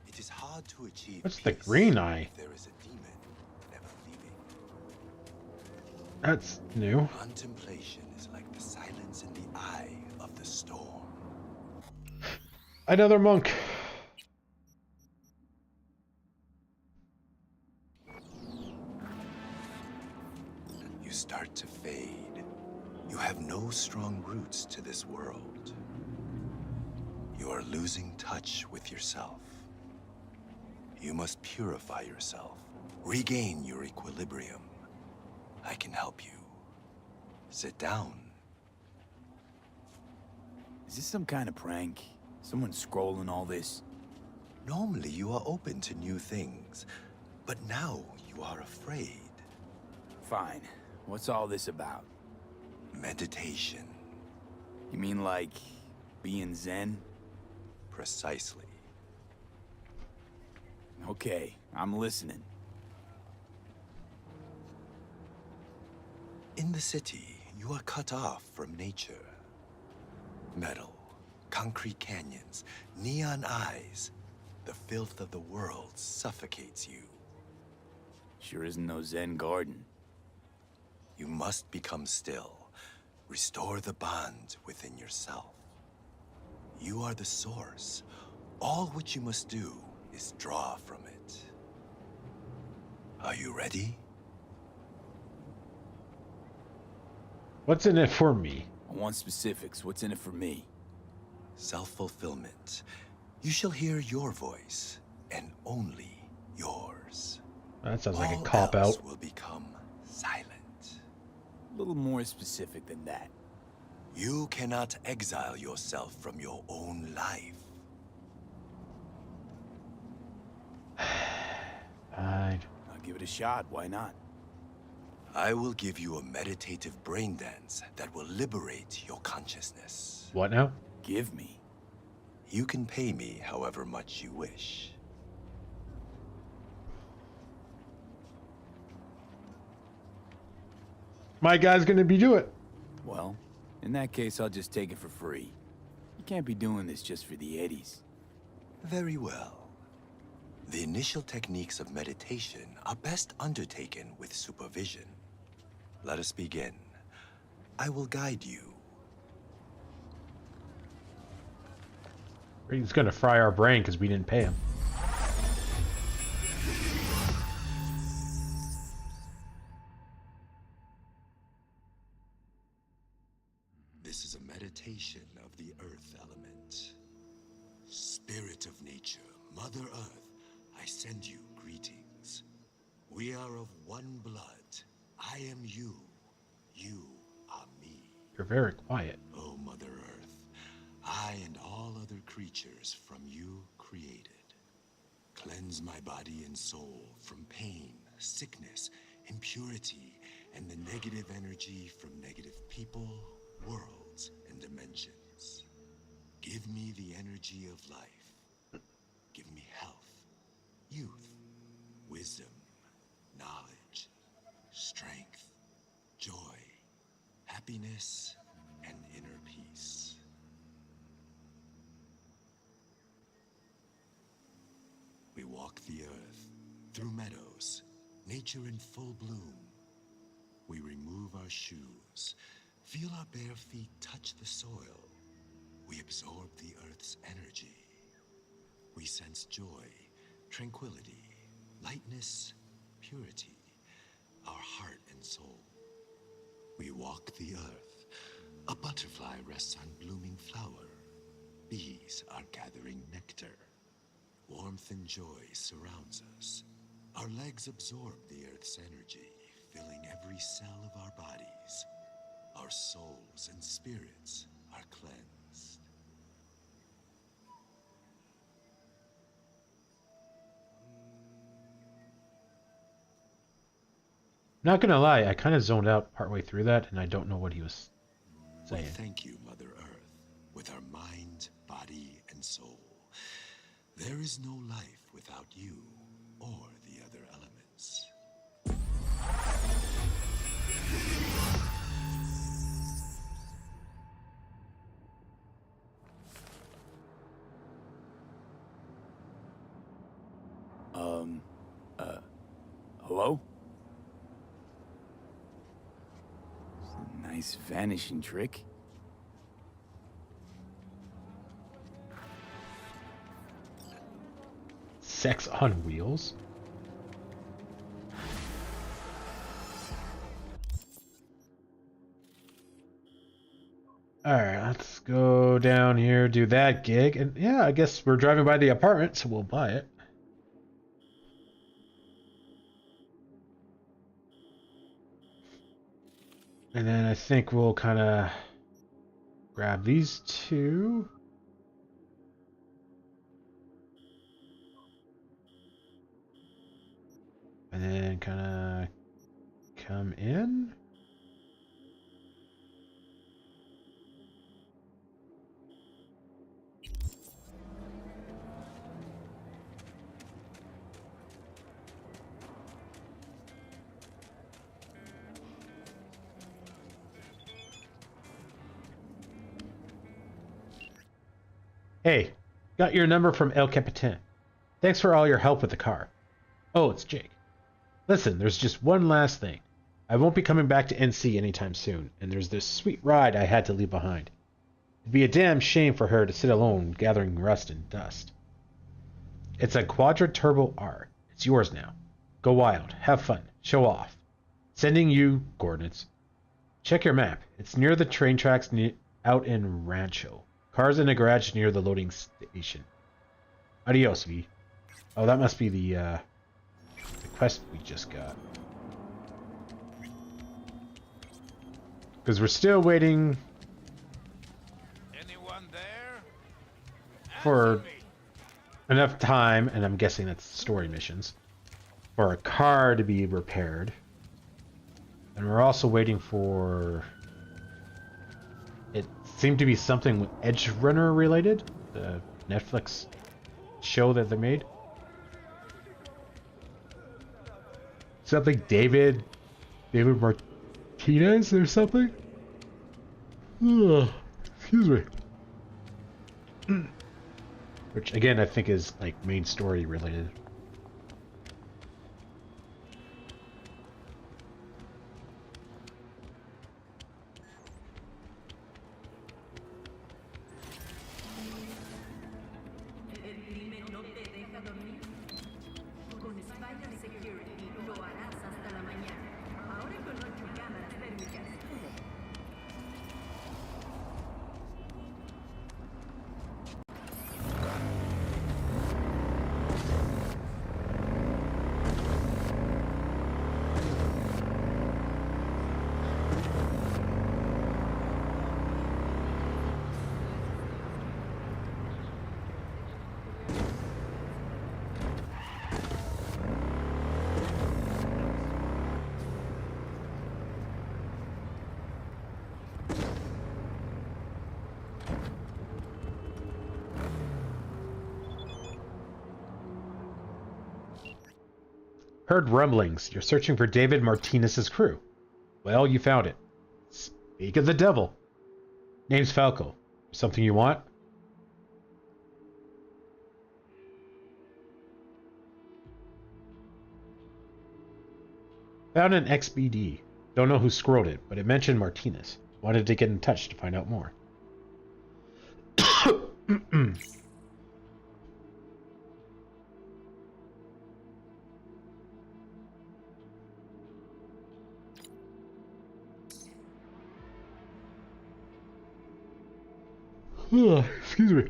It is hard to achieve. What's the green eye? There is a demon never leaving. That's new. Contemplation is like the silence in the eye of the storm. Another monk. You start to fade. You have no strong roots to this world. You are losing touch with yourself. You must purify yourself. Regain your equilibrium. I can help you. Sit down. Is this some kind of prank? Someone scrolling all this? Normally you are open to new things, but now you are afraid. Fine. What's all this about? Meditation. You mean like being zen? Precisely. Okay, I'm listening. In the city, you are cut off from nature. Metal, concrete canyons, neon eyes. The filth of the world suffocates you. Sure isn't no zen garden. You must become still. Restore the bond within yourself. You are the source. All which you must do is draw from it. Are you ready? What's in it for me? I want specifics. What's in it for me? Self-fulfillment. You shall hear your voice, and only yours. That sounds like a All cop else out. will become silent. A little more specific than that. You cannot exile yourself from your own life. give it a shot. Why not? I will give you a meditative brain dance that will liberate your consciousness. What now? Give me. You can pay me however much you wish. My guy's gonna be do it. Well, in that case, I'll just take it for free. You can't be doing this just for the eddies. Very well. The initial techniques of meditation are best undertaken with supervision. Let us begin. I will guide you. He's gonna fry our brain because we didn't pay him. This is a meditation of the earth element. Spirit of nature, Mother Earth, I send you greetings. We are of one blood. I am you. You are me. You're very quiet. O Mother Earth, I and all other creatures from you created. Cleanse my body and soul from pain, sickness, impurity, and the negative energy from negative people, worlds, and dimensions. Give me the energy of life. Give me health, youth, wisdom, knowledge, strength, joy, happiness, and inner peace. We walk the earth, through meadows, nature in full bloom. We remove our shoes, feel our bare feet touch the soil. We absorb the earth's energy. We sense joy, tranquility, lightness, purity, our heart and soul. We walk the earth. A butterfly rests on blooming flower. Bees are gathering nectar. Warmth and joy surrounds us. Our legs absorb the earth's energy, filling every cell of our bodies. Our souls and spirits are cleansed. Not gonna lie, I kind of zoned out partway through that, and I don't know what he was We saying. thank you, Mother Earth, with our mind, body, and soul. There is no life without you or the other elements. Hello? Nice vanishing trick. Sex on wheels? Alright, let's go down here, do that gig. And yeah, I guess we're driving by the apartment, so we'll buy it. And then I think we'll kind of grab these two. And then kind of come in. Hey, got your number from El Capitan. Thanks for all your help with the car. Oh, it's Jake. Listen, there's just one last thing. I won't be coming back to NC anytime soon, and there's this sweet ride I had to leave behind. It'd be a damn shame for her to sit alone gathering rust and dust. It's a Quadra Turbo R. It's yours now. Go wild, have fun, show off. Sending you coordinates. Check your map. It's near the train tracks out in Rancho. Cars in a garage near the loading station. Adios, V. Oh, that must be the quest we just got. Because we're still waiting for enough time, and I'm guessing that's story missions, for a car to be repaired. And we're also waiting for... It seemed to be something Edge Runner related, the Netflix show that they made. Something David Martinez or something? Ugh, excuse me. Which again I think is like main story related. Heard rumblings. You're searching for David Martinez's crew. Well, you found it. Speak of the devil. Name's Falco. Something you want? Found an XBD. Don't know who scrolled it, but it mentioned Martinez. Wanted to get in touch to find out more. Excuse me.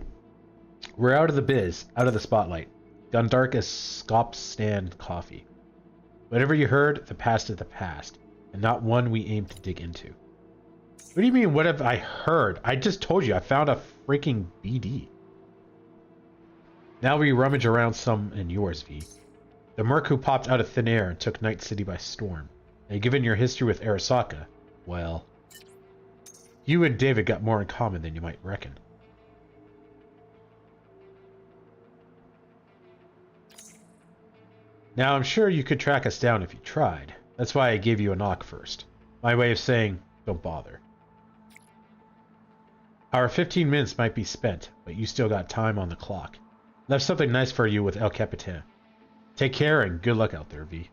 We're out of the biz, out of the spotlight. Gone dark as Scop Stand coffee. Whatever you heard, the past is the past, and not one we aim to dig into. What do you mean, what have I heard? I just told you, I found a freaking BD. Now we rummage around some in yours, V. The merc who popped out of thin air and took Night City by storm. And given your history with Arasaka, well... You and David got more in common than you might reckon. Now, I'm sure you could track us down if you tried. That's why I gave you a knock first. My way of saying, don't bother. Our 15 minutes might be spent, but you still got time on the clock. Left something nice for you with El Capitan. Take care and good luck out there, V.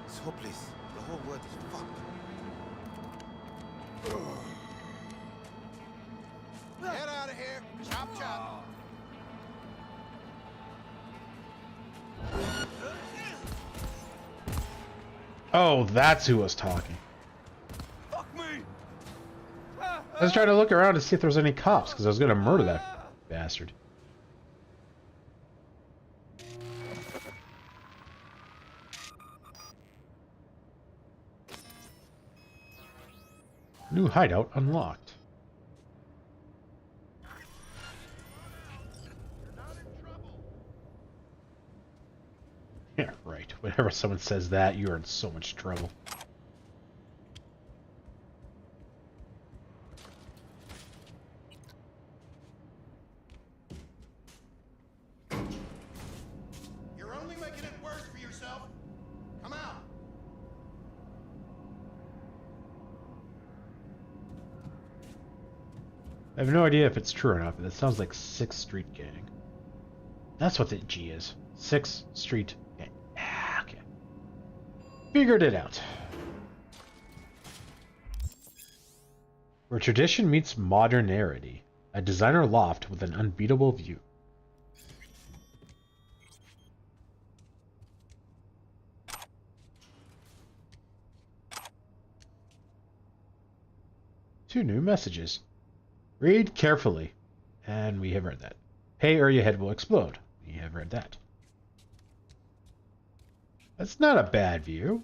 It's hopeless. The whole world is fucked. Get out of here! Chop chop! Oh, that's who was talking. I was trying to look around to see if there was any cops, because I was going to murder that bastard. New hideout unlocked. Yeah, right. Whenever someone says that, you're in so much trouble. You're only making it worse for yourself. Come out. I have no idea if it's true or not, but it sounds like 6th Street Gang. That's what the G is. 6th Street Gang. Ah, okay. Figured it out. Where tradition meets modernity. A designer loft with an unbeatable view. Two new messages. Read carefully. And we have read that. Pay or your head will explode. We have read that. That's not a bad view.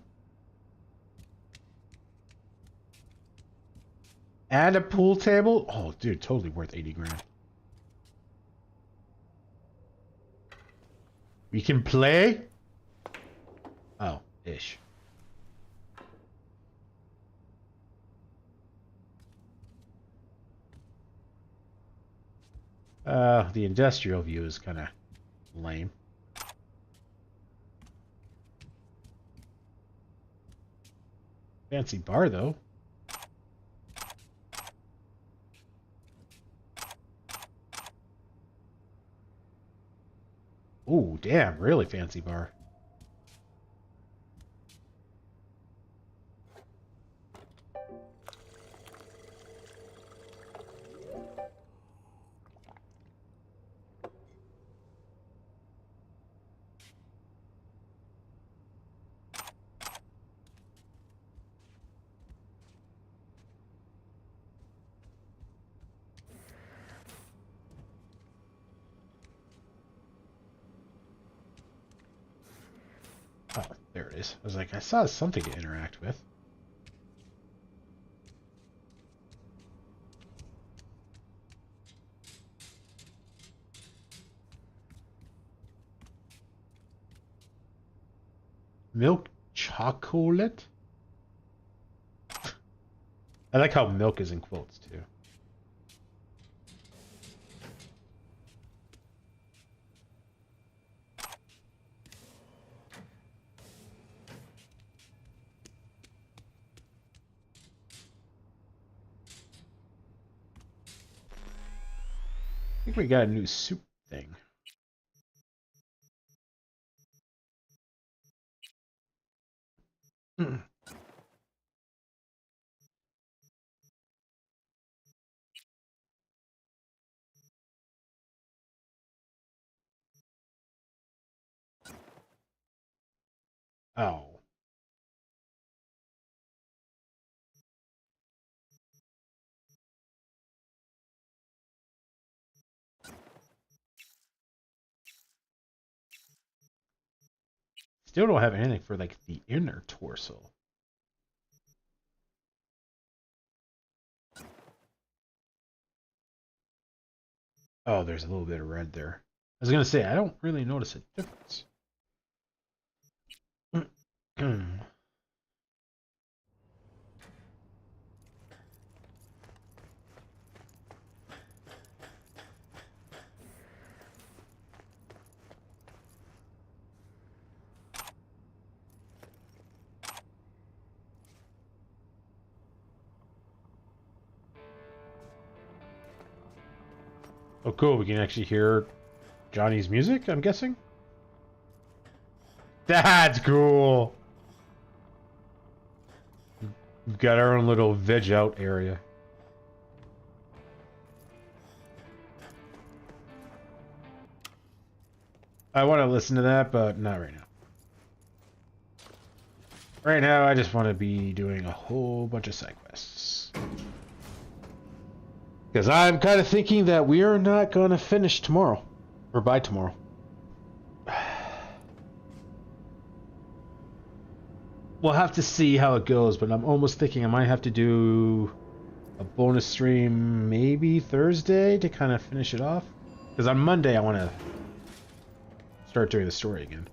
And a pool table? Oh, dude, totally worth 80 grand. We can play? Oh, ish. The industrial view is kind of lame. Fancy bar, though. Ooh, damn, really fancy bar. Oh, there it is. I was like, I saw something to interact with. Milk chocolate? I like how milk is in quotes, too. I think we got a new soup thing. Oh. Still don't have anything for, like, the inner torso. Oh, there's a little bit of red there. I was going to say, I don't really notice a difference. Oh, cool. We can actually hear Johnny's music, I'm guessing? That's cool. We've got our own little veg out area. I want to listen to that, but not right now. Right now, I just want to be doing a whole bunch of side quests. Because I'm kind of thinking that we are not going to finish tomorrow. Or by tomorrow. We'll have to see how it goes, but I'm almost thinking I might have to do a bonus stream maybe Thursday to kind of finish it off. Because on Monday, I want to start doing the story again.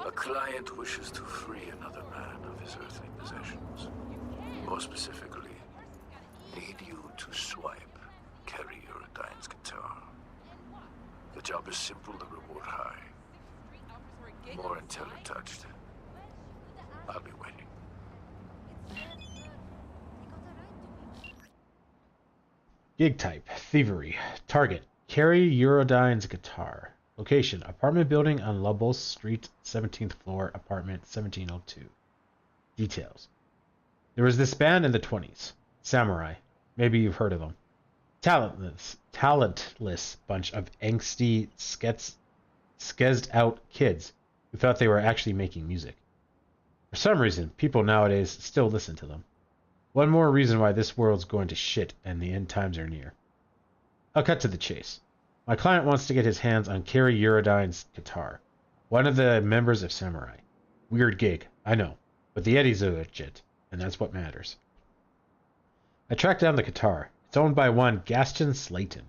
A client wishes to free another man of his earthly possessions. More specifically, need you to swipe Carrie Eurodine's guitar. The job is simple, the reward high. More intel touched. I'll be waiting. Gig type, thievery. Target, Carrie Eurodine's guitar. Location, apartment building on Lobos Street, 17th floor, apartment 1702. Details. There was this band in the 20s, Samurai. Maybe you've heard of them. talentless bunch of angsty, skezzed out kids who thought they were actually making music. For some reason, people nowadays still listen to them. One more reason why this world's going to shit and the end times are near. I'll cut to the chase. My client wants to get his hands on Kerry Eurodyne's guitar, one of the members of Samurai. Weird gig, I know, but the Eddies are legit, and that's what matters. I tracked down the guitar. It's owned by one Gaston Slayton.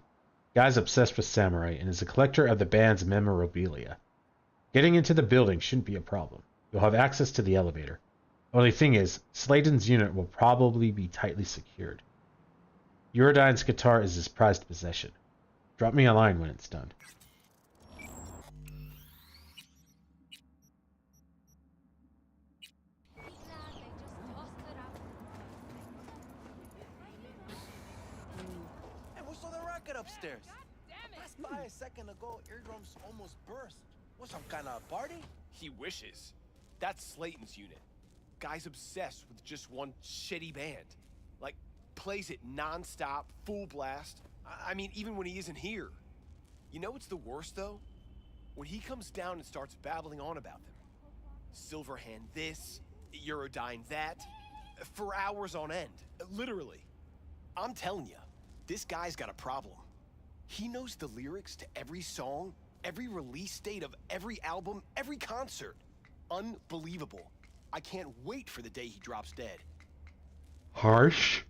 Guy's obsessed with Samurai and is a collector of the band's memorabilia. Getting into the building shouldn't be a problem. You'll have access to the elevator. Only thing is, Slayton's unit will probably be tightly secured. Eurodyne's guitar is his prized possession. Drop me a line when it's done. And what's all the racket upstairs? I passed by a second ago, eardrums almost burst. What, some kind of party? He wishes. That's Slayton's unit. Guy's obsessed with just one shitty band. Like, plays it non-stop, full blast. I mean, even when he isn't here. You know what's the worst, though? When he comes down and starts babbling on about them. Silverhand this, Eurodyne that, for hours on end. Literally. I'm telling you, this guy's got a problem. He knows the lyrics to every song, every release date of every album, every concert. Unbelievable. I can't wait for the day he drops dead. Harsh.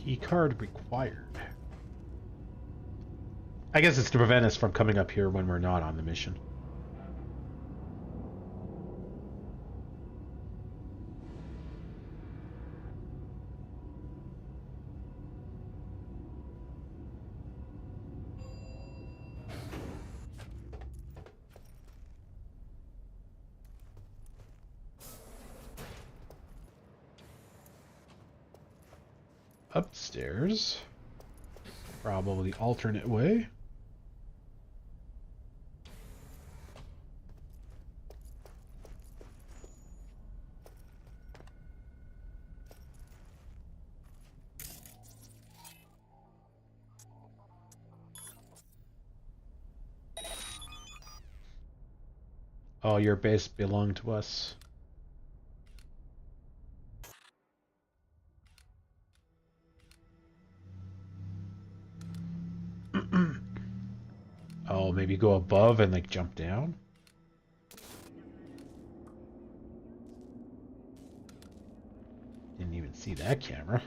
Key card required. I guess it's to prevent us from coming up here when we're not on the mission. Upstairs. Probably the alternate way. Oh, your base belonged to us. Oh, maybe go above and like jump down? Didn't even see that camera.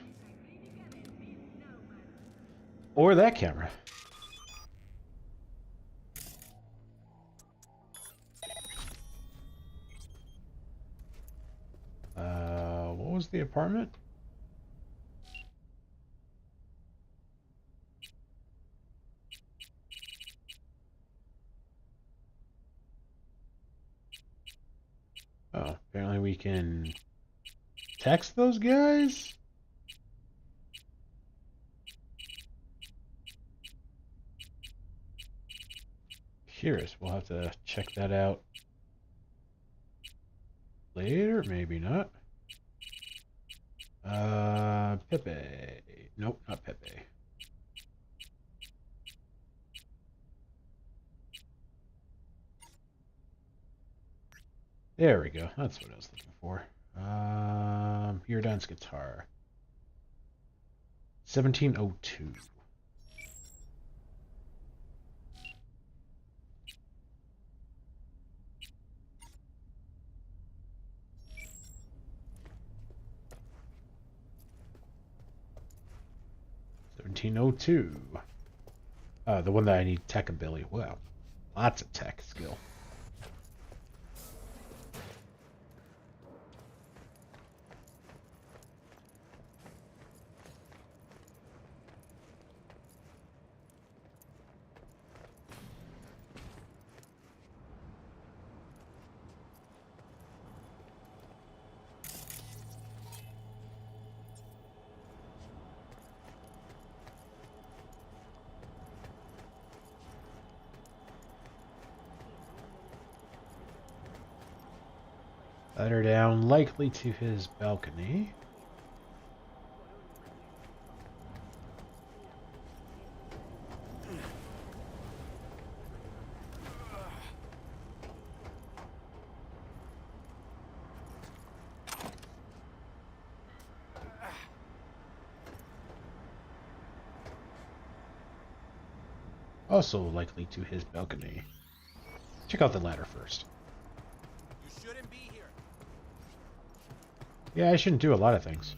Or that camera. What was the apartment? Oh, apparently we can text those guys? Curious, we'll have to check that out later, maybe not. Pepe. Nope, not Pepe. There we go. That's what I was looking for. Eurodyne's guitar. 1702. The one that I need tech ability. Wow. Lots of tech skill. Ladder down, likely to his balcony. Also likely to his balcony. Check out the ladder first. You shouldn't be here. Yeah, I shouldn't do a lot of things.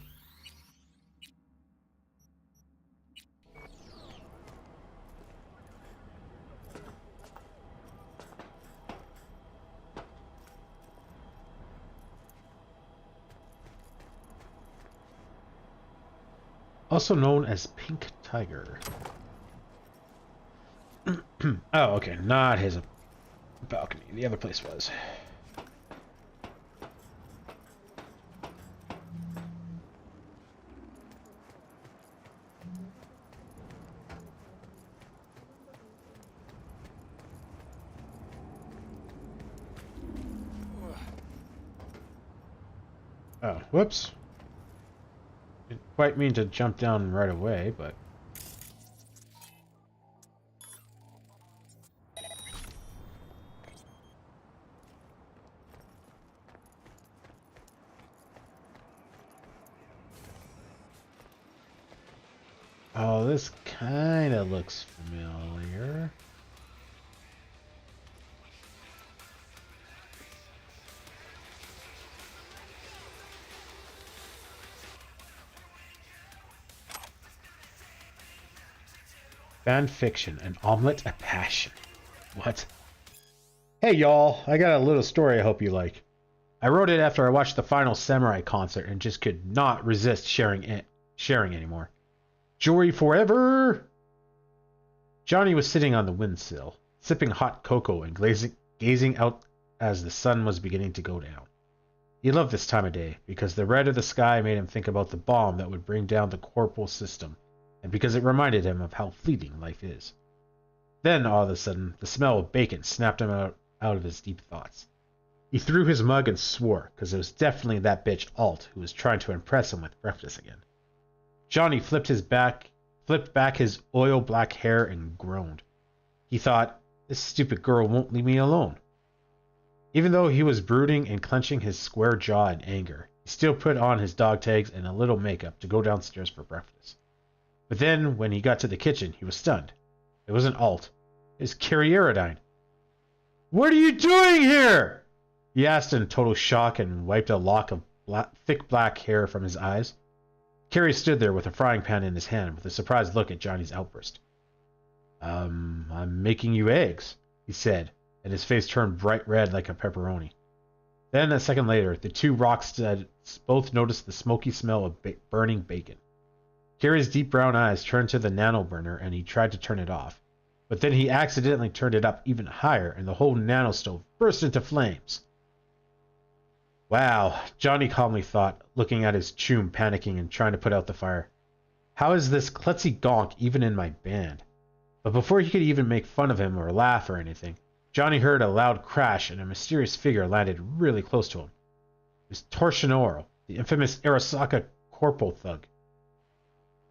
Also known as Pink Tiger. Oh, okay, not his balcony. The other place was. Oh, whoops. Didn't quite mean to jump down right away, but... Oh, this kind of looks familiar. Fan fiction, an omelet, a passion. What? Hey y'all, I got a little story I hope you like. I wrote it after I watched the final Samurai concert and just could not resist sharing anymore. Jory forever! Johnny was sitting on the windsill, sipping hot cocoa and gazing out as the sun was beginning to go down. He loved this time of day because the red of the sky made him think about the bomb that would bring down the corporal system, and because it reminded him of how fleeting life is. Then, all of a sudden, the smell of bacon snapped him out of his deep thoughts. He threw his mug and swore, because it was definitely that bitch Alt who was trying to impress him with breakfast again. Johnny flipped back his oil-black hair and groaned. He thought, this stupid girl won't leave me alone. Even though he was brooding and clenching his square jaw in anger, he still put on his dog tags and a little makeup to go downstairs for breakfast. But then, when he got to the kitchen, he was stunned. It wasn't Alt. It was Carrie Aerodine. What are you doing here? He asked in total shock and wiped a lock of thick black hair from his eyes. Carrie stood there with a frying pan in his hand with a surprised look at Johnny's outburst. I'm making you eggs, he said, and his face turned bright red like a pepperoni. Then, a second later, the two Rocksteads both noticed the smoky smell of burning bacon. Carrie's deep brown eyes turned to the nano burner and he tried to turn it off. But then he accidentally turned it up even higher and the whole nano stove burst into flames. Wow, Johnny calmly thought, looking at his chum panicking and trying to put out the fire. How is this klutzy gonk even in my band? But before he could even make fun of him or laugh or anything, Johnny heard a loud crash and a mysterious figure landed really close to him. It was Torsionoro, the infamous Arasaka corporal thug.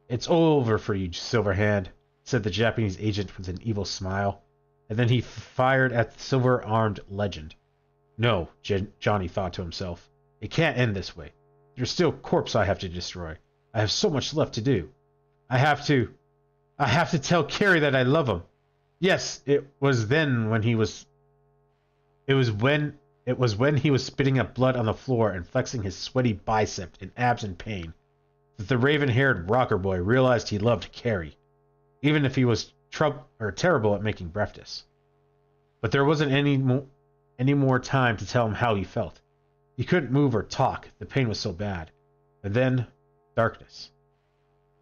It's over for you, Silverhand, said the Japanese agent with an evil smile, and then he fired at the silver-armed legend. No, Johnny thought to himself. It can't end this way. There's still corpse I have to destroy. I have so much left to do. I have to tell Carrie that I love him. Yes, it was when he was spitting up blood on the floor and flexing his sweaty bicep in abs in pain that the raven-haired rocker boy realized he loved Carrie, even if he was terrible at making breakfast. But there wasn't any more time to tell him how he felt. He couldn't move or talk, the pain was so bad. And then, darkness.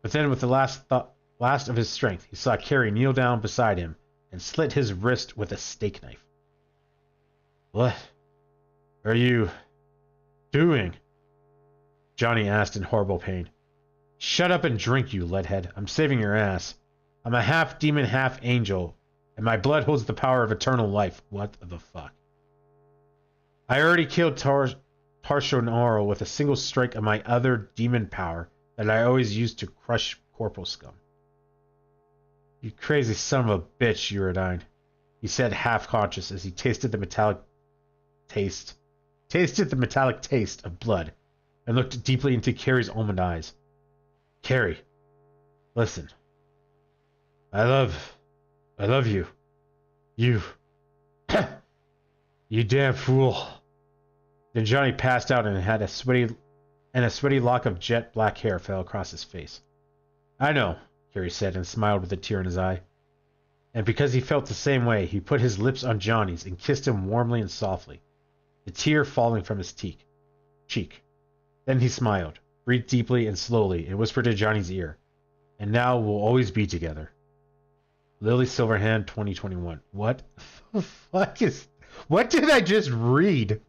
But then, with the last of his strength, he saw Carrie kneel down beside him and slit his wrist with a steak knife. What are you doing? Johnny asked in horrible pain. Shut up and drink, you leadhead. I'm saving your ass. I'm a half demon, half angel, and my blood holds the power of eternal life. What the fuck? I already killed Tarsonaro with a single strike of my other demon power that I always used to crush corporal scum. You crazy son of a bitch, Uridine, he said half-conscious as he tasted the metallic taste of blood and looked deeply into Carrie's almond eyes. Carrie, listen. I love you. You damn fool. Then Johnny passed out and a sweaty lock of jet black hair fell across his face. I know, Carrie said and smiled with a tear in his eye. And because he felt the same way, he put his lips on Johnny's and kissed him warmly and softly, the tear falling from his cheek. Then he smiled, breathed deeply and slowly, and whispered to Johnny's ear, "And now we'll always be together." Lily Silverhand, 2021. What the fuck is... What did I just read?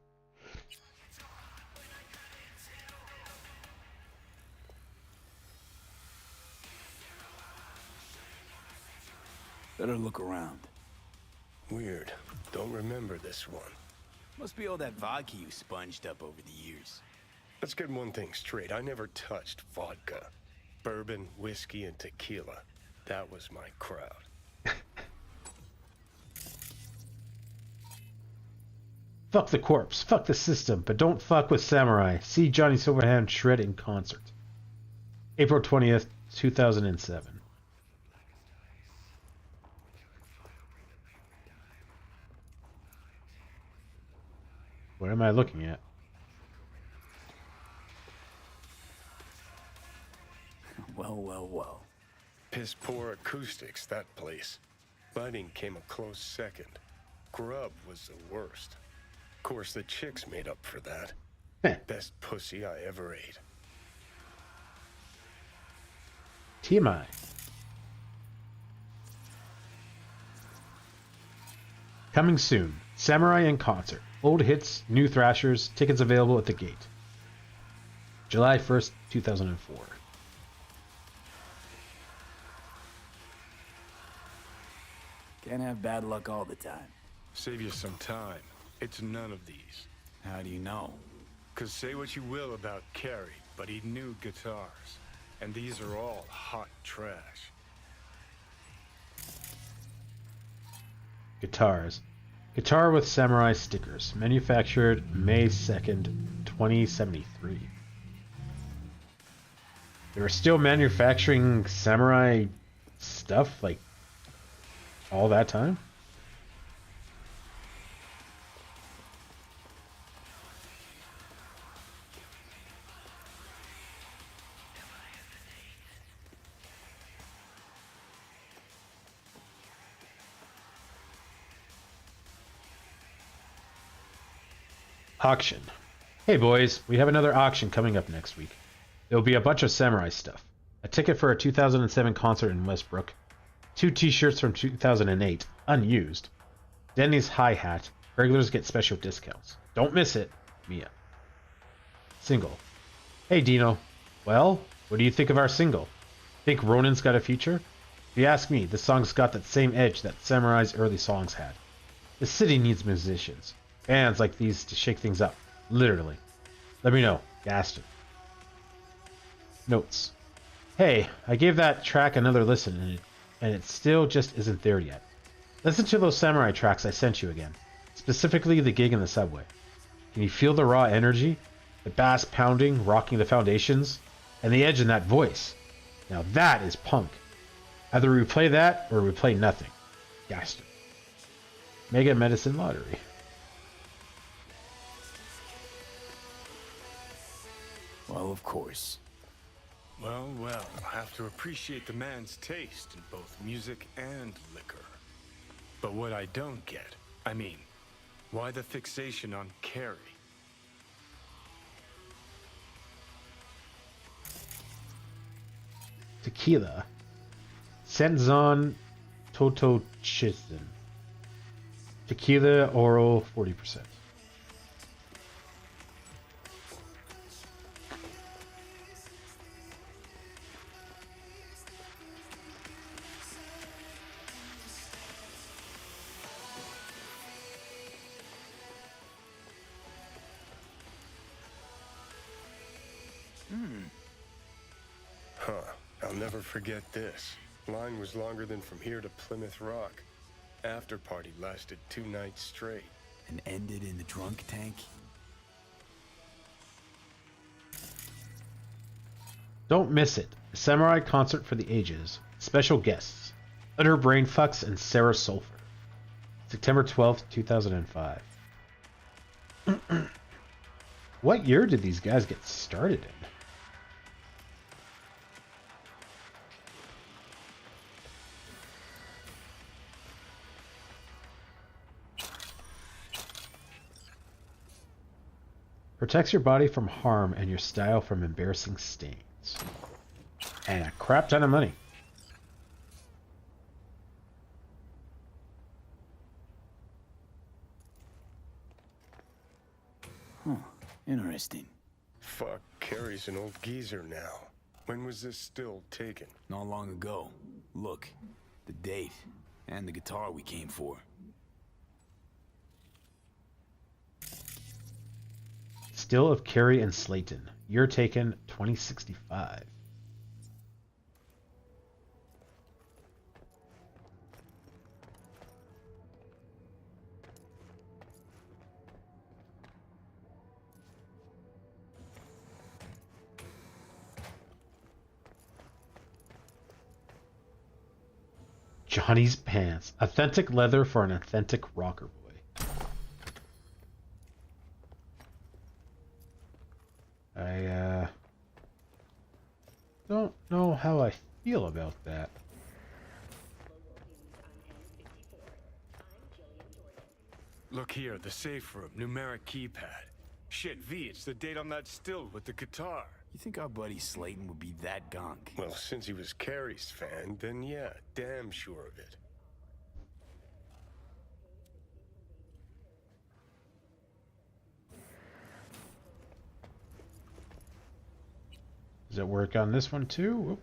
Better look around. Weird. Don't remember this one. Must be all that vodka you sponged up over the years. Let's get one thing straight. I never touched vodka. Bourbon, whiskey, and tequila. That was my crowd. Fuck the corpse, fuck the system, but don't fuck with Samurai. See Johnny Silverhand shred in concert. April 20th, 2007. What am I looking at? Well. Piss poor acoustics, that place. Lighting came a close second. Grub was the worst. Of course, the chicks made up for that. Best pussy I ever ate. TMI. Coming soon. Samurai in concert. Old hits, new thrashers. Tickets available at the gate. July 1st, 2004. Can't have bad luck all the time. Save you some time. It's none of these. How do you know? 'Cause say what you will about Carrie, but he knew guitars. And these are all hot trash. Guitars. Guitar with Samurai stickers. Manufactured May 2nd, 2073. They were still manufacturing Samurai stuff like all that time? Auction. Hey boys, we have another auction coming up next week. There will be a bunch of Samurai stuff. A ticket for a 2007 concert in Westbrook. 2 t-shirts from 2008, unused. Denny's hi-hat. Regulars get special discounts. Don't miss it. Mia. Single. Hey Dino. Well, what do you think of our single? Think Ronin's got a future? If you ask me, the song's got that same edge that Samurai's early songs had. The city needs musicians. Bands like these to shake things up. Literally. Let me know. Gaston. Notes. Hey, I gave that track another listen and it still just isn't there yet. Listen to those Samurai tracks I sent you again. Specifically the gig in the subway. Can you feel the raw energy? The bass pounding, rocking the foundations? And the edge in that voice? Now that is punk. Either we play that or we play nothing. Gaston. Mega Medicine Lottery. Well, of course. Well, I'll have to appreciate the man's taste in both music and liquor. But what I don't get, why the fixation on Carrie? Tequila. Senzon Totochisen. Tequila oral 40%. Huh. I'll never forget this. Line was longer than from here to Plymouth Rock. After party lasted 2 nights straight. And ended in the drunk tank? Don't miss it. A samurai concert for the ages. Special guests. Utter Brainfucks and Sarah Sulphur. September 12th, 2005. What year did these guys get started in? Protects your body from harm and your style from embarrassing stains. And a crap ton of money. Huh. Interesting. Fuck, Carrie's an old geezer now. When was this still taken? Not long ago. Look, the date and the guitar we came for. Still of Carrie and Slayton. Year taken 2065. Johnny's pants. Authentic leather for an authentic rocker boy. I don't know how I feel about that. Look here, the safe room, numeric keypad. Shit, V, it's the date on that still with the guitar. You think our buddy Slayton would be that gunk? Well, since he was Carrie's fan, then yeah, damn sure of it. Does it work on this one too? Whoop.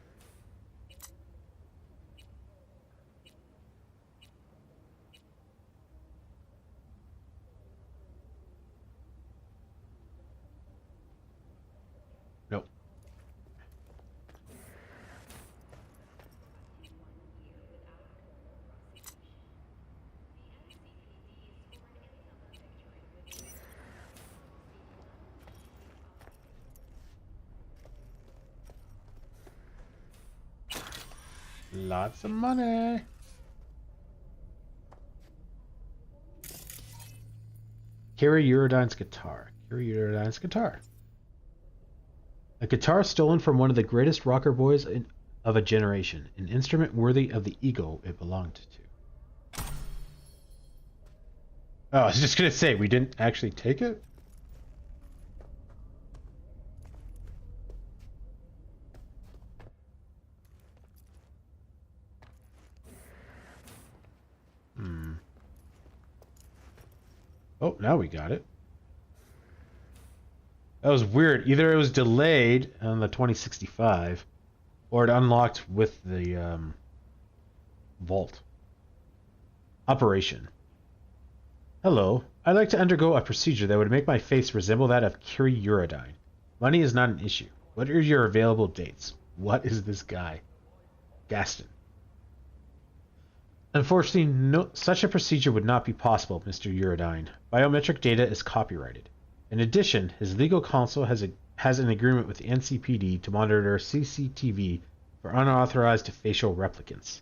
Nope. Lots of money. Carrie Eurodyne's guitar. Carrie Eurodyne's guitar. A guitar stolen from one of the greatest rocker boys of a generation. An instrument worthy of the ego it belonged to. Oh, I was just going to say, we didn't actually take it? Oh, now we got it. That was weird. Either it was delayed on the 2065, or it unlocked with the vault. Operation. Hello. I'd like to undergo a procedure that would make my face resemble that of Curie Eurodyne. Money is not an issue. What are your available dates? What is this guy? Gaston. Unfortunately, such a procedure would not be possible, Mr. Eurodyne. Biometric data is copyrighted. In addition, his legal counsel has an agreement with the NCPD to monitor CCTV for unauthorized facial replicants.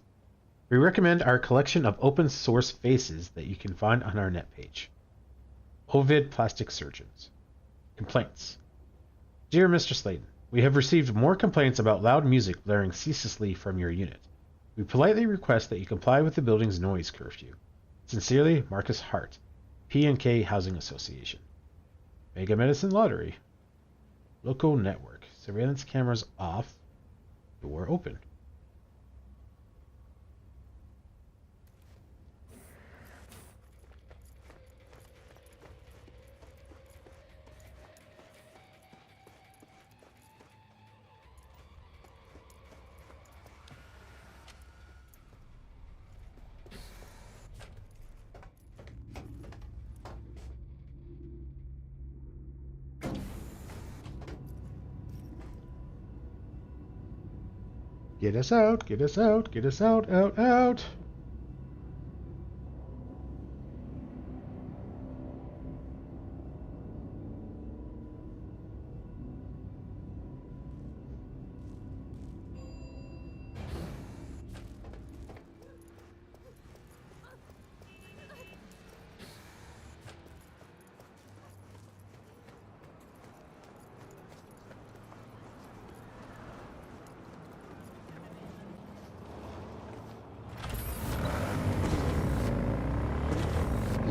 We recommend our collection of open source faces that you can find on our net page. Ovid Plastic Surgeons. Complaints. Dear Mr. Slayton, we have received more complaints about loud music blaring ceaselessly from your unit. We politely request that you comply with the building's noise curfew. Sincerely, Marcus Hart, P&K Housing Association. Mega Medicine Lottery. Local Network. Surveillance cameras off. Door open. Get us out, get us out, get us out, out, out.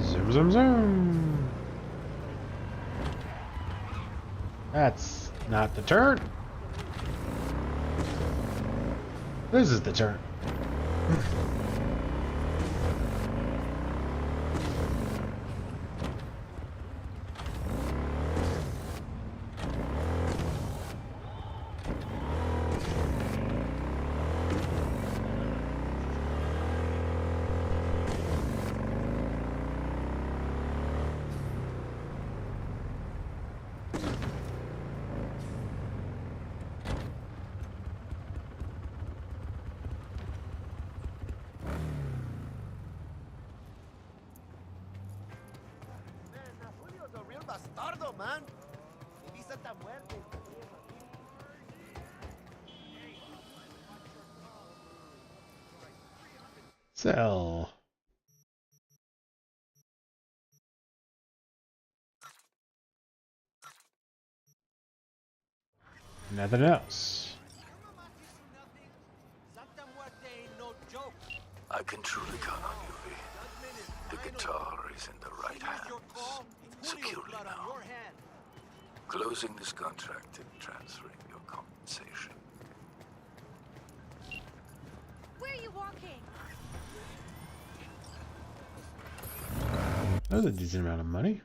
Zoom, zoom, zoom. That's not the turn. This is the turn. Bastardo, man. Mi visa está muerta. Sell. Nothing else. I can truly count on you, V. The guitar is in the right hands. Securely now. Closing this contract and transferring your compensation. Where are you walking? That was a decent amount of money.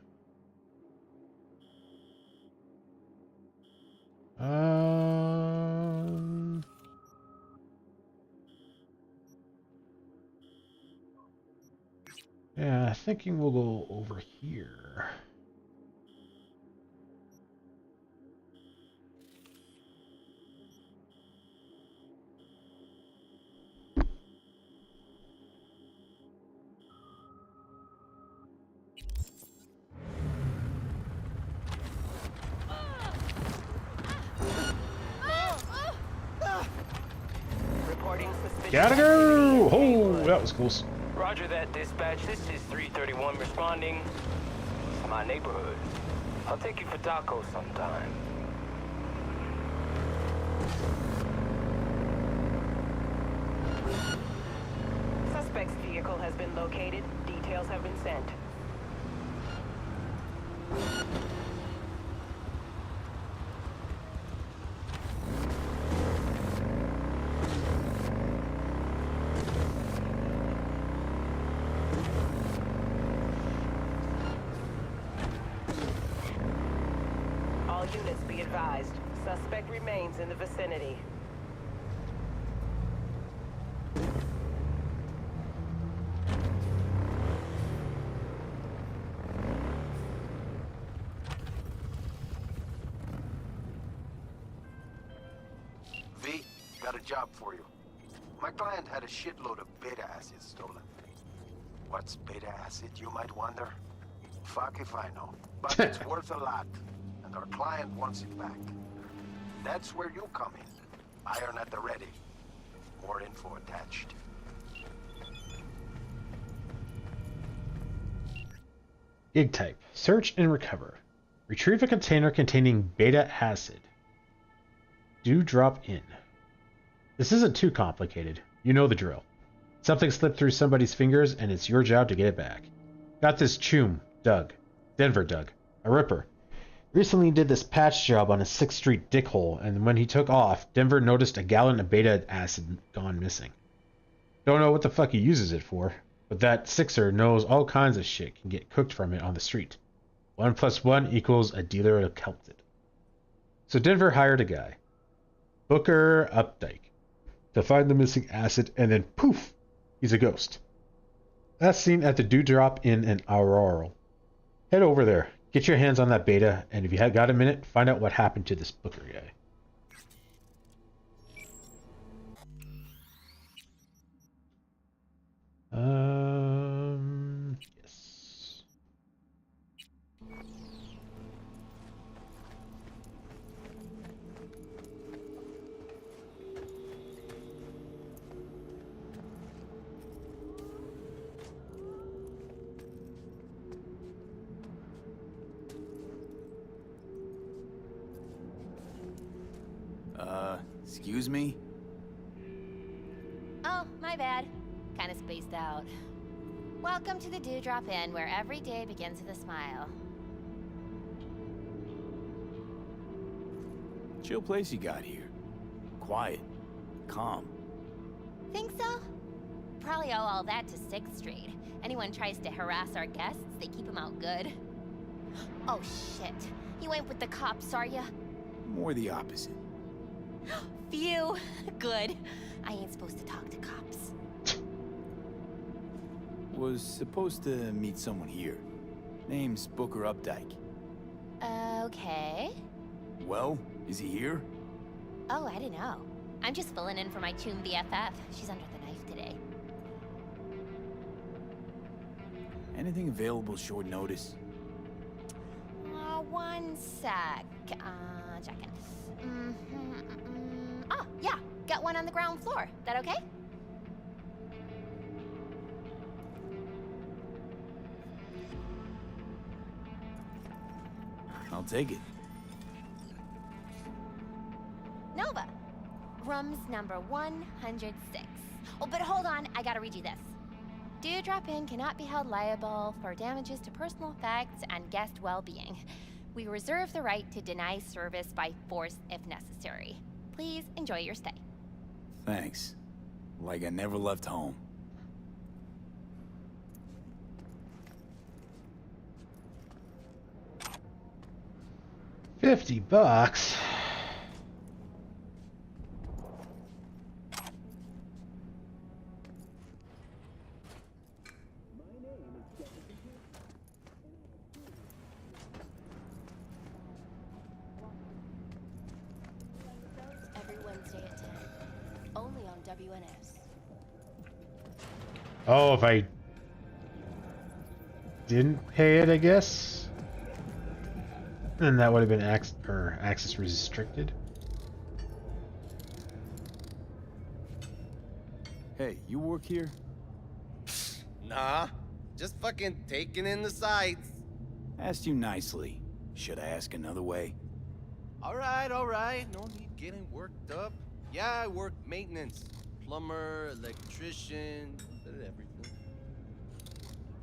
Yeah, thinking we'll go over here. Reporting suspicious. Gotta go! Oh, that was close. Roger that, dispatch. This is 331 responding. It's my neighborhood. I'll take you for tacos sometime. Suspect's vehicle has been located. Details have been sent. All units be advised. Suspect remains in the vicinity. V, got a job for you. My client had a shitload of beta acid stolen. What's beta acid, you might wonder? Fuck if I know. But it's worth a lot, and our client wants it back. That's where you come in. Iron at the ready. More info attached. Gig type. Search and recover. Retrieve a container containing beta acid. Do drop in. This isn't too complicated. You know the drill. Something slipped through somebody's fingers and it's your job to get it back. Got this chum, Doug. Denver Doug. A ripper. Recently did this patch job on a 6th Street dickhole, and when he took off, Denver noticed a gallon of beta acid gone missing. Don't know what the fuck he uses it for, but that Sixer knows all kinds of shit can get cooked from it on the street. 1 + 1 equals a dealer of Celtic. So Denver hired a guy, Booker Updike, to find the missing acid, and then poof, he's a ghost. That's seen at the Dewdrop Inn in Aurora. Head over there. Get your hands on that beta, and if you have got a minute, find out what happened to this Booker guy. Yes. Excuse me? Oh, my bad. Kinda spaced out. Welcome to the Dewdrop Inn, where every day begins with a smile. Chill place you got here. Quiet. Calm. Think so? Probably owe all that to 6th Street. Anyone tries to harass our guests, they keep them out good. Oh shit. You ain't with the cops, are ya? More the opposite. Phew. Good. I ain't supposed to talk to cops. Was supposed to meet someone here. Name's Booker Updike. Okay. Well, is he here? Oh, I didn't know. I'm just filling in for my Tomb BFF. She's under the knife today. Anything available short notice? One sec. Checking. Oh, yeah. Got one on the ground floor. That okay? I'll take it. Nova. Room's number 106. Oh, but hold on. I gotta read you this. Dewdrop Inn cannot be held liable for damages to personal effects and guest well-being. We reserve the right to deny service by force if necessary. Please enjoy your stay. Thanks. Like I never left home. $50. Every Wednesday at 10. Only on WNS. Oh, if I didn't pay it, I guess. Then that would have been access restricted. Hey, you work here? Nah, just fucking taking in the sights. Asked you nicely. Should I ask another way? All right. No need getting worked up. Yeah, I work maintenance. Plumber, electrician, bit of everything.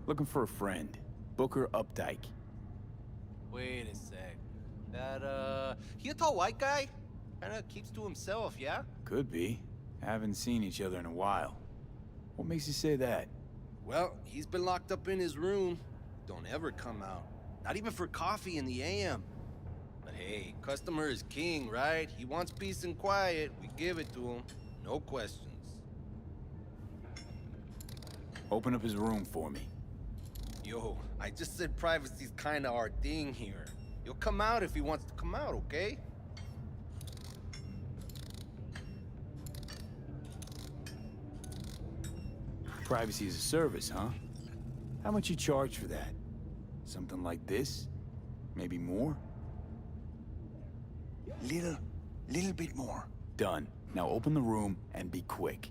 Looking for a friend. Booker Updike. Wait a sec. That, he a tall white guy? Kinda keeps to himself, yeah? Could be. Haven't seen each other in a while. What makes you say that? Well, he's been locked up in his room. Don't ever come out. Not even for coffee in the AM. But hey, customer is king, right? He wants peace and quiet. We give it to him. No questions. Open up his room for me. Yo, I just said privacy's kinda our thing here. He'll come out if he wants to come out, okay? Privacy as a service, huh? How much you charge for that? Something like this? Maybe more? Little bit more. Done. Now open the room and be quick.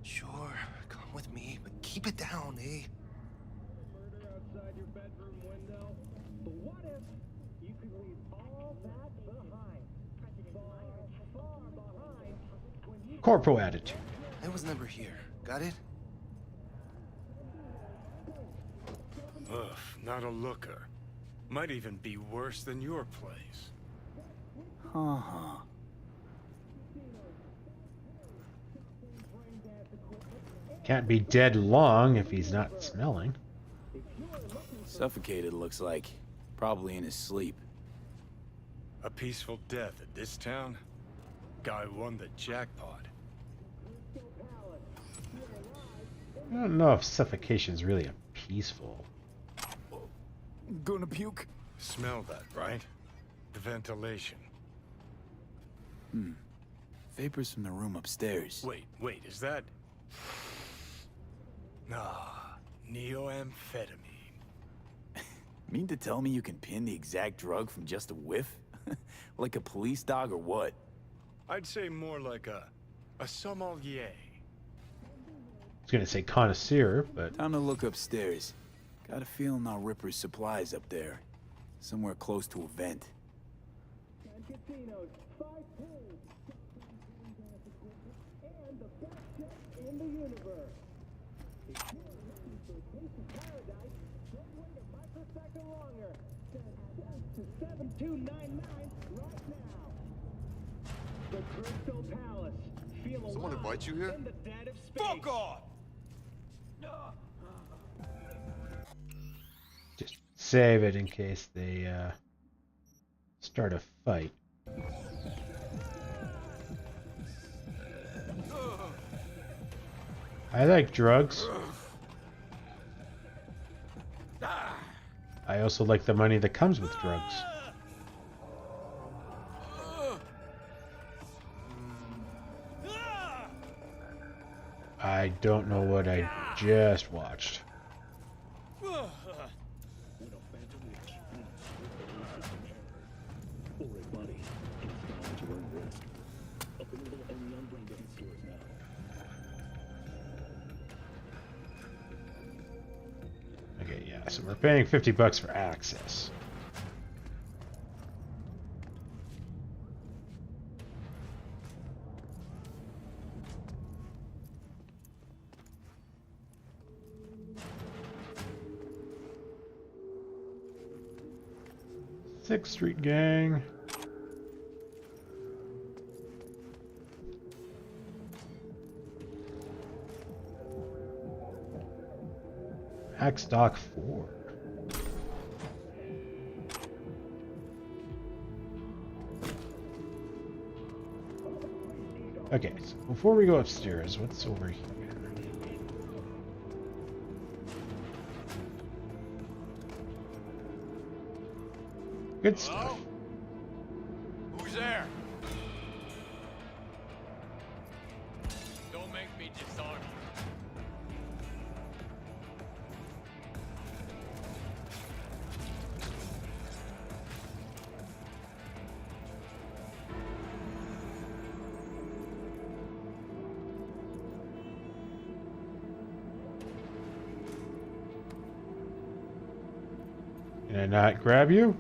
Sure, come with me, but keep it down, eh? Murder outside your bedroom window. But what if you could leave all that behind? Far behind when you... Corporal attitude. I was never here. Got it? Ugh, not a looker. Might even be worse than your place. Uh-huh. Can't be dead long if he's not smelling. Suffocated, looks like. Probably in his sleep. A peaceful death at this town? Guy won the jackpot. I don't know if suffocation's really a peaceful. Gonna puke? Smell that, right? The ventilation. Vapors from the room upstairs. Wait, is that... Ah, neoamphetamine. Mean to tell me you can pin the exact drug from just a whiff? Like a police dog or what? I'd say more like a sommelier. I was gonna say connoisseur, but Time to look upstairs. Got a feeling I'll rip her supplies up there. Somewhere close to a vent. Casinos, 5 pools, and the best chef in the universe. If you're looking for a taste of paradise, don't wait a microsecond longer. Send yes to 7299 right now. The Crystal Palace. Feel Someone alive invite you here? in the dead of space. Fuck off! just save it in case they start a fight. I like drugs. I also like the money that comes with drugs. I don't know what I just watched. Okay, yeah, so we're paying $50 for access. Sixth Street Gang. Axe Dock 4. Okay, so before we go upstairs, what's over here? Good stuff. Who's there? Don't make me disarm you. Can I not grab you?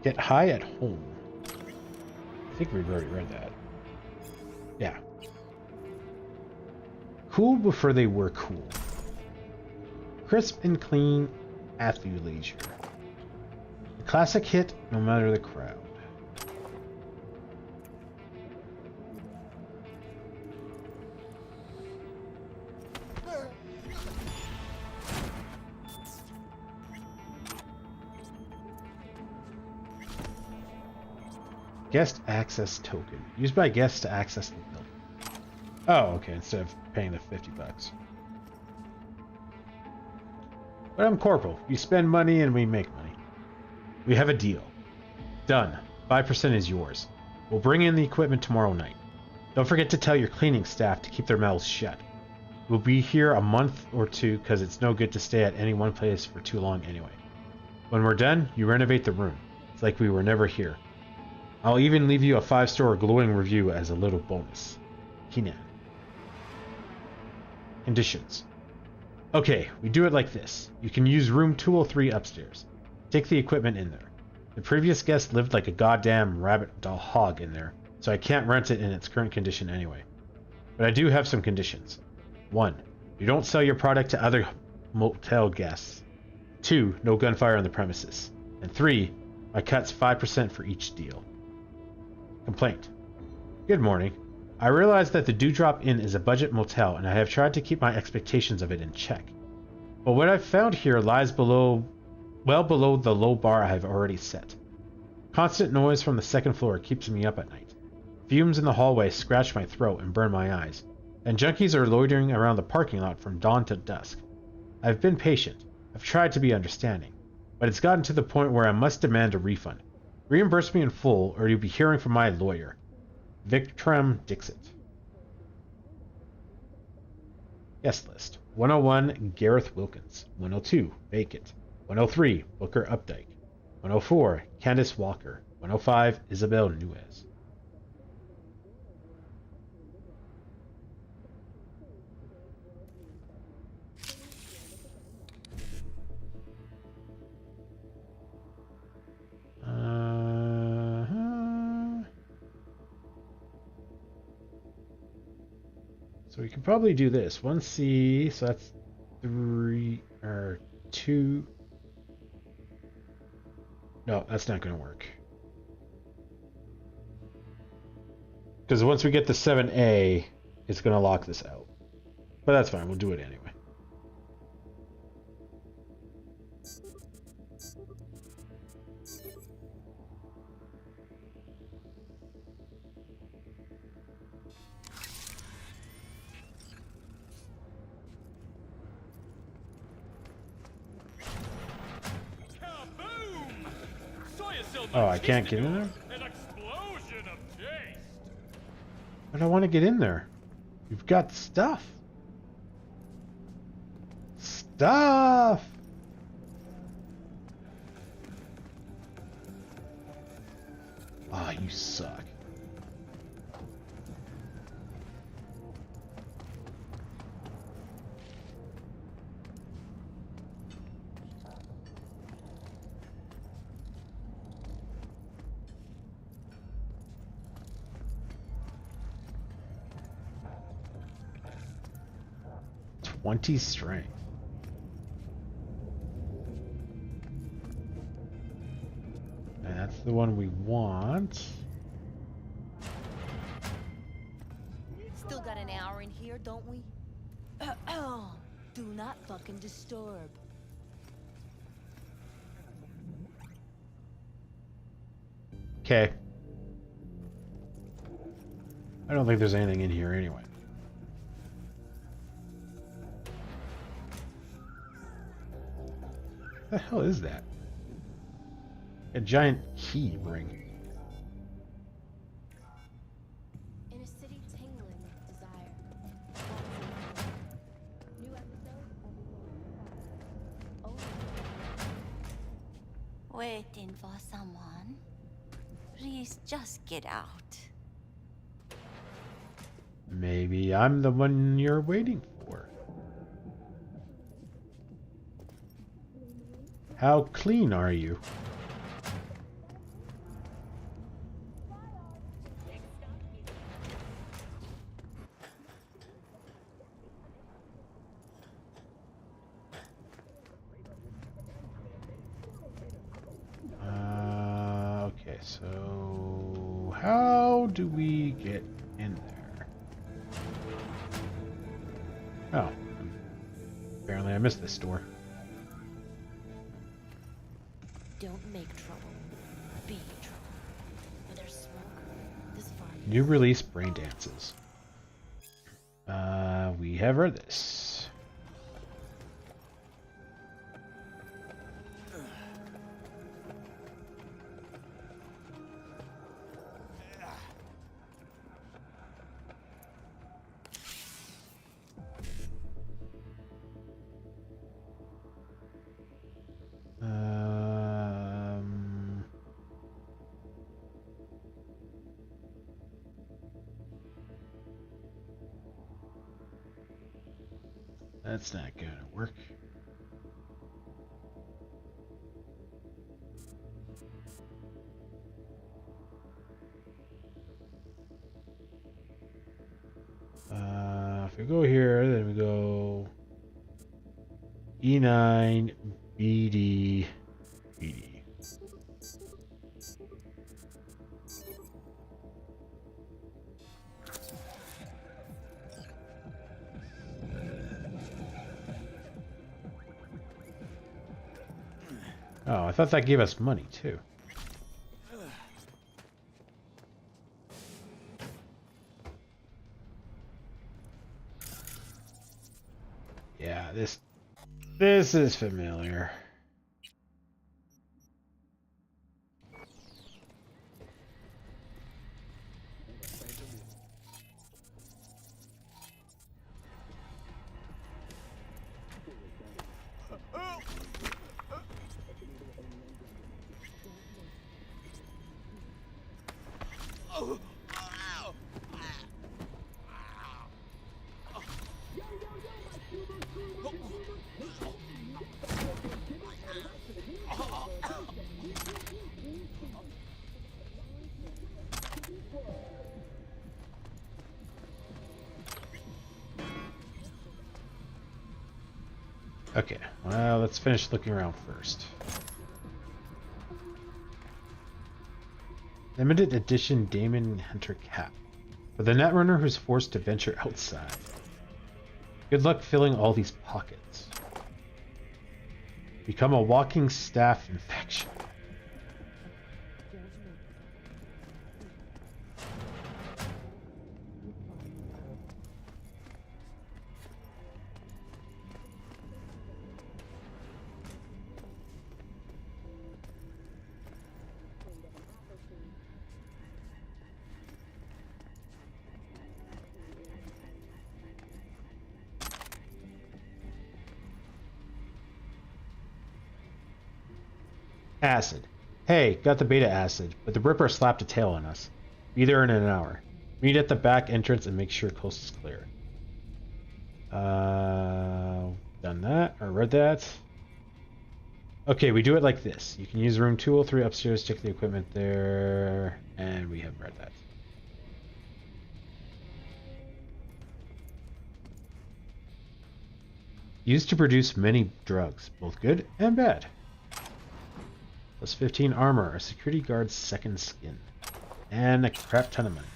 Get high at home. I think we've already read that. Yeah. Cool before they were cool. Crisp and clean athleisure. A classic hit, no matter the crowd. Guest access token. Used by guests to access the building. Oh, okay, instead of paying the $50. But I'm Corporal. You spend money and we make money. We have a deal. Done. 5% is yours. We'll bring in the equipment tomorrow night. Don't forget to tell your cleaning staff to keep their mouths shut. We'll be here a month or two because it's no good to stay at any one place for too long anyway. When we're done, you renovate the room. It's like we were never here. I'll even leave you a 5-star glowing review as a little bonus. Keenan. Conditions. Okay, we do it like this. You can use room 203 upstairs. Take the equipment in there. The previous guest lived like a goddamn rabbit hog in there, so I can't rent it in its current condition anyway. But I do have some conditions. 1. You don't sell your product to other motel guests. 2. No gunfire on the premises. And 3. My cut's 5% for each deal. Complaint. Good morning. I realize that the Dewdrop Inn is a budget motel, and I have tried to keep my expectations of it in check. But what I've found here lies well below the low bar I have already set. Constant noise from the second floor keeps me up at night. Fumes in the hallway scratch my throat and burn my eyes, and junkies are loitering around the parking lot from dawn to dusk. I've been patient. I've tried to be understanding, but it's gotten to the point where I must demand a refund. Reimburse me in full, or you'll be hearing from my lawyer. Victram Dixit. Guest list. 101, Gareth Wilkins. 102, Vacant. 103, Booker Updike. 104, Candice Walker. 105, Isabel Nuez. So we can probably do this. 1C, so that's 3 or 2. No, that's not going to work. Because once we get to 7A, it's going to lock this out. But that's fine, we'll do it anyway. Oh, I can't get in there? But I want to get in there. You've got stuff. Stuff! Ah, you suck. Twenty strength. And that's the one we want. Still got an hour in here, don't we? Do not fucking disturb. Okay. I don't think there's anything in here anyway. What the hell is that? A giant key ring. In a city tingling with desire. New episode Waiting for someone? Please just get out. Maybe I'm the one you're waiting for. How clean are you? Okay, so how do we get in there? Oh, apparently I missed this door. Don't make trouble. Be trouble. But there's smoke. This far. New release brain dances. We have read this. That's not gonna work. If we go here, then we go E9, BD, BD. Oh, I thought that gave us money too. Yeah, this is familiar. Okay, well, let's finish looking around first. Limited edition Damon Hunter cap. For the netrunner who's forced to venture outside. Good luck filling all these pockets. Become a walking staph infection. Acid. Hey, got the beta acid, but the Ripper slapped a tail on us. Be there in an hour. Meet at the back entrance and make sure coast is clear. Done that, or read that. Okay, we do it like this. You can use room 203 upstairs, check the equipment there, and we have read that. Used to produce many drugs, both good and bad. Plus 15 armor, a security guard's second skin, and a crap ton of money.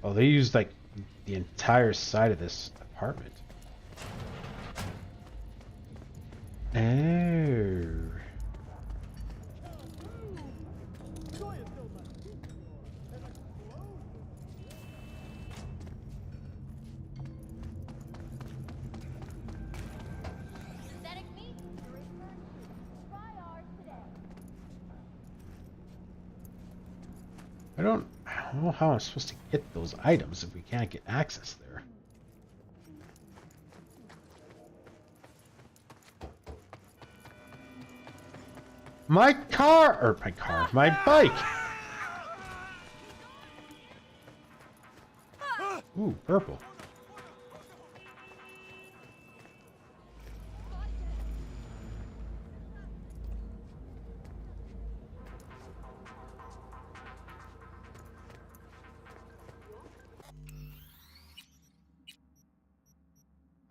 Oh, they used like the entire side of this apartment. Oh. I don't know how I'm supposed to get those items if we can't get access there. My bike! Ooh, purple.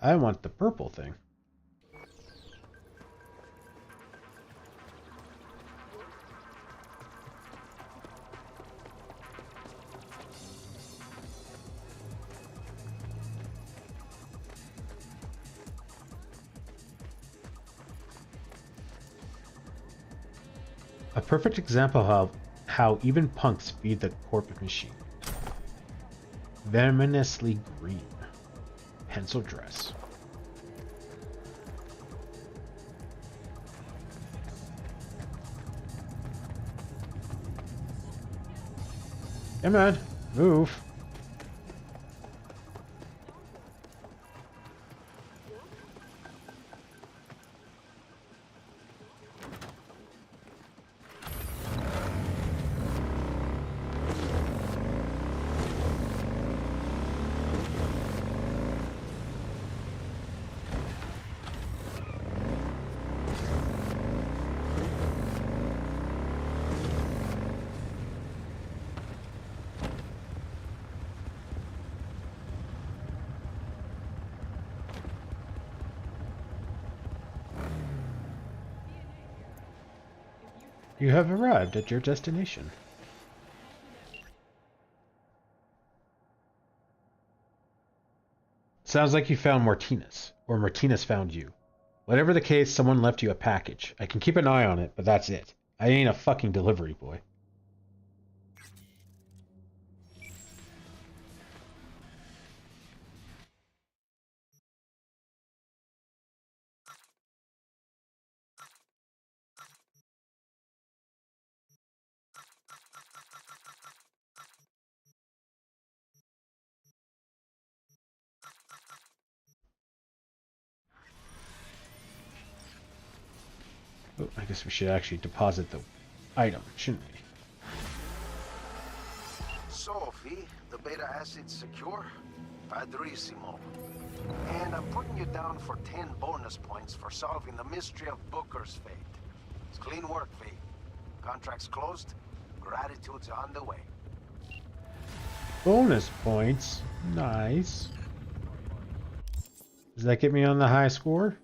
I want the purple thing. A perfect example of how even punks feed the corporate machine. Venomously green. Pencil dress. Come on, move. You have arrived at your destination. Sounds like you found Martinez, or Martinez found you. Whatever the case, someone left you a package. I can keep an eye on it, but that's it. I ain't a fucking delivery boy. Oh, I guess we should actually deposit the item, shouldn't we? Sophie, the beta asset's secure? Padrissimo. And I'm putting you down for 10 bonus points for solving the mystery of Booker's fate. It's clean work, V. Contract's closed. Gratitude's on the way. Bonus points. Nice. Does that get me on the high score?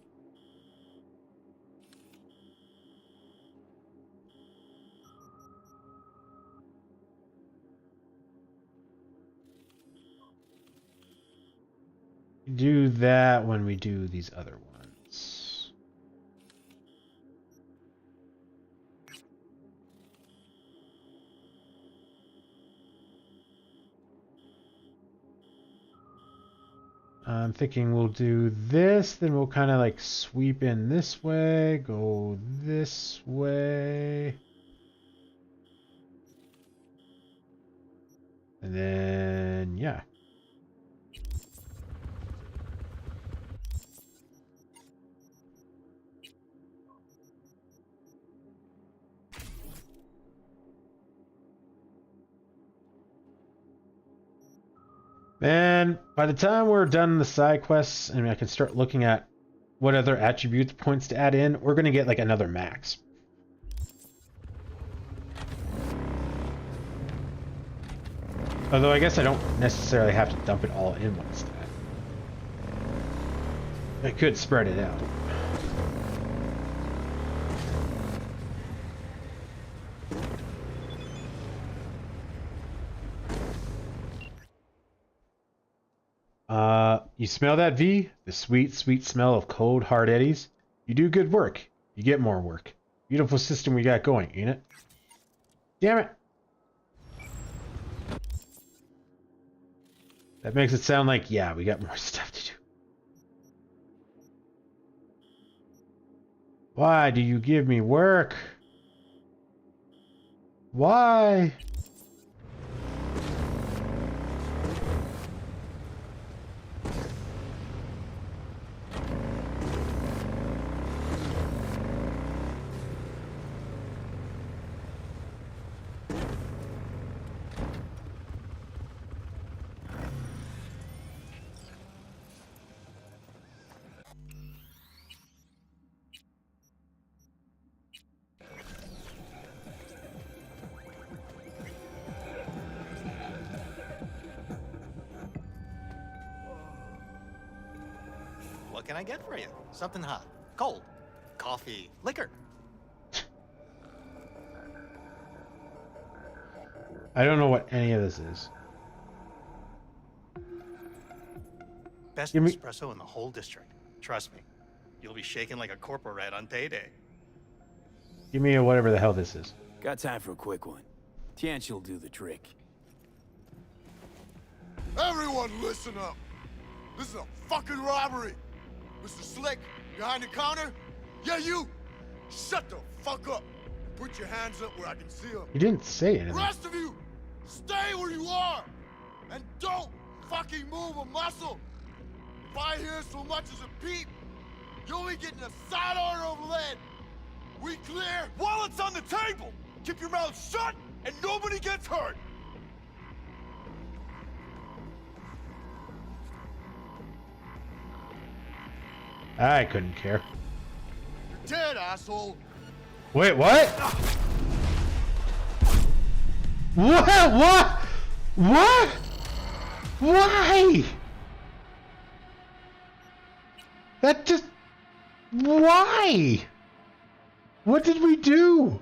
Do that when we do these other ones. I'm thinking we'll do this, then we'll kind of like sweep in this way, go this way. And then, yeah. And by the time we're done the side quests and I can start looking at what other attribute points to add in, we're going to get like another max. Although I guess I don't necessarily have to dump it all in one stat. I could spread it out. You smell that, V? The sweet, sweet smell of cold, hard eddies? You do good work. You get more work. Beautiful system we got going, ain't it? Damn it! That makes it sound like, yeah, we got more stuff to do. Why do you give me work? Why? What can I get for you? Something hot, cold, coffee, liquor. I don't know what any of this is. Best Give me- espresso in the whole district. Trust me, you'll be shaking like a corporal rat on payday. Give me a whatever the hell this is. Got time for a quick one. Tianchi'll do the trick. Everyone listen up. This is a fucking robbery. Mr. Slick, behind the counter? Yeah, you! Shut the fuck up. Put your hands up where I can see them. You didn't say anything. Rest of you, stay where you are. And don't fucking move a muscle. If I hear so much as a peep, you'll be getting a side order of lead. We clear? Wallets on the table. Keep your mouth shut and nobody gets hurt. I couldn't care. You're dead, asshole. Wait, what? What? What? Why? That just... Why? What did we do?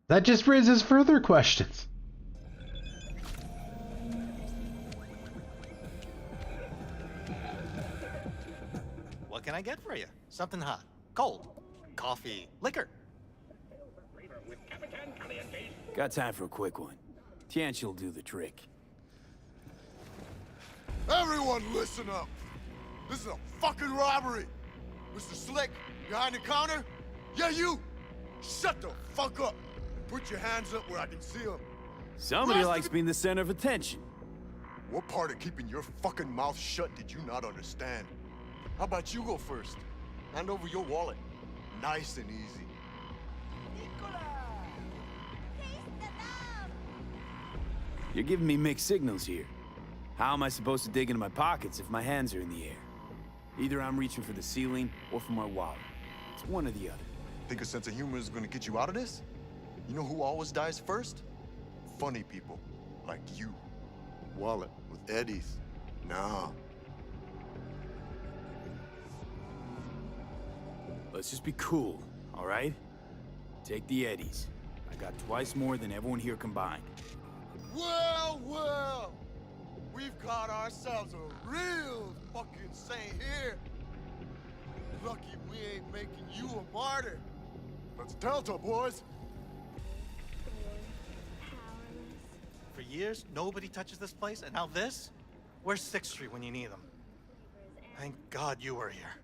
That just raises further questions. What can I get for you? Something hot, cold, coffee, liquor. Got time for a quick one. Tianchi'll do the trick. Everyone listen up. This is a fucking robbery. Mr. Slick, behind the counter? Yeah, you! Shut the fuck up and put your hands up where I can see them. Somebody likes being the center of attention. What part of keeping your fucking mouth shut did you not understand? How about you go first? Hand over your wallet. Nice and easy. You're giving me mixed signals here. How am I supposed to dig into my pockets if my hands are in the air? Either I'm reaching for the ceiling or for my wallet. It's one or the other. Think a sense of humor is gonna get you out of this? You know who always dies first? Funny people. Like you. Wallet with Eddie's. Nah. Let's just be cool, all right? Take the Eddies. I got twice more than everyone here combined. Well, well. We've got ourselves a real fucking saint here. Lucky we ain't making you a martyr. Let's Delta, boys. For years, nobody touches this place, and now this? Where's 6th Street when you need them? Thank God you were here.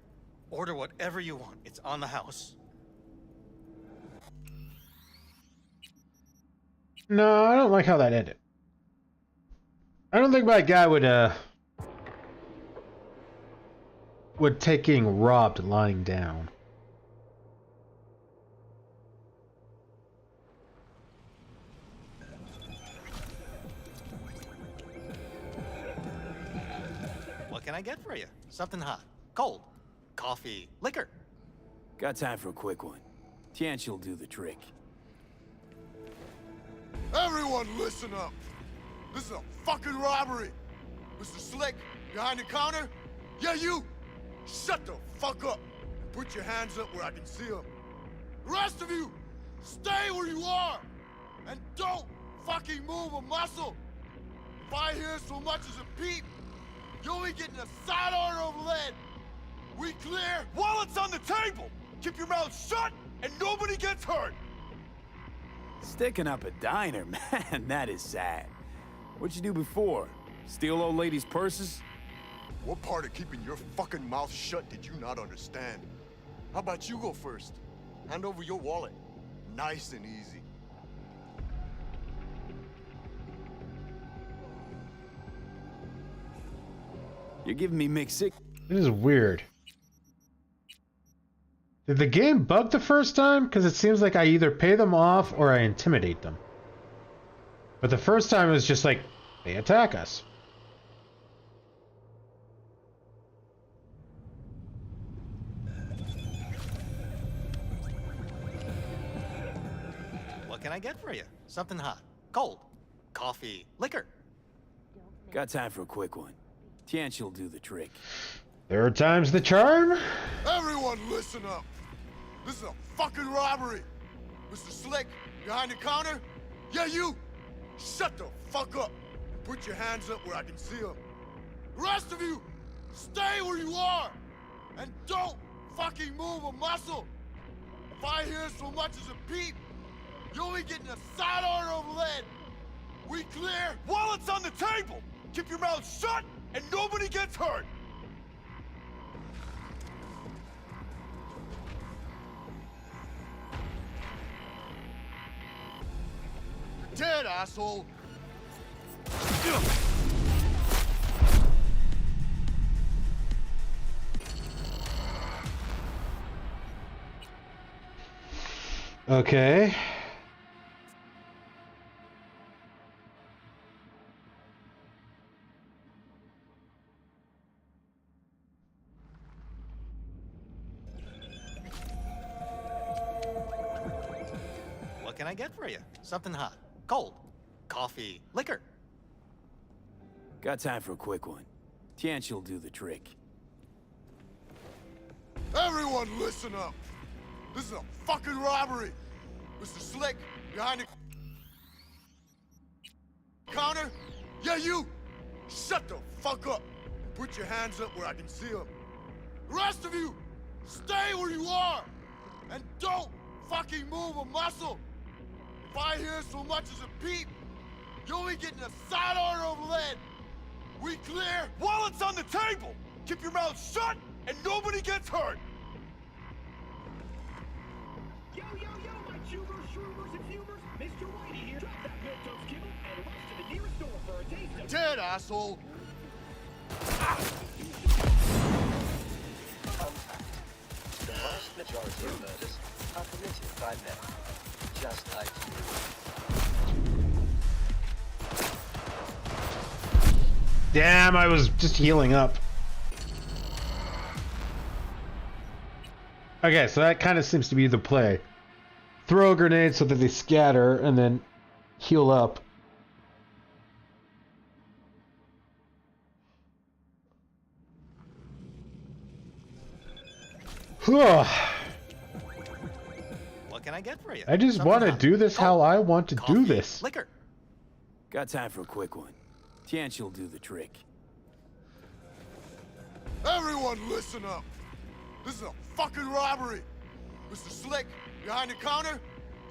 Order whatever you want. It's on the house. No, I don't like how that ended. I don't think my guy would take getting robbed lying down. What can I get for you? Something hot, cold, coffee, liquor. Got time for a quick one. Tianchi'll do the trick. Everyone listen up. This is a fucking robbery. Mr. Slick, behind the counter? Yeah, you! Shut the fuck up. Put your hands up where I can see them. The rest of you, stay where you are. And don't fucking move a muscle. If I hear so much as a peep, you're only getting a side order of lead. We clear? Wallet's on the table! Keep your mouth shut and nobody gets hurt! Sticking up a diner, man, that is sad. What'd you do before? Steal old ladies' purses? What part of keeping your fucking mouth shut did you not understand? How about you go first? Hand over your wallet. Nice and easy. You're giving me mixed signals. This is weird. Did the game bug the first time? Because it seems like I either pay them off or I intimidate them. But the first time it was just like, they attack us. What can I get for you? Something hot, cold, coffee, liquor. Got time for a quick one. Tianchi'll do the trick. Third time's the charm? Everyone listen up. This is a fucking robbery. Mr. Slick, behind the counter? Yeah, you! Shut the fuck up. Put your hands up where I can see them. The rest of you, stay where you are. And don't fucking move a muscle. If I hear so much as a peep, you're only getting a side order of lead. We clear? Wallet's on the table! Keep your mouth shut and nobody gets hurt! You're dead, asshole. Okay. What can I get for you? Something hot, cold, coffee, liquor. Got time for a quick one. Tianchi'll do the trick. Everyone listen up. This is a fucking robbery. Mr. Slick, behind the counter? Yeah, you! Shut the fuck up. Put your hands up where I can see them. The rest of you, stay where you are. And don't fucking move a muscle. If I hear so much as a peep, you're only getting a side order of lead. We clear? Wallet's on the table! Keep your mouth shut and nobody gets hurt! Yo, yo, yo, my tubers, shroomers, and fumers! Mr. Whitey here. Drop that milquetoast kibble and rush to the nearest store. for a taste of Dead, asshole! The vast majority of murders are committed by men, just like you. Damn, I was just healing up. Okay, so that kind of seems to be the play. Throw a grenade so that they scatter, and then heal up. What can I get for you? I just Something want to hot? do this how I want to do this. Liquor. Got time for a quick one. Tianchi will do the trick. Everyone listen up! This is a fucking robbery! Mr. Slick, behind the counter?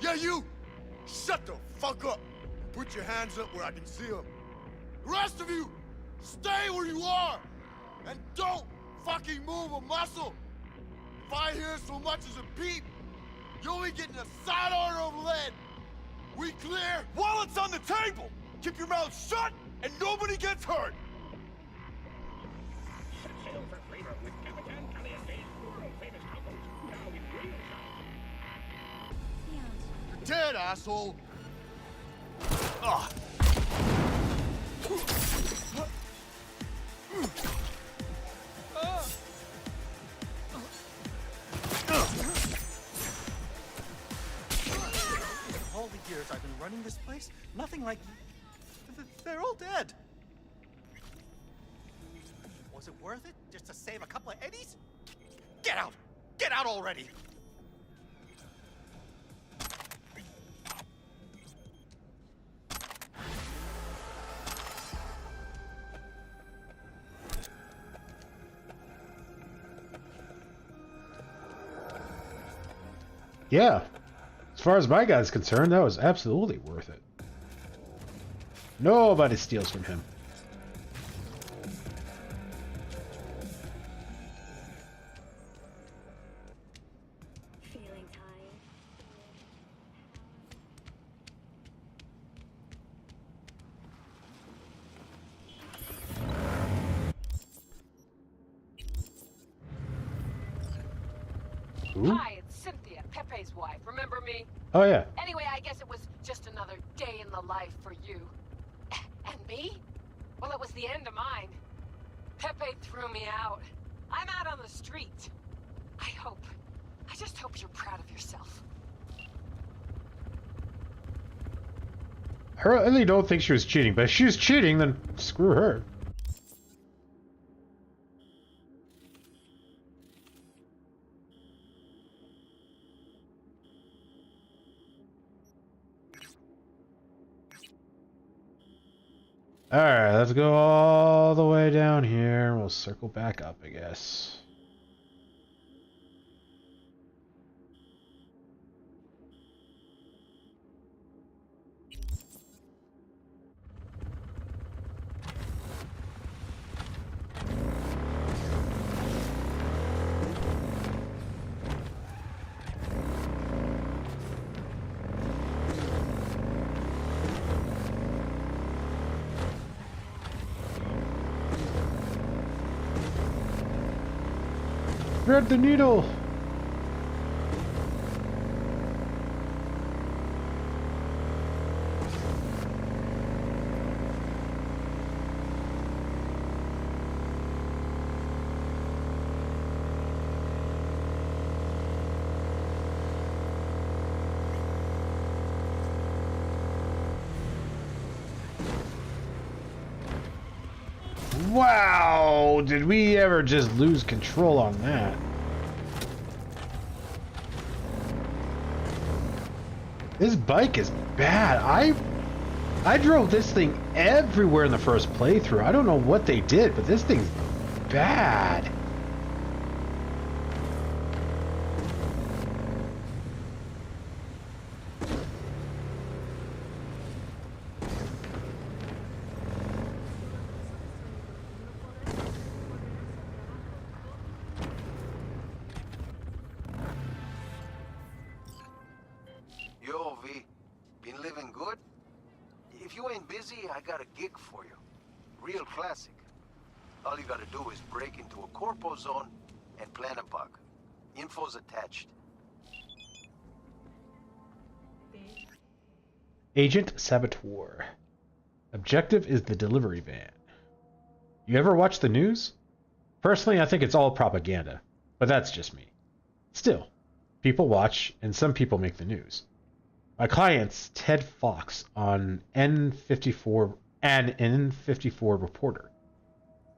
Yeah, you! Shut the fuck up! Put your hands up where I can see them. The rest of you, stay where you are! And don't fucking move a muscle! If I hear so much as a peep, you're only getting a side order of lead! We clear? Wallets on the table! Keep your mouth shut and nobody gets hurt! Set sail for Flavor with Capitan Caliente's world-famous tacos, now in real size. You're dead, asshole! Ugh. All the years I've been running this place, nothing like... They're all dead. Was it worth it just to save a couple of eddies? Get out! Get out already! Yeah. As far as my guy's concerned, that was absolutely worth it. Nobody steals from him. Feeling tired? Ooh. Hi, it's Cynthia, Pepe's wife. Remember me? Oh, yeah. Anyway, I guess it was just another day in the life for you. And me? Well, it was the end of mine. Pepe threw me out. I'm out on the street. I just hope you're proud of yourself. I really don't think she was cheating, but if she was cheating, then screw her. Alright, let's go all the way down here. We'll circle back up, I guess. Thread the needle! Wow! Did we ever just lose control on that? This bike is bad. I drove this thing everywhere in the first playthrough. I don't know what they did, but this thing's bad. Yo, V, been living good? If you you ain't busy, I got a gig for you. Real classic. All you gotta do is break into a corpo zone and plant a bug. Info's attached. Agent Saboteur. Objective is the delivery van. You ever watch the news? Personally, I think it's all propaganda, but that's just me. Still, people watch, and some people make the news. My client's Ted Fox on N54, an N54 reporter.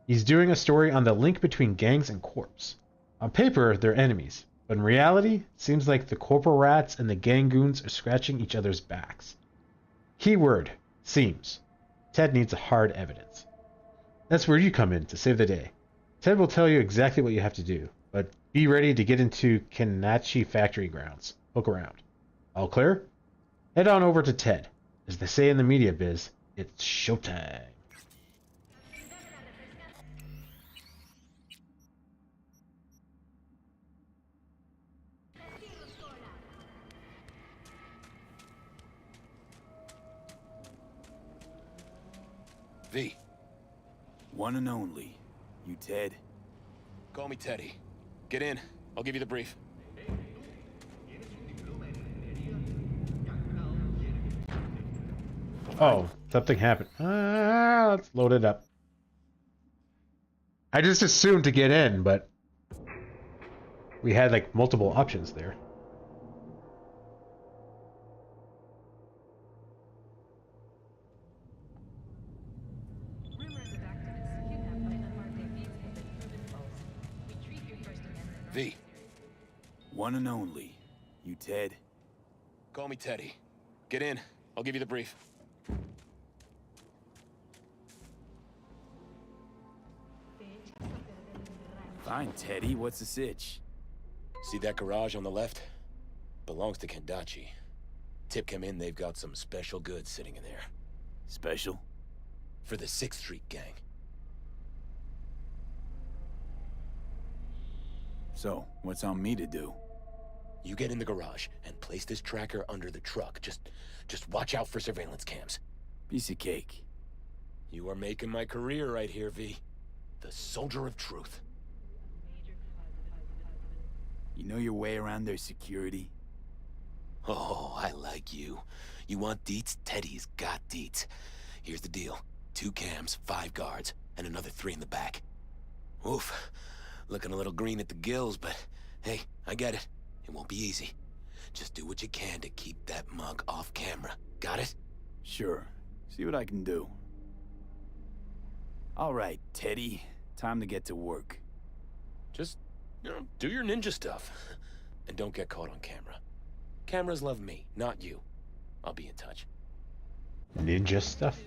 He's doing a story on the link between gangs and corps. On paper, they're enemies, but in reality, it seems like the corporal rats and the gang goons are scratching each other's backs. Keyword, seems. Ted needs hard evidence. That's where you come in to save the day. Ted will tell you exactly what you have to do, but be ready to get into Kanachi factory grounds. Look around. All clear? Head on over to Ted. As they say in the media biz, it's showtime. V. One and only. You Ted? Call me Teddy. Get in. I'll give you the brief. Oh, something happened. Let's load it up. I just assumed to get in, but we had like multiple options there. V. One and only. You Ted? Call me Teddy. Get in. I'll give you the brief. Fine, Teddy. What's the sitch? See that garage on the left? Belongs to Kendachi. Tip came in, they've got some special goods sitting in there. Special? For the 6th Street gang. So, what's on me to do? You get in the garage and place this tracker under the truck. Just watch out for surveillance cams. Piece of cake. You are making my career right here, V. The soldier of truth. You know your way around their security? Oh, I like you. You want deets? Teddy's got deets. Here's the deal. 2 cams, 5 guards, and another 3 in the back. Oof. Looking a little green at the gills, but hey, I get it. It won't be easy. Just do what you can to keep that mug off camera. Got it? Sure. See what I can do. All right, Teddy. Time to get to work. Just, do your ninja stuff. And don't get caught on camera. Cameras love me, not you. I'll be in touch. Ninja stuff?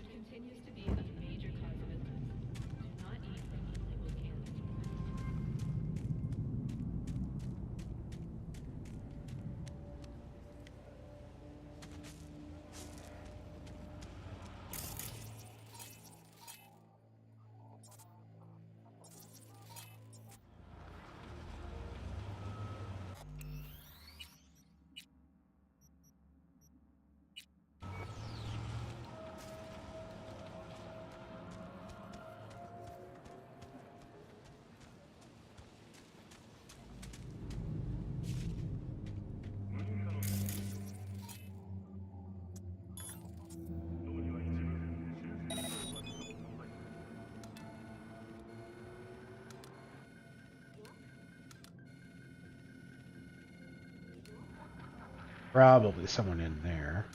Probably someone in there.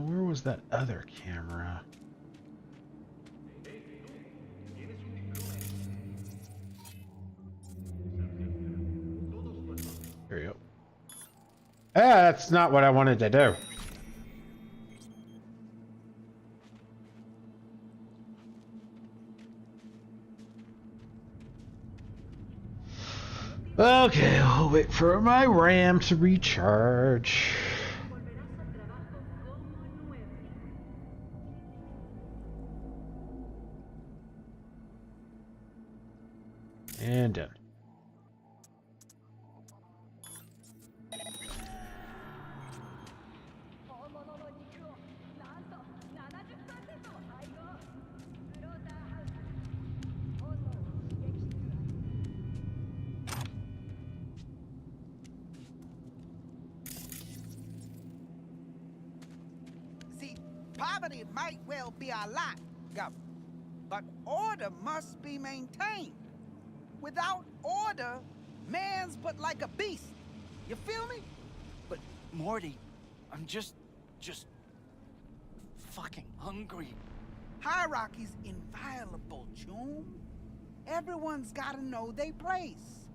Where was that other camera? There you go. That's not what I wanted to do. Okay, I'll wait for my RAM to recharge. And done. See, poverty might well be our lot, Governor, but order must be maintained. Without order, man's but like a beast. You feel me? But, Morty, I'm just fucking hungry. Hierarchy's inviolable, Choom. Everyone's gotta know their place.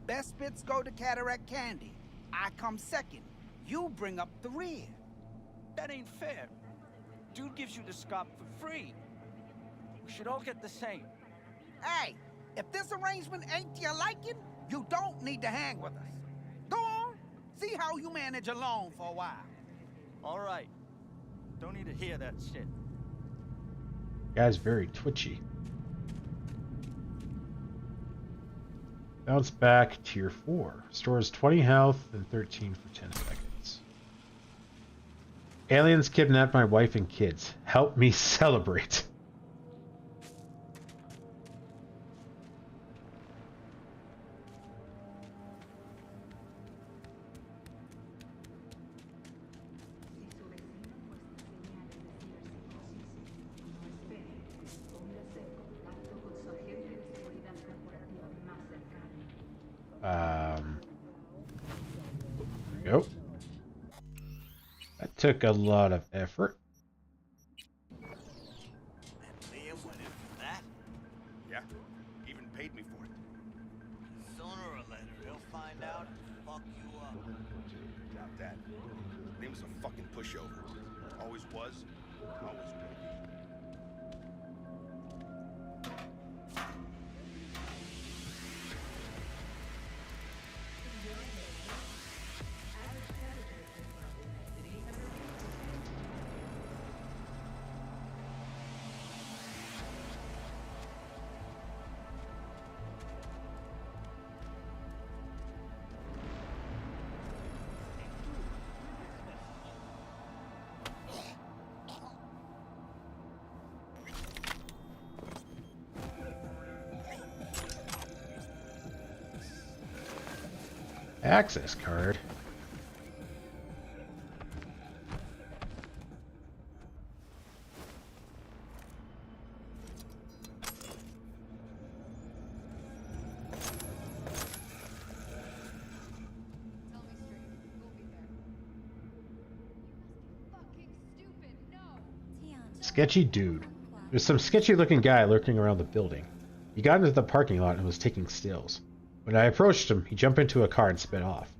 Best bits go to Cataract Candy. I come second. You bring up the rear. That ain't fair. Dude gives you the scop for free. We should all get the same. Hey, if this arrangement ain't to your liking, you don't need to hang with us. Go on, see how you manage alone for a while. All right. Don't need to hear that shit. Guy's very twitchy. Bounce back, tier 4. Stores 20 health and 13 for 10 seconds. Aliens kidnapped my wife and kids. Help me celebrate. There we go. That took a lot of effort. Liam went in for that? Yeah, even paid me for it. Sooner or later, he'll find out and fuck you up. Doubt that. Liam's a fucking pushover. Always was, always will be. Access card. Sketchy dude. There's some sketchy looking guy lurking around the building. He got into the parking lot and was taking stills. When I approached him, he jumped into a car and sped off.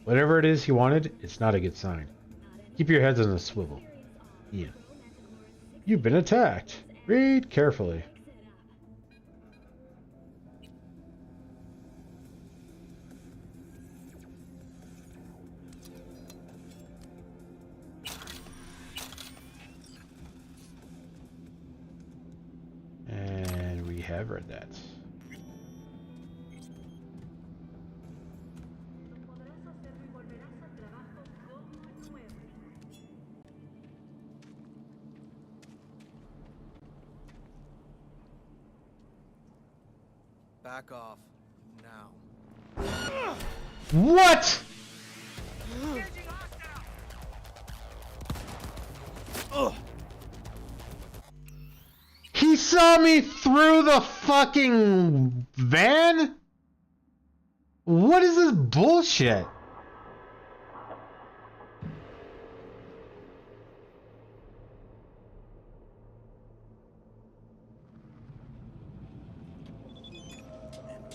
Whatever it is he wanted, it's not a good sign. Keep your heads on a swivel. Ian. You've been attacked. Read carefully. And we have read that. Back off. Now. What? He saw me through the fucking van? What is this bullshit?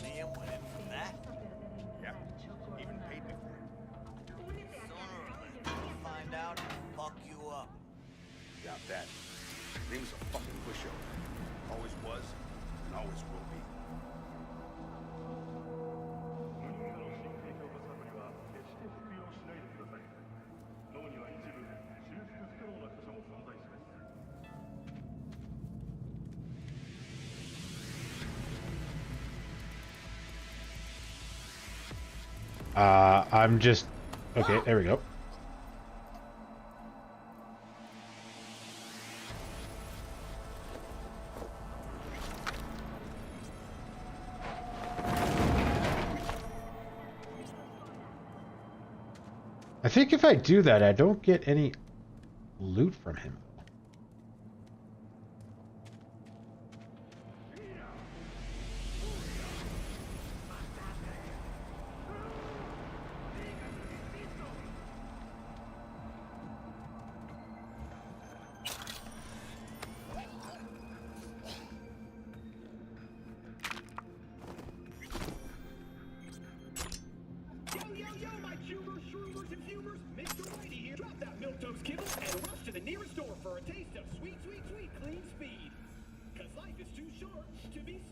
Liam went in for that? Yeah, even paid me for it. doubt that. He was a fucking pushover. Always was, and always will be. I'm just... Okay, there we go. I think if I do that, I don't get any loot from him.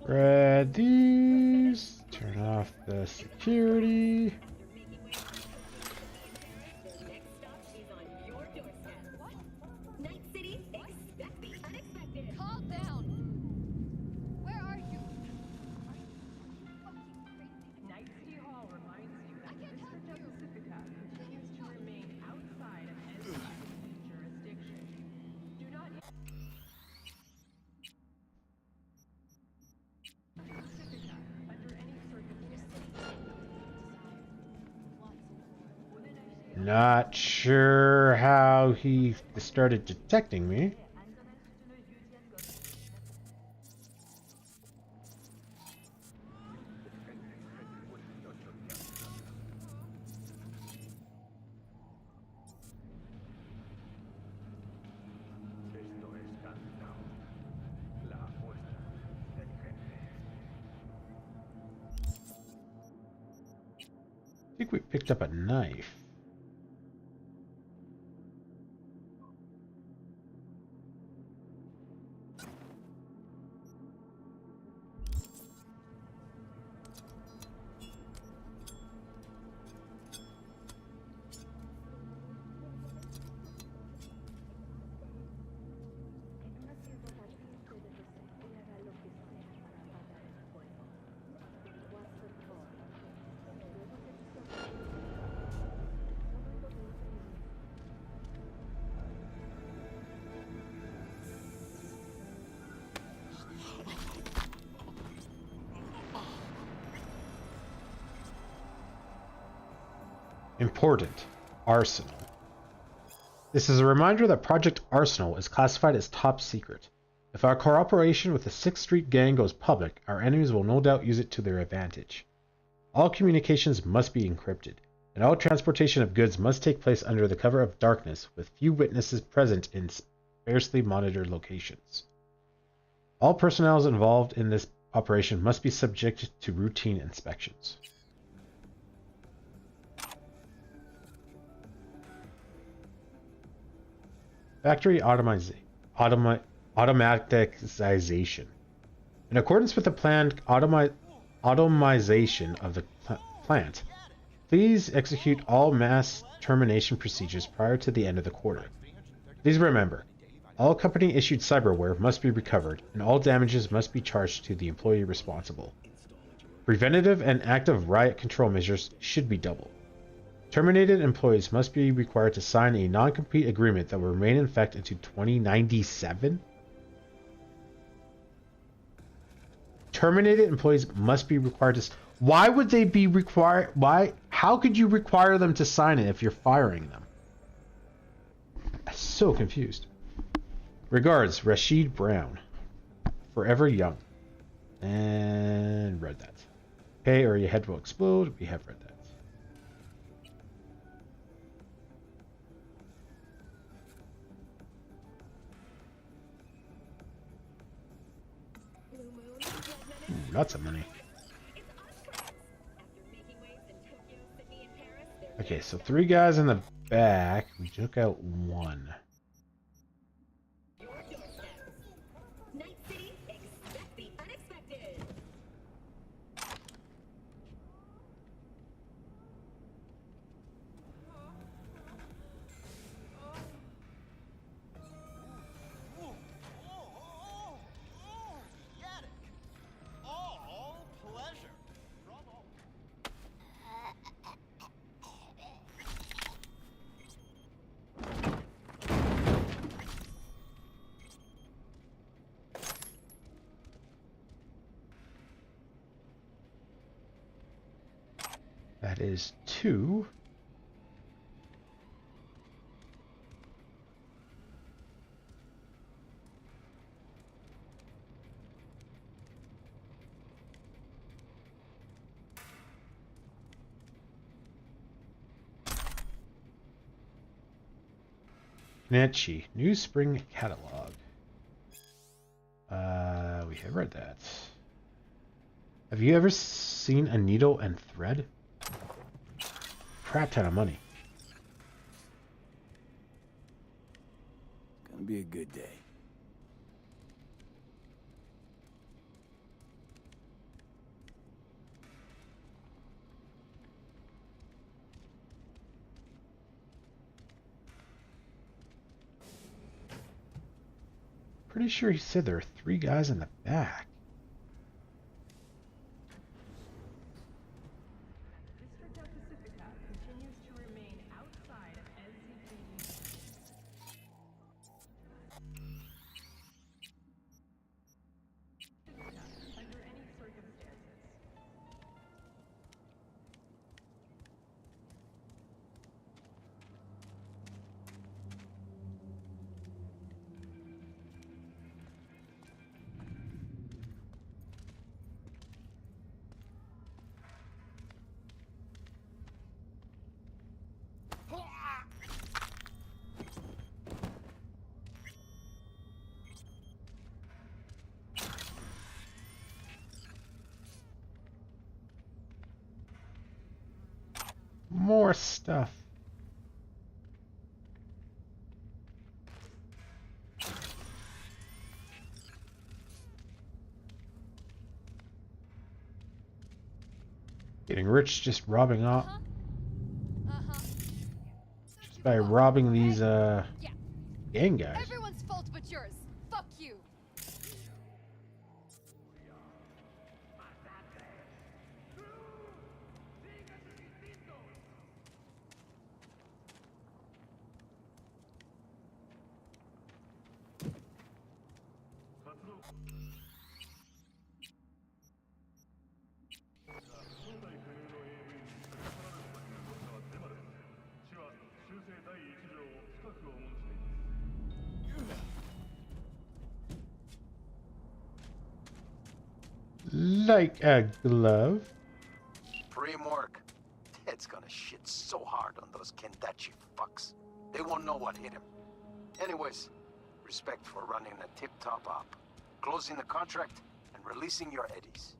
Grab these. Turn off the security. Calm down. Where are you? Night City Hall reminds you that District of Pacifica continues to remain outside of NCPD jurisdiction. Do not Pacifica under any circumstances. Not sure how he started detecting me. I think we picked up a knife. Important. Arsenal. This is a reminder that Project Arsenal is classified as top secret. If our cooperation with the 6th Street Gang goes public, our enemies will no doubt use it to their advantage. All communications must be encrypted, and all transportation of goods must take place under the cover of darkness, with few witnesses present in sparsely monitored locations. All personnel involved in this operation must be subjected to routine inspections. Factory automatization. In accordance with the planned automation of the plant, please execute all mass termination procedures prior to the end of the quarter. Please remember, all company-issued cyberware must be recovered, and all damages must be charged to the employee responsible. Preventative and active riot control measures should be doubled. Terminated employees must be required to sign a non-compete agreement that will remain in effect until 2097. Terminated employees must be required to... Why would they be required... Why? How could you require them to sign it if you're firing them? I'm so confused. Regards, Rashid Brown. Forever young. And read that. Okay, or your head will explode. We have read that. Lots of money. Okay, so 3 guys in the back. We took out 1. That is 2. Netchi, New Spring Catalog. We have read that. Have you ever seen a needle and thread? Crap ton of money. It's gonna be a good day. Pretty sure he said there are 3 guys in the back. District of Pacifica continues to remain outside of SCP. Under any circumstances. More stuff. Getting rich just robbing off. Just by robbing these gang guys. Everyone's fault but yours. Fuck you. Like a glove. Dream work. Ted's gonna shit so hard on those Kendachi fucks. They won't know what hit him. Anyways, respect for running a tip-top op, closing the contract, and releasing your eddies.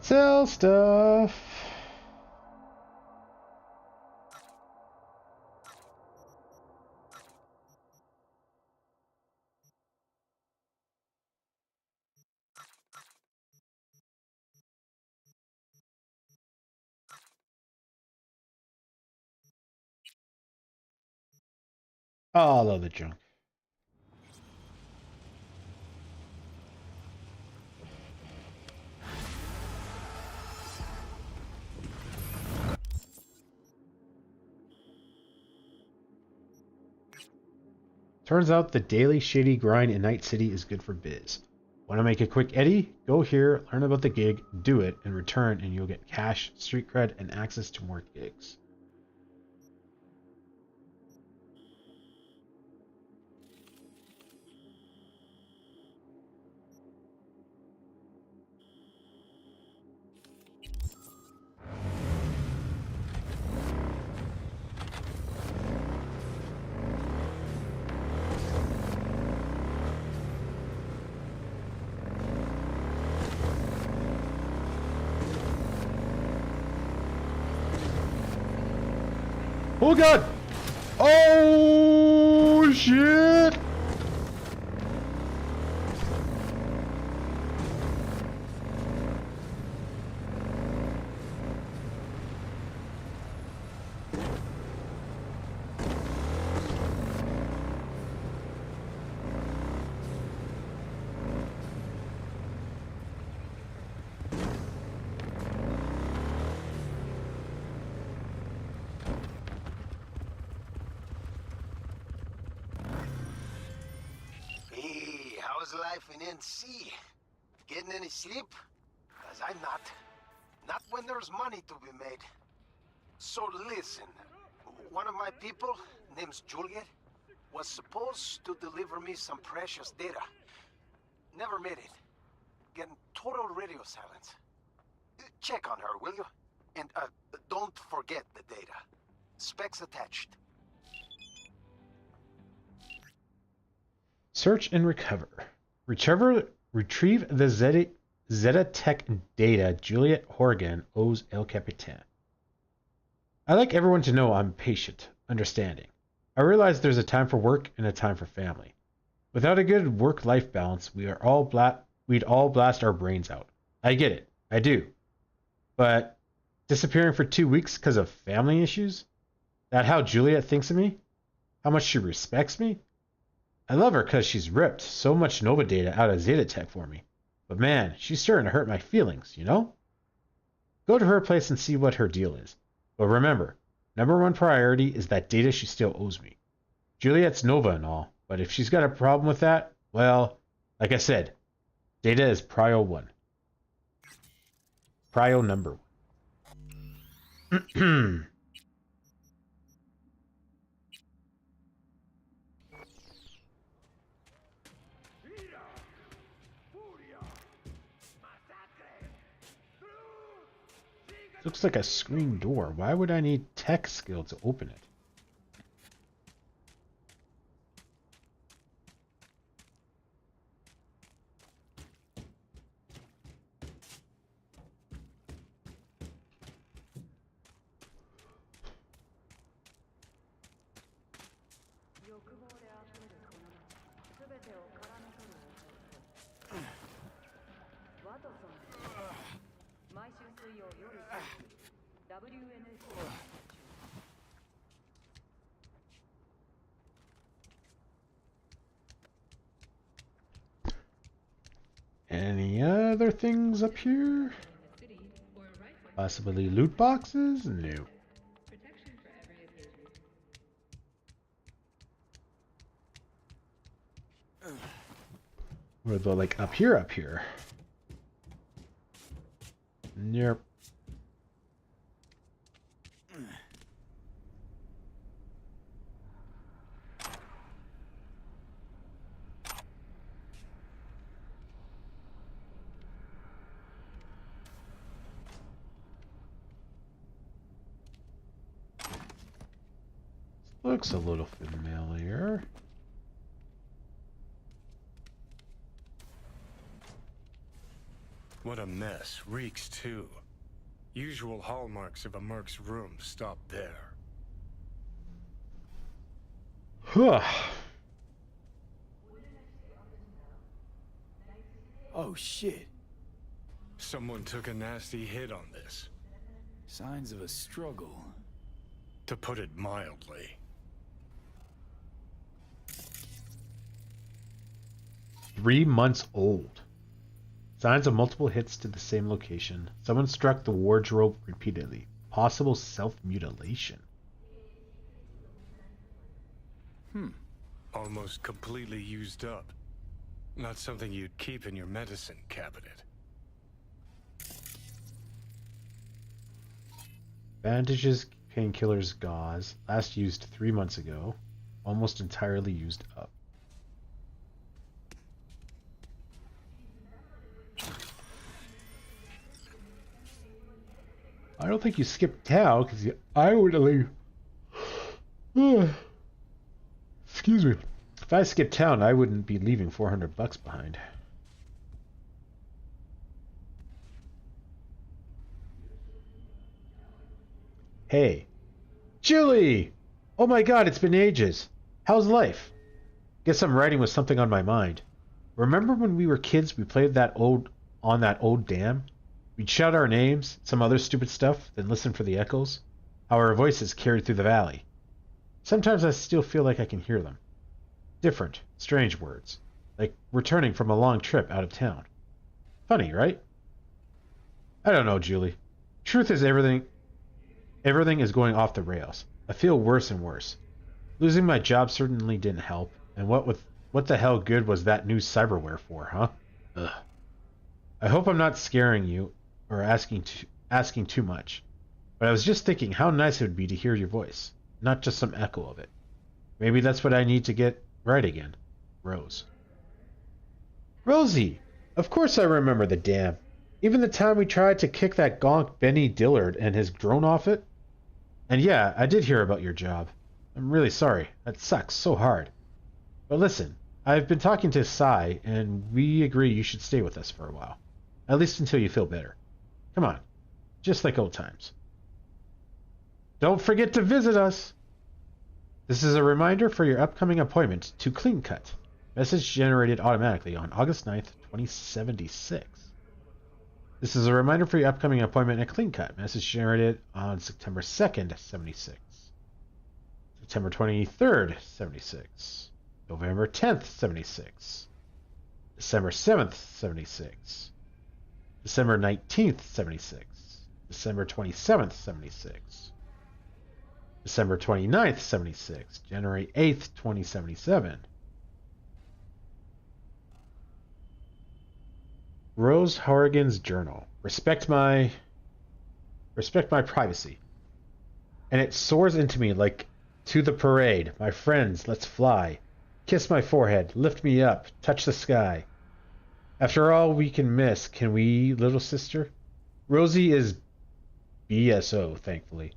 Sell stuff. All of the junk. Turns out the daily shady grind in Night City is good for biz. Want to make a quick eddy? Go here, learn about the gig, do it, and return, and you'll get cash, street cred, and access to more gigs. Oh god! Oh shit! How's life in NC? Getting any sleep? Cause I'm not. Not when there's money to be made. So listen, one of my people, name's Juliet, was supposed to deliver me some precious data. Never made it. Getting total radio silence. Check on her, will you? And don't forget the data. Specs attached. Search and recover. Retrieve the Zeta Tech data Juliet Horgan owes El Capitan. I like everyone to know I'm patient, understanding. I realize there's a time for work and a time for family. Without a good work-life balance, we'd all blast our brains out. I get it. I do. But disappearing for 2 weeks because of family issues? That how Juliet thinks of me? How much she respects me? I love her because she's ripped so much Nova data out of Zeta Tech for me. But man, she's starting to hurt my feelings, you know? Go to her place and see what her deal is. But remember, #1 priority is that data she still owes me. Juliet's Nova and all, but if she's got a problem with that, well, like I said, data is prio 1. Prio number 1. Looks like a screen door. Why would I need tech skill to open it? Any other things up here? Possibly loot boxes? No. Or the like up here. Nope. Looks a little familiar. What a mess. Reeks, too. Usual hallmarks of a merc's room stop there. Huh. Oh, shit. Someone took a nasty hit on this. Signs of a struggle. To put it mildly. 3 months old. Signs of multiple hits to the same location. Someone struck the wardrobe repeatedly. Possible self-mutilation. Almost completely used up. Not something you'd keep in your medicine cabinet. Bandages, painkillers, gauze. Last used 3 months ago. Almost entirely used up. I don't think you skipped town because I would leave. Excuse me. If I skipped town, I wouldn't be leaving $400 behind. Hey, Julie! Oh my God, it's been ages. How's life? Guess I'm writing with something on my mind. Remember when we were kids? We played on that old dam. We'd shout our names, some other stupid stuff, then listen for the echoes. How our voices carried through the valley. Sometimes I still feel like I can hear them. Different, strange words. Like returning from a long trip out of town. Funny, right? I don't know, Julie. Truth is everything is going off the rails. I feel worse and worse. Losing my job certainly didn't help, and what with what the hell good was that new cyberware for, huh? Ugh. I hope I'm not scaring you or asking too much, but I was just thinking how nice it would be to hear your voice, not just some echo of it. Maybe that's what I need to get right again. Rose. Rosie! Of course I remember the dam. Even the time we tried to kick that gonk Benny Dillard and his drone off it. And yeah, I did hear about your job. I'm really sorry. That sucks so hard. But listen, I've been talking to Sai, and we agree you should stay with us for a while. At least until you feel better. Come on. Just like old times. Don't forget to visit us! This is a reminder for your upcoming appointment to Clean Cut. Message generated automatically on August 9th, 2076. This is a reminder for your upcoming appointment at Clean Cut. Message generated on September 2nd, 76. September 23rd, 76. November 10th, 76. December 7th, 76. December 19th, 76. December 27th, 76. December 29th, 76. January 8th, 2077. Rose Harrigan's journal. Respect my privacy. And it soars into me like, to the parade. My friends, let's fly. Kiss my forehead, lift me up, touch the sky. After all we can miss, can we, little sister? Rosie is BSO, thankfully.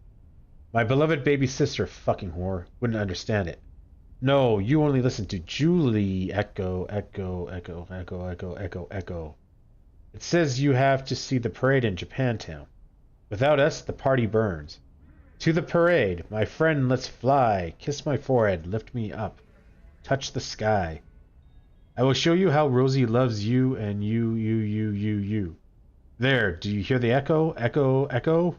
My beloved baby sister, fucking whore, wouldn't understand it. No, you only listen to Julie. Echo, echo, echo, echo, echo, echo, echo. It says you have to see the parade in Japantown. Without us, the party burns. To the parade, my friend, let's fly. Kiss my forehead, lift me up. Touch the sky. I will show you how Rosie loves you and you. There, do you hear the echo? Echo, echo?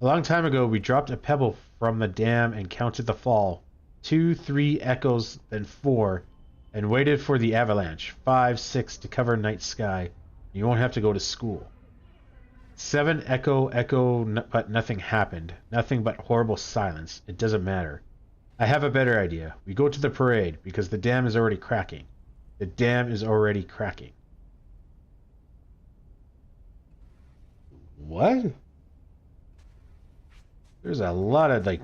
A long time ago, we dropped a pebble from the dam and counted the fall. 2, 3 echoes, then 4, and waited for the avalanche. 5, 6 to cover night sky. You won't have to go to school. 7 echo, echo, but nothing happened. Nothing but horrible silence. It doesn't matter. I have a better idea. We go to the parade, because the dam is already cracking. The dam is already cracking. What? There's a lot of, like,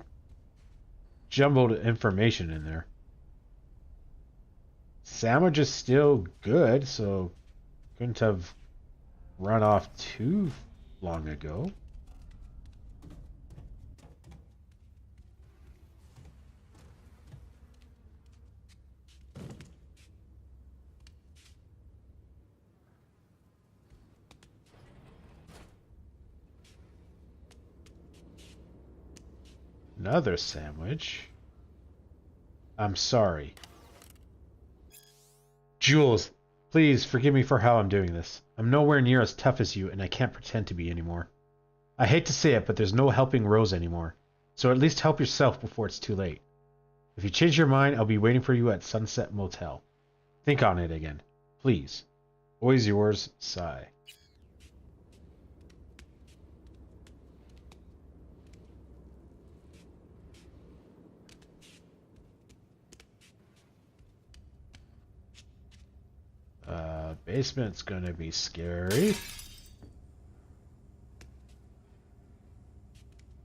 jumbled information in there. Sandwich is still good, so couldn't have run off too long ago. Another sandwich. I'm sorry. Jules, please forgive me for how I'm doing this. I'm nowhere near as tough as you, and I can't pretend to be anymore. I hate to say it, but there's no helping Rose anymore. So at least help yourself before it's too late. If you change your mind, I'll be waiting for you at Sunset Motel. Think on it again. Please. Always yours, Sai. Basement's gonna be scary.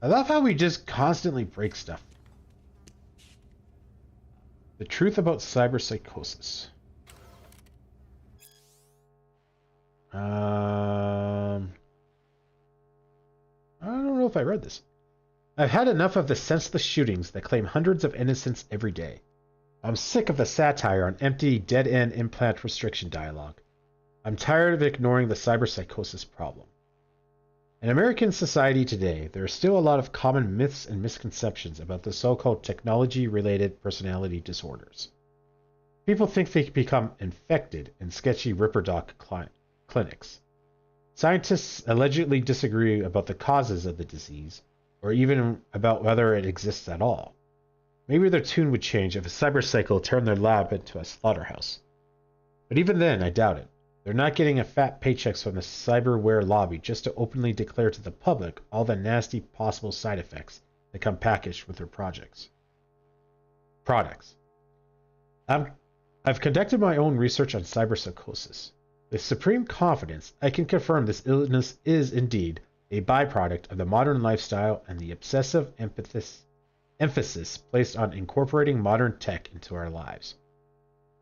I love how we just constantly break stuff. The truth about cyberpsychosis. I don't know if I read this. I've had enough of the senseless shootings that claim hundreds of innocents every day. I'm sick of the satire on empty, dead-end implant restriction dialogue. I'm tired of ignoring the cyberpsychosis problem. In American society today, there are still a lot of common myths and misconceptions about the so-called technology-related personality disorders. People think they can become infected in sketchy ripperdoc clinics. Scientists allegedly disagree about the causes of the disease, or even about whether it exists at all. Maybe their tune would change if a cyberpsycho turned their lab into a slaughterhouse. But even then, I doubt it. They're not getting a fat paychecks from the cyberware lobby just to openly declare to the public all the nasty possible side effects that come packaged with their products. I'm I've conducted my own research on cyberpsychosis. With supreme confidence, I can confirm this illness is indeed a byproduct of the modern lifestyle and the obsessive emphasis placed on incorporating modern tech into our lives.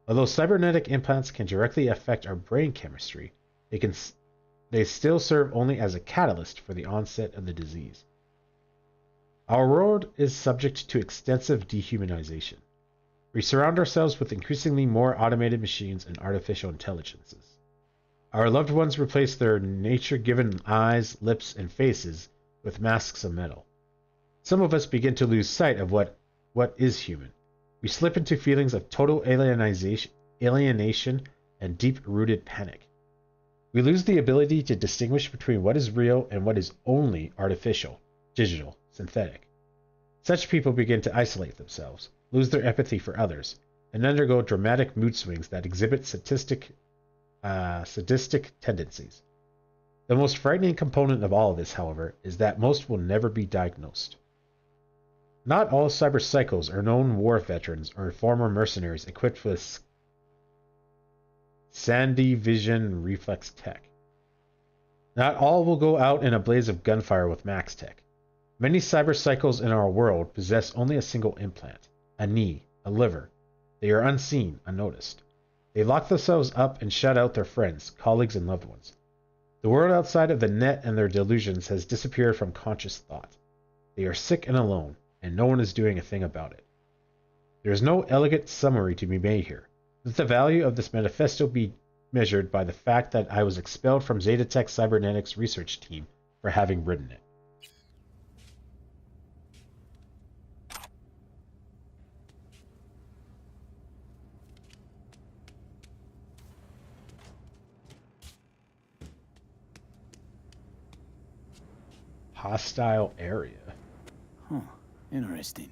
Although cybernetic implants can directly affect our brain chemistry, they still serve only as a catalyst for the onset of the disease. Our world is subject to extensive dehumanization. We surround ourselves with increasingly more automated machines and artificial intelligences. Our loved ones replace their nature-given eyes, lips, and faces with masks of metal. Some of us begin to lose sight of what is human. We slip into feelings of total alienation and deep-rooted panic. We lose the ability to distinguish between what is real and what is only artificial, digital, synthetic. Such people begin to isolate themselves, lose their empathy for others, and undergo dramatic mood swings that exhibit sadistic tendencies. The most frightening component of all of this, however, is that most will never be diagnosed. Not all cyberpsychos are known war veterans or former mercenaries equipped with Sandy Vision reflex tech. Not all will go out in a blaze of gunfire with Max Tech. Many cyberpsychos in our world possess only a single implant, a knee, a liver. They are unseen, unnoticed. They lock themselves up and shut out their friends, colleagues, and loved ones. The world outside of the net and their delusions has disappeared from conscious thought. They are sick and alone, and no one is doing a thing about it. There is no elegant summary to be made here. Let the value of this manifesto be measured by the fact that I was expelled from Zeta Tech Cybernetics research team for having written it. Hostile area. Huh. Interesting.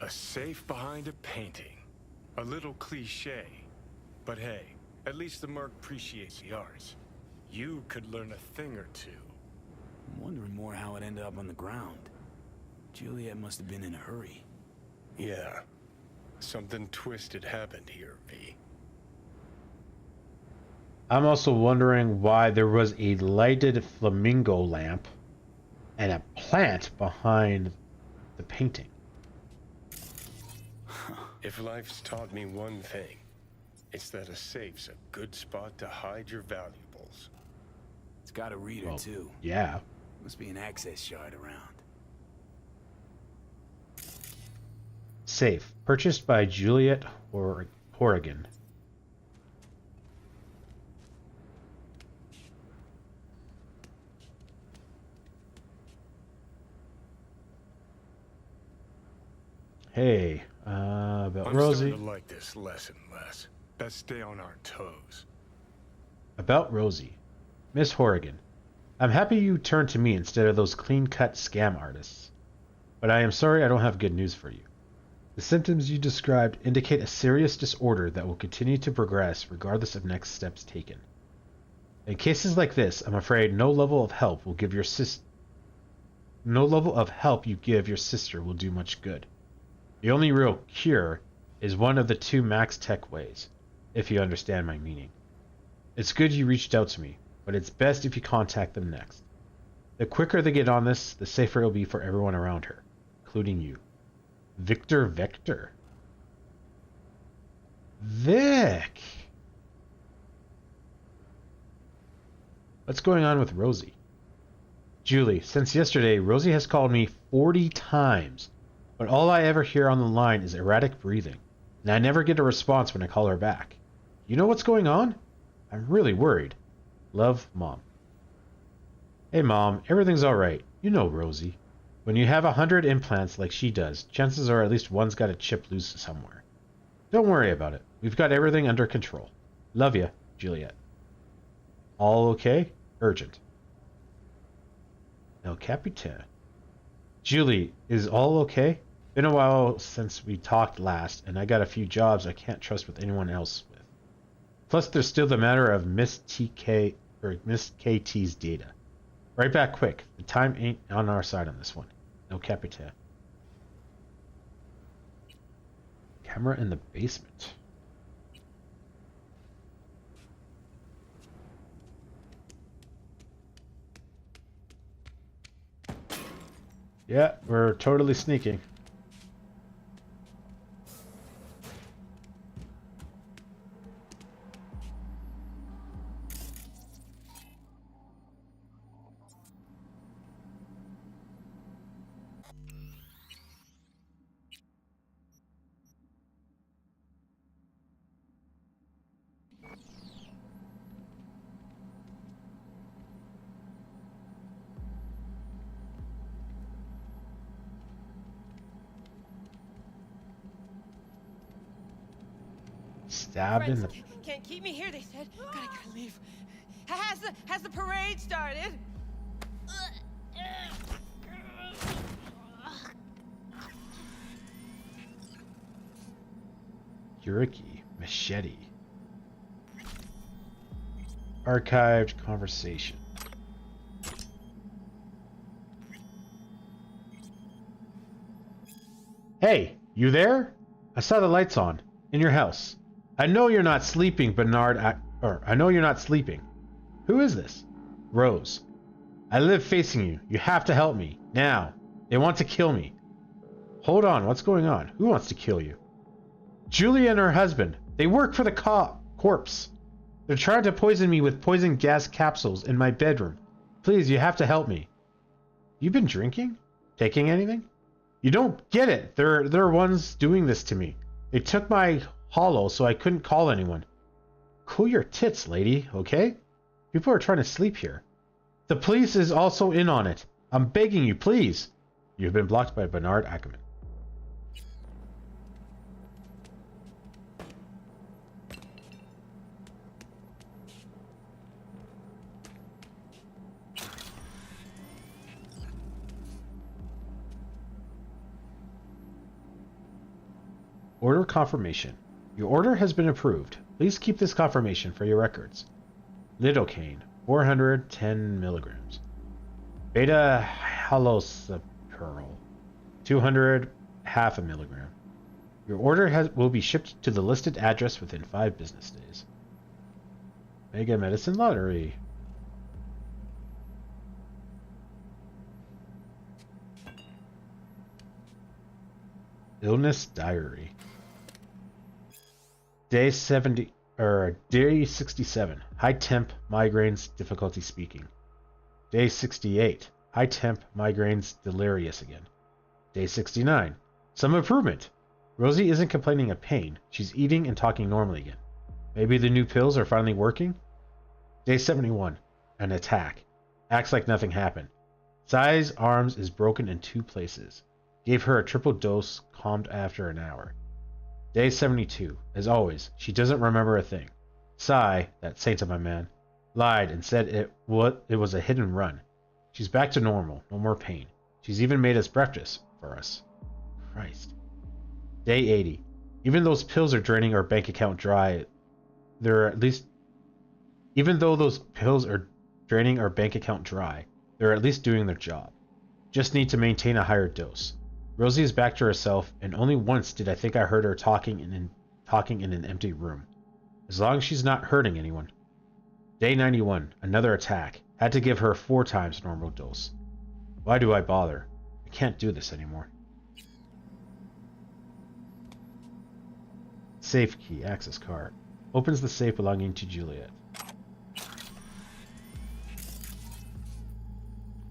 A safe behind a painting. A little cliche. But hey, at least the Merc appreciates the arts. You could learn a thing or two. I'm wondering more how it ended up on the ground. Juliet must have been in a hurry. Yeah. Something twisted happened here, V. I'm also wondering why there was a lighted flamingo lamp and a plant behind the painting. If life's taught me one thing, it's that a safe's a good spot to hide your valuables. It's got a reader, too. Yeah. Must be an access shard around. Safe. Purchased by Juliet Horrigan. Hey, about I'm Rosie. starting to like this less and less. Best stay on our toes. About Rosie. Miss Horrigan, I'm happy you turned to me instead of those clean-cut scam artists. But I am sorry I don't have good news for you. The symptoms you described indicate a serious disorder that will continue to progress regardless of next steps taken. In cases like this, I'm afraid no level of help you give your sister will do much good. The only real cure is one of the two Max Tech ways, if you understand my meaning. It's good you reached out to me, but it's best if you contact them next. The quicker they get on this, the safer it'll be for everyone around her, including you. Victor Vector. Vic! What's going on with Rosie? Julie, since yesterday, Rosie has called me 40 times, but all I ever hear on the line is erratic breathing, and I never get a response when I call her back. You know what's going on? I'm really worried. Love, Mom. Hey, Mom, everything's alright. You know Rosie. When you have 100 implants like she does, chances are at least one's got a chip loose somewhere. Don't worry about it. We've got everything under control. Love ya, Juliet. All okay? Urgent. El Capitan. Julie, is all okay? Been a while since we talked last, and I got a few jobs I can't trust with anyone else with. Plus, there's still the matter of Miss KT's data. Right back quick. The time ain't on our side on this one. No Capitan. Camera in the basement. Yeah, we're totally sneaking. Stabbed in the... Can't keep me here, they said. Gotta leave. Has the parade started? Yuriki. Machete. Archived conversation. Hey, you there? I saw the lights on. In your house. I know you're not sleeping, Bernard. I know you're not sleeping. Who is this? Rose. I live facing you. You have to help me. Now. They want to kill me. Hold on. What's going on? Who wants to kill you? Julia and her husband. They work for the corpse. They're trying to poison me with poison gas capsules in my bedroom. Please, you have to help me. You been drinking? Taking anything? You don't get it. They're ones doing this to me. They took my hollow so I couldn't call anyone. Cool your tits, lady, okay? People are trying to sleep here. The police is also in on it. I'm begging you, please. You've been blocked by Bernard Ackerman. Order confirmation. Your order has been approved. Please keep this confirmation for your records. Lidocaine, 410 milligrams. Beta haloperidol, 200, half a milligram. Your order will be shipped to the listed address within 5 business days. Mega Medicine Lottery. Illness Diary. Day 67. High temp, migraines, difficulty speaking. Day 68. High temp, migraines, delirious again. Day 69. Some improvement. Rosie isn't complaining of pain. She's eating and talking normally again. Maybe the new pills are finally working? Day 71. An attack. Acts like nothing happened. Sai's arms is broken in 2 places. Gave her a triple dose, calmed after an hour. Day 72. As always, she doesn't remember a thing. Sai, that saint of a man, lied and said it was a hit and run. She's back to normal, no more pain. She's even made us breakfast for us. Christ. Day 80. Even those pills are draining our bank account dry, they're at least doing their job. Just need to maintain a higher dose. Rosie is back to herself, and only once did I think I heard her talking in an empty room. As long as she's not hurting anyone. Day 91. Another attack. Had to give her 4 times normal dose. Why do I bother? I can't do this anymore. Safe key. Access card. Opens the safe belonging to Juliet.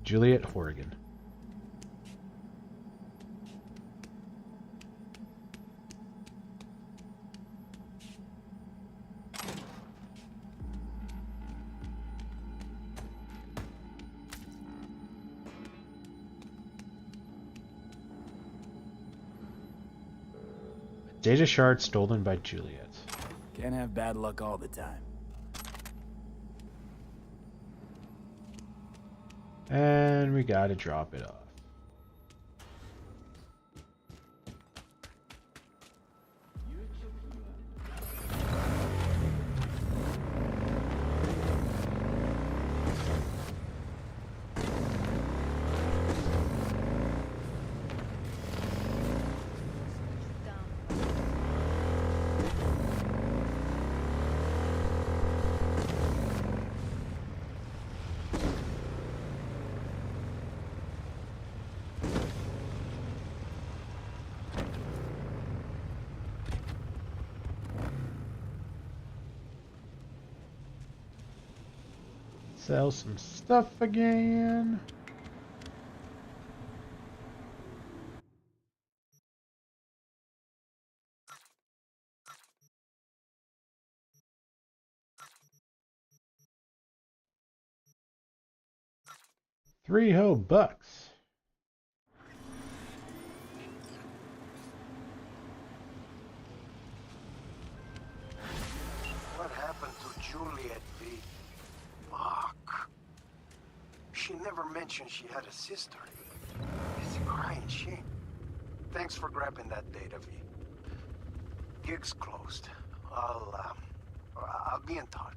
Juliet Horrigan. Data shard stolen by Juliet. Can't have bad luck all the time. And we gotta drop it off. Sell some stuff again. $3 bucks. What happened to Juliet V? Fuck. She never mentioned she had a sister. It's a crying shame. Thanks for grabbing that data, V. Gig's closed. I'll be in touch.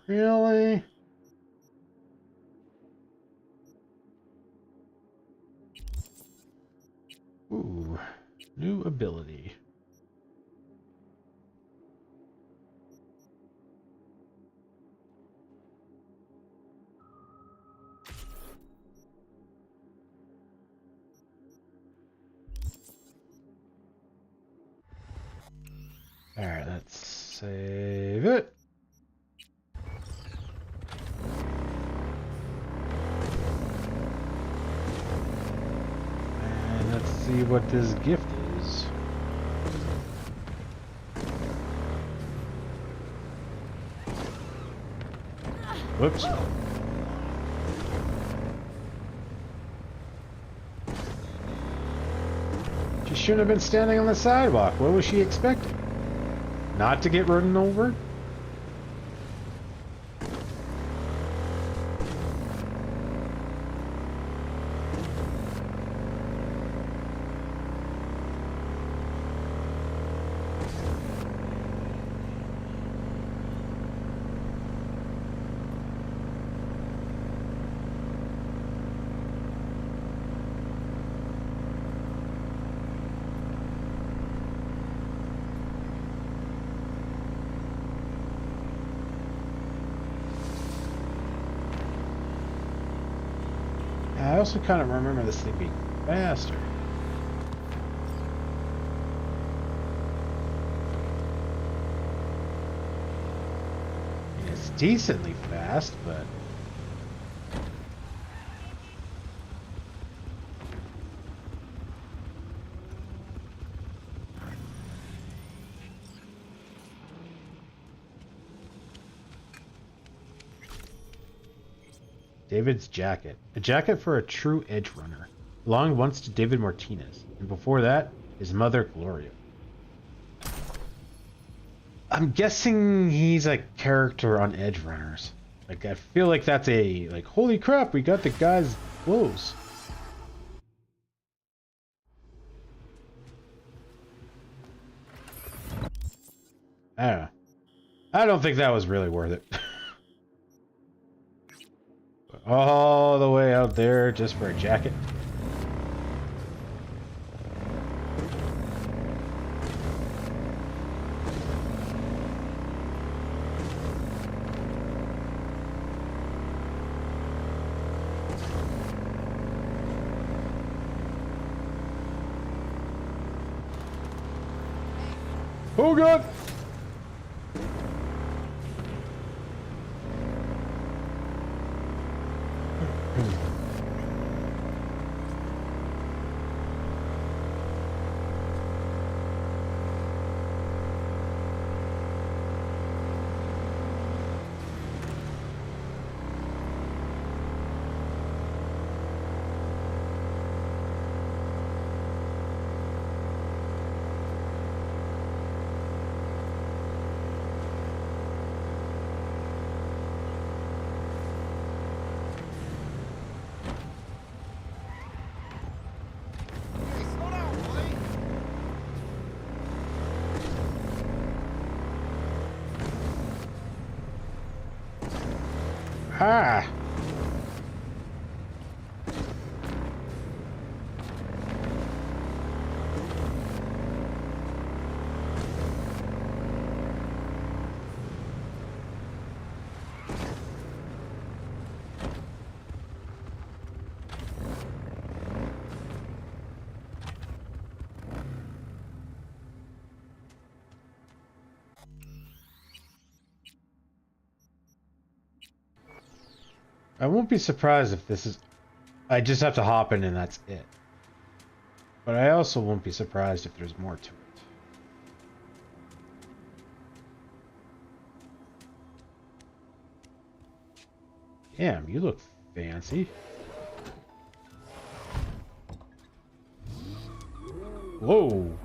Really? Ooh, new ability. Alright, let's save it. And let's see what this gift is. Whoops. She shouldn't have been standing on the sidewalk. What was she expecting? Not to get run over? I also kind of remember this thing being faster. It's decently fast, but... David's jacket. A jacket for a true edge runner. Belonged once to David Martinez, and before that, his mother, Gloria. I'm guessing he's a character on Edge Runners. Like, I feel like that's a, like, holy crap, we got the guy's clothes. I don't know. I don't think that was really worth it. All the way out there just for a jacket. Oh God! Ah! I won't be surprised if this is... I just have to hop in and that's it. But I also won't be surprised if there's more to it. Damn, you look fancy. Whoa.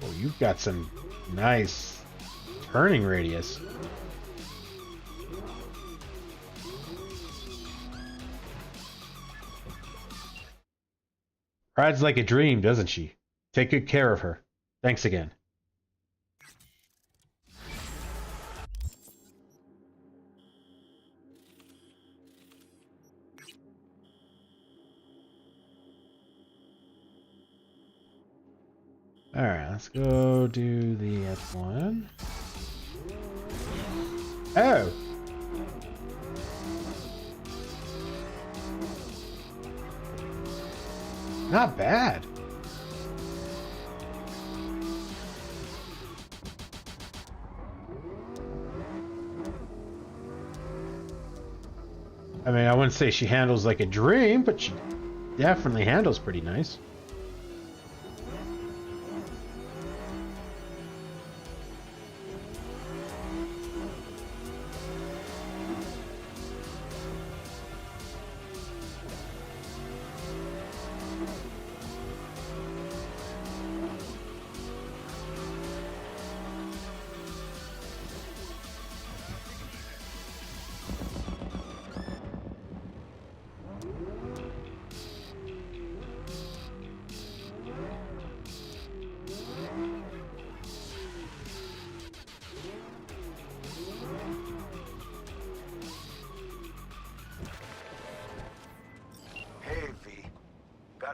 Oh, you've got some nice turning radius. Rides like a dream, doesn't she? Take good care of her. Thanks again. Alright, let's go do the F1. Oh! Not bad. I mean, I wouldn't say she handles like a dream, but she definitely handles pretty nice.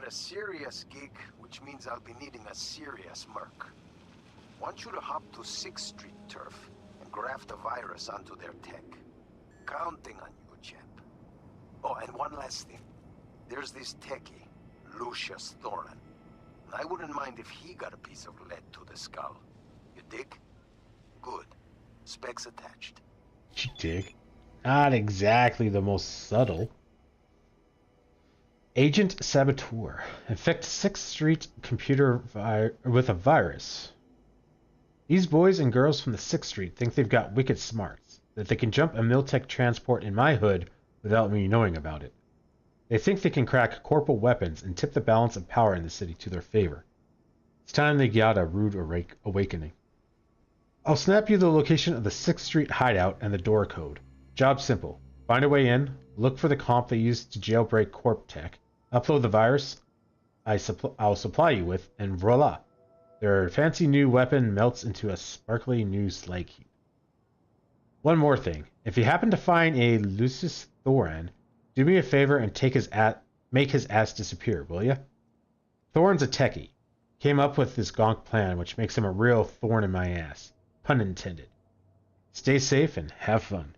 A serious gig, which means I'll be needing a serious merc. Want you to hop to 6th Street turf and graft a virus onto their tech. Counting on you, champ. Oh, and one last thing. There's this techie, Lucius Thorin. I wouldn't mind if he got a piece of lead to the skull. You dig? Good. Specs attached. You dig? Not exactly the most subtle. Agent Saboteur. Infect 6th Street computer with a virus. These boys and girls from the 6th Street think they've got wicked smarts, that they can jump a Miltech transport in my hood without me knowing about it. They think they can crack corporal weapons and tip the balance of power in the city to their favor. It's time they got a rude awakening. I'll snap you the location of the 6th Street hideout and the door code. Job simple. Find a way in, look for the comp they used to jailbreak Corp Tech, upload the virus I'll supply you with, and voila! Their fancy new weapon melts into a sparkly new slag heap. One more thing. If you happen to find a Lucius Thorin, do me a favor and make his ass disappear, will ya? Thorin's a techie. Came up with this gonk plan, which makes him a real thorn in my ass. Pun intended. Stay safe and have fun.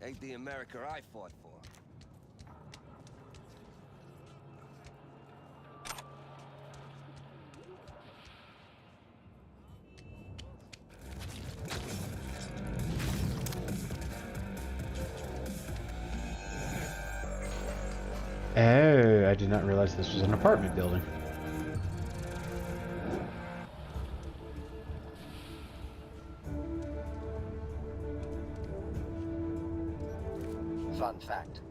Ain't the America I fought for. Oh, I did not realize this was an apartment building. Fun fact,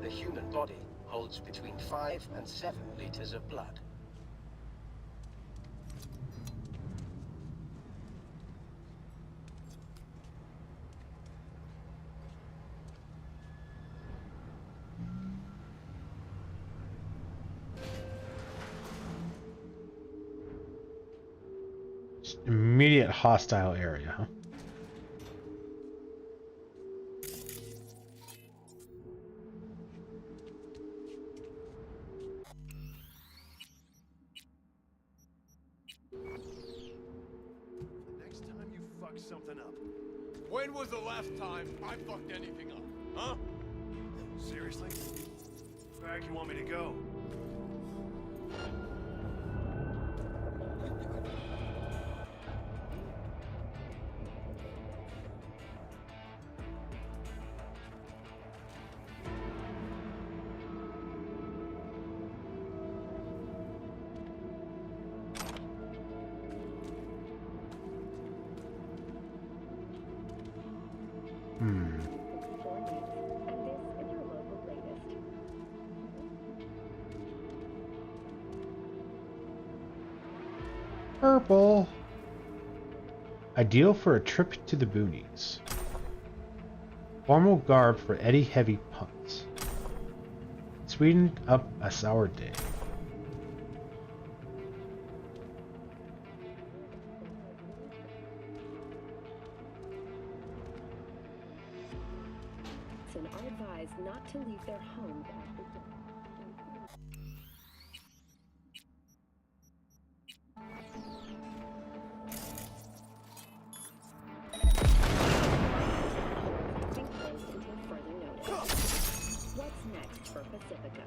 the human body holds between 5 and 7 liters of blood. Immediate hostile area, huh? fuck something up. When was the last time I fucked anything up? Huh? Seriously? Where do you want me to go? Purple. Ideal for a trip to the boonies. Formal garb for Eddie heavy punts. Sweeten up a sour day. Are advised not to leave their homes after dark. What's next for Pacifica?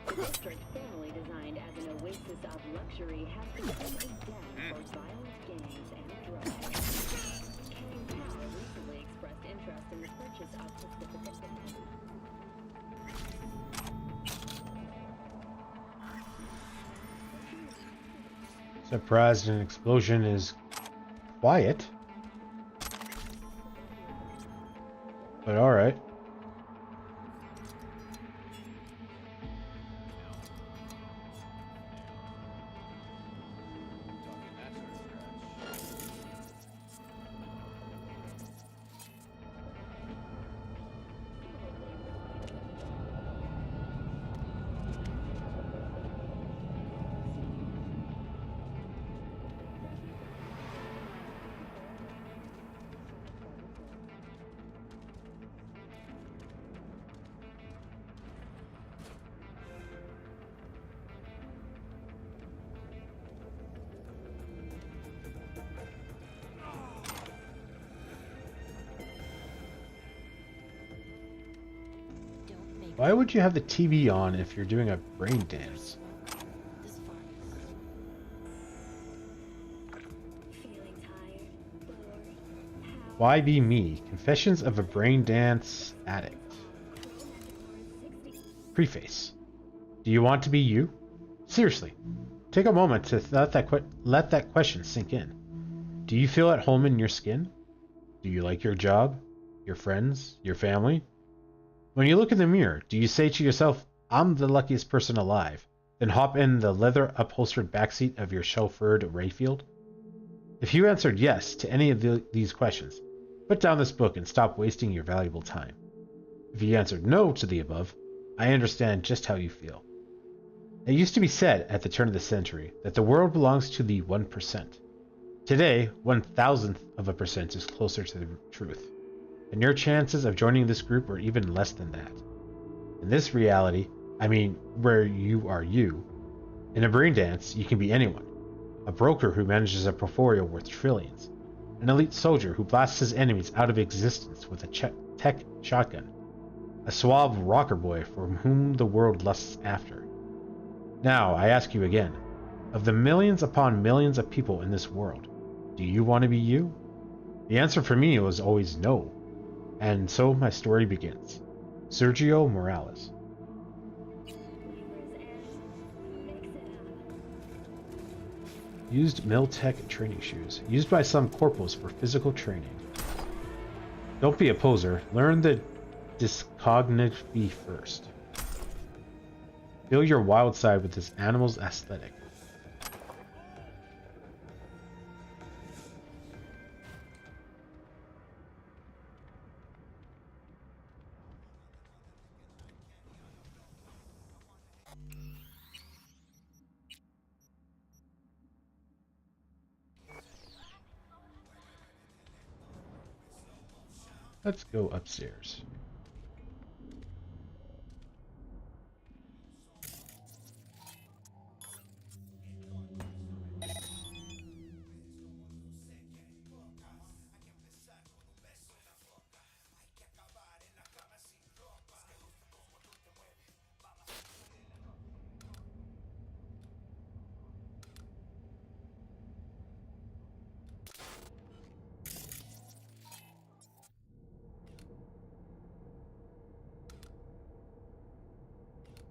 The district, formerly designed as an oasis of luxury, has become a den for violent gangs and drugs. King Cal recently expressed interest in the purchase of Pacifica City. Surprised an explosion is quiet. But alright. Why would you have the TV on if you're doing a brain dance? Why be me? Confessions of a brain dance addict. Preface. Do you want to be you? Seriously, take a moment to let that question sink in. Do you feel at home in your skin? Do you like your job, your friends, your family? When you look in the mirror, do you say to yourself, I'm the luckiest person alive, then hop in the leather upholstered backseat of your chauffeured Rayfield? If you answered yes to any of these questions, put down this book and stop wasting your valuable time. If you answered no to the above, I understand just how you feel. It used to be said at the turn of the century that the world belongs to the 1%. Today, 1,000% is closer to the truth, and your chances of joining this group are even less than that. In this reality, I mean where you are you, in a brain dance you can be anyone. A broker who manages a portfolio worth trillions, an elite soldier who blasts his enemies out of existence with a tech shotgun, a suave rocker boy from whom the world lusts after. Now, I ask you again, of the millions upon millions of people in this world, do you want to be you? The answer for me was always no. And so my story begins. Sergio Morales. Used Miltech training shoes, used by some corporals for physical training. Don't be a poser, learn the discography first. Feel your wild side with this animal's aesthetic. Let's go upstairs.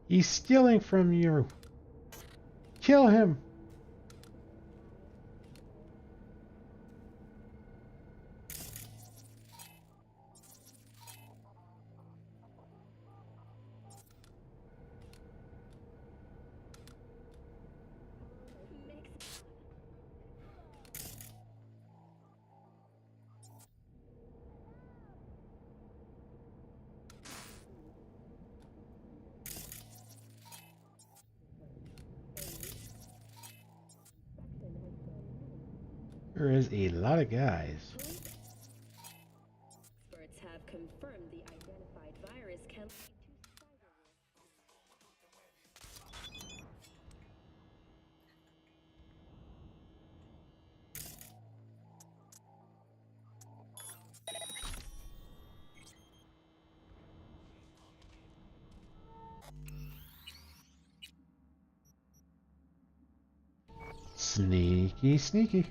He's stealing from you. Kill him. There is a lot of guys. Experts have confirmed the identified virus can lead to Sneaky, sneaky.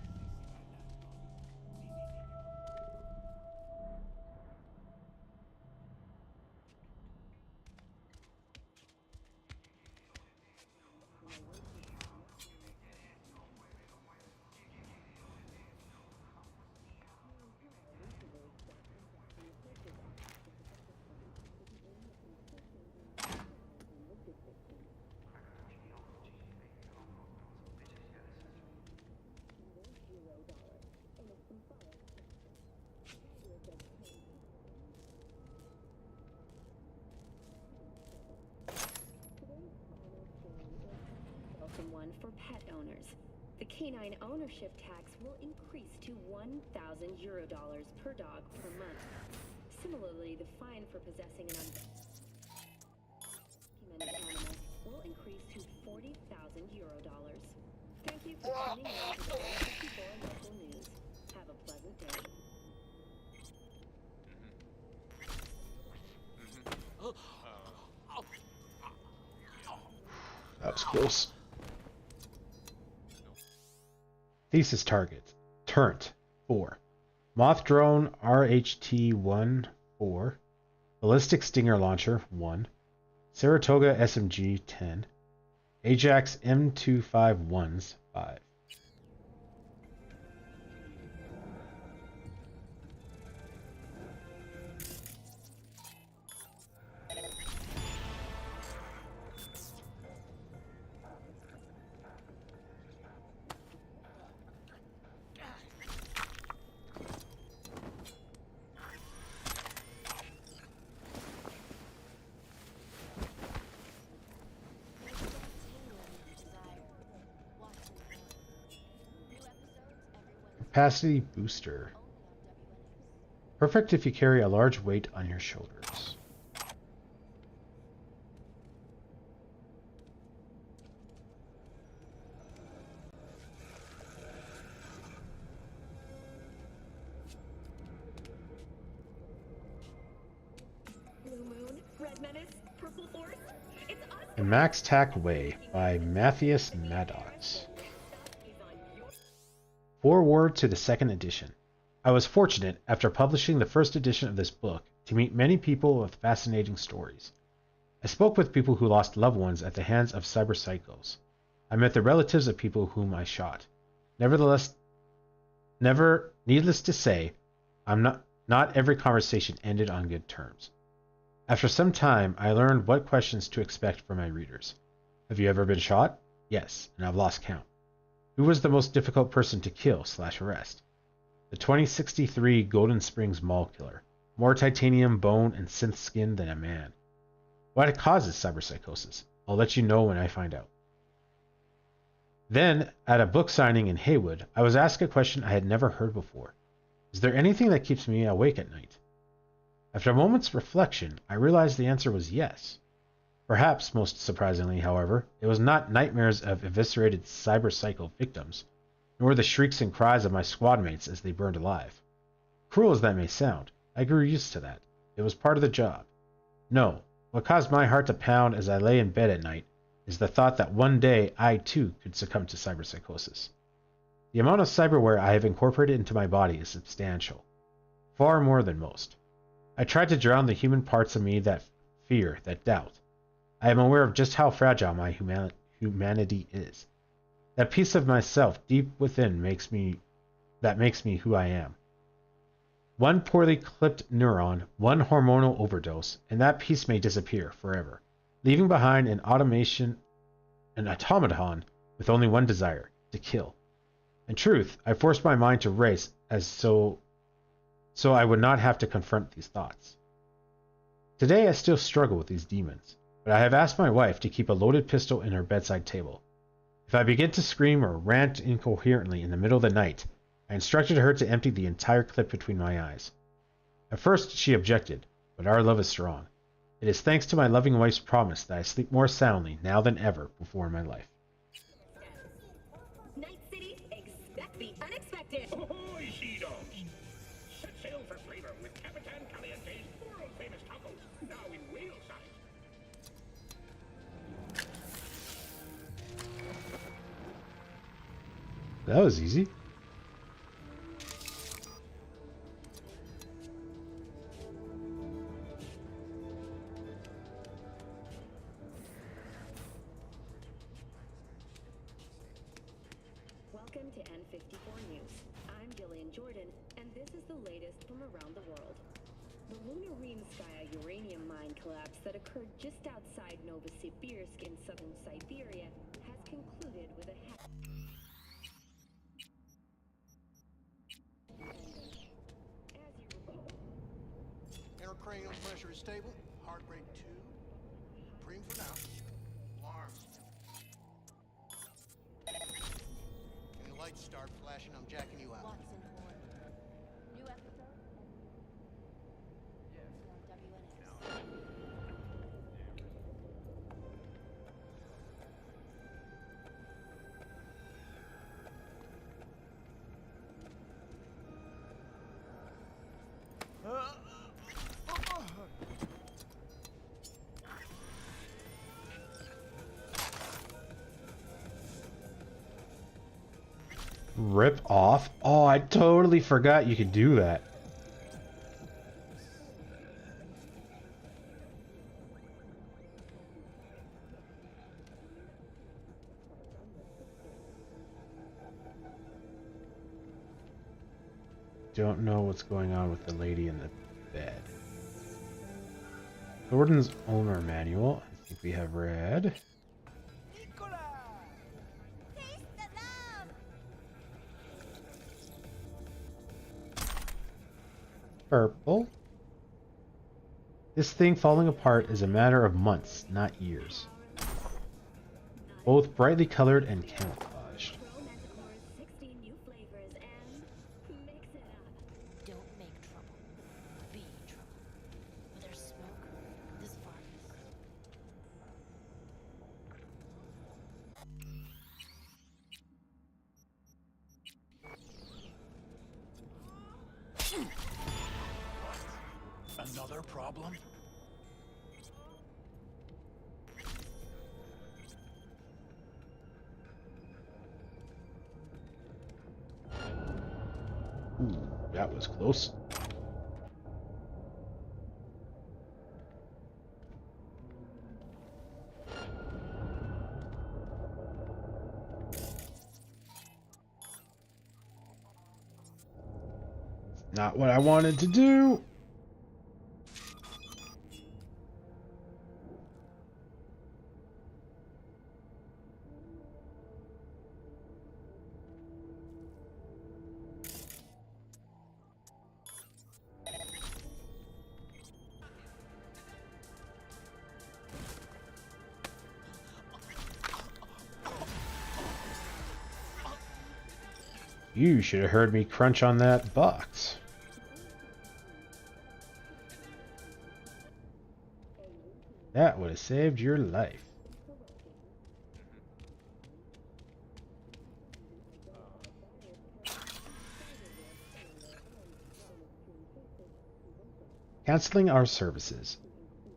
one for pet owners. The canine ownership tax will increase to €1,000 per dog per month. Similarly, the fine for possessing an undocumented animal will increase to €40,000. Thank you for tuning in to the 154 Local News. Have a pleasant day. That was close. Thesis targets. Turret 4. Moth drone RHT-1 4. Ballistic Stinger launcher 1. Saratoga SMG 10. Ajax M251s 5. Capacity booster. Perfect if you carry a large weight on your shoulders. Blue Moon, Red Menace, Purple Force. It's us. And Max Tack Way by Matthias Maddox. Foreword to the second edition. I was fortunate, after publishing the first edition of this book, to meet many people with fascinating stories. I spoke with people who lost loved ones at the hands of cyberpsychos. I met the relatives of people whom I shot. Needless to say, not every conversation ended on good terms. After some time, I learned what questions to expect from my readers. Have you ever been shot? Yes, and I've lost count. Who was the most difficult person to kill/arrest? The 2063 Golden Springs Mall killer. More titanium, bone, and synth skin than a man. What causes cyberpsychosis? I'll let you know when I find out. Then, at a book signing in Haywood, I was asked a question I had never heard before. Is there anything that keeps me awake at night? After a moment's reflection, I realized the answer was yes. Perhaps, most surprisingly, however, it was not nightmares of eviscerated cyberpsycho victims, nor the shrieks and cries of my squad mates as they burned alive. Cruel as that may sound, I grew used to that. It was part of the job. No, what caused my heart to pound as I lay in bed at night is the thought that one day I too could succumb to cyberpsychosis. The amount of cyberware I have incorporated into my body is substantial. Far more than most. I tried to drown the human parts of me that fear, that doubt. I am aware of just how fragile my humanity is. That piece of myself deep within makes me who I am. One poorly clipped neuron, one hormonal overdose, and that piece may disappear forever, leaving behind an automaton with only one desire, to kill. In truth, I forced my mind to race so I would not have to confront these thoughts. Today I still struggle with these demons, but I have asked my wife to keep a loaded pistol in her bedside table. If I begin to scream or rant incoherently in the middle of the night, I instructed her to empty the entire clip between my eyes. At first she objected, but our love is strong. It is thanks to my loving wife's promise that I sleep more soundly now than ever before in my life. Night City, expect the unexpected. Ahoy, sea dogs! Set sail for flavor with Capitan Caliente's world-famous tacos, now in whale size. That was easy. Welcome to N54 News. I'm Jillian Jordan, and this is the latest from around the world. The lunar Rimskaya uranium mine collapse that occurred just outside Novosibirsk in southern Siberia has concluded with a Intracranial pressure is stable. Heart rate 2. Preem for now. Alarm. When the lights start flashing, I'm jacking you out. New episode? Rip off? Oh, I totally forgot you could do that. Don't know what's going on with the lady in the bed. Gordon's owner manual. I think we have read. Purple. This thing falling apart is a matter of months, not years. Both brightly colored and camouflaged. Don't make trouble. Be trouble. Where there's smoke, there's fire. Another problem? Ooh, that was close. Not what I wanted to do. You should have heard me crunch on that box. That would have saved your life. Canceling our services.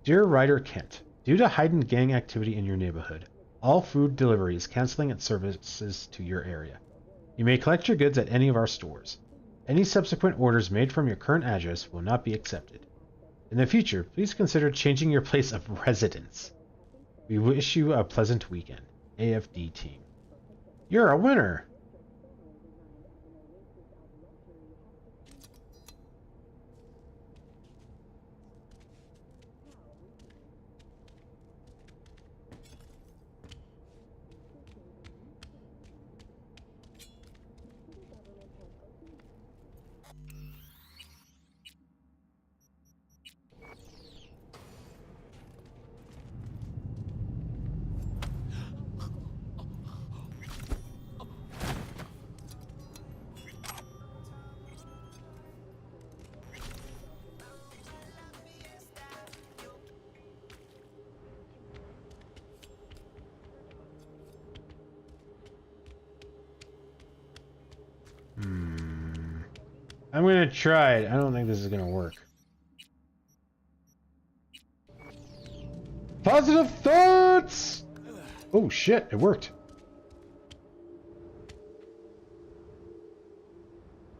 Dear Ryder Kent, due to heightened gang activity in your neighborhood, all food delivery is canceling its services to your area. You may collect your goods at any of our stores. Any subsequent orders made from your current address will not be accepted. In the future, please consider changing your place of residence. We wish you a pleasant weekend. AFD team. You're a winner! I'm gonna try it. I don't think this is gonna work. Positive thoughts! Oh shit, it worked.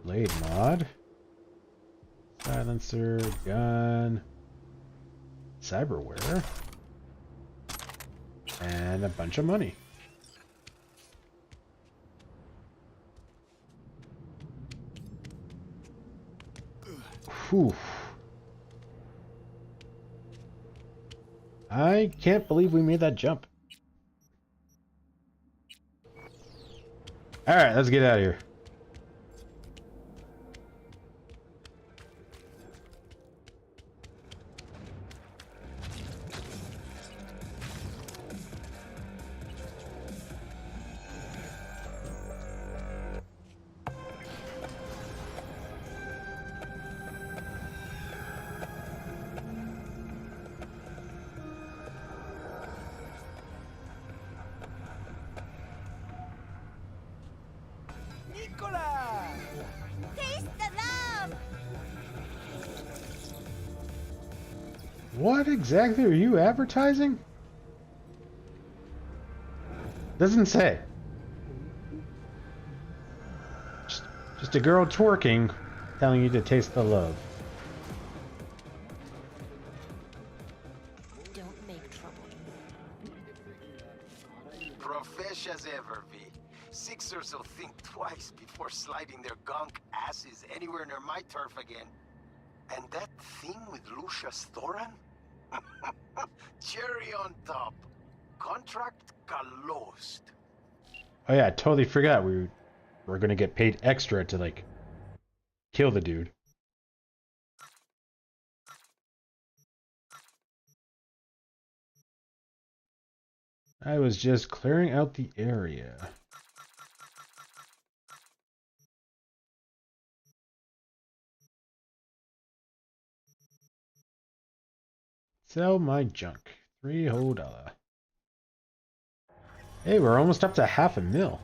Blade mod. Silencer, gun. Cyberware. And a bunch of money. Whew. I can't believe we made that jump. Alright, let's get out of here. Taste the love! What exactly are you advertising? Doesn't say. Just a girl twerking, telling you to taste the love. Don't make trouble. Profesh as ever, V. Sixers will think twice before sliding their gunk asses anywhere near my turf again. And that thing with Lucius Thoran? Cherry on top. Contract closed. Oh yeah, I totally forgot we were gonna get paid extra to like kill the dude. I was just clearing out the area. Sell my junk. $3 whole. Hey, we're almost up to $500,000.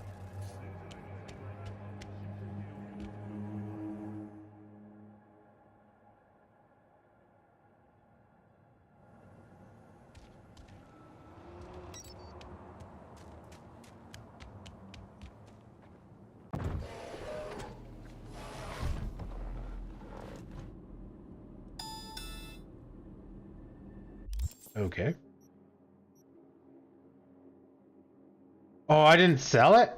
Okay. Oh, I didn't sell it?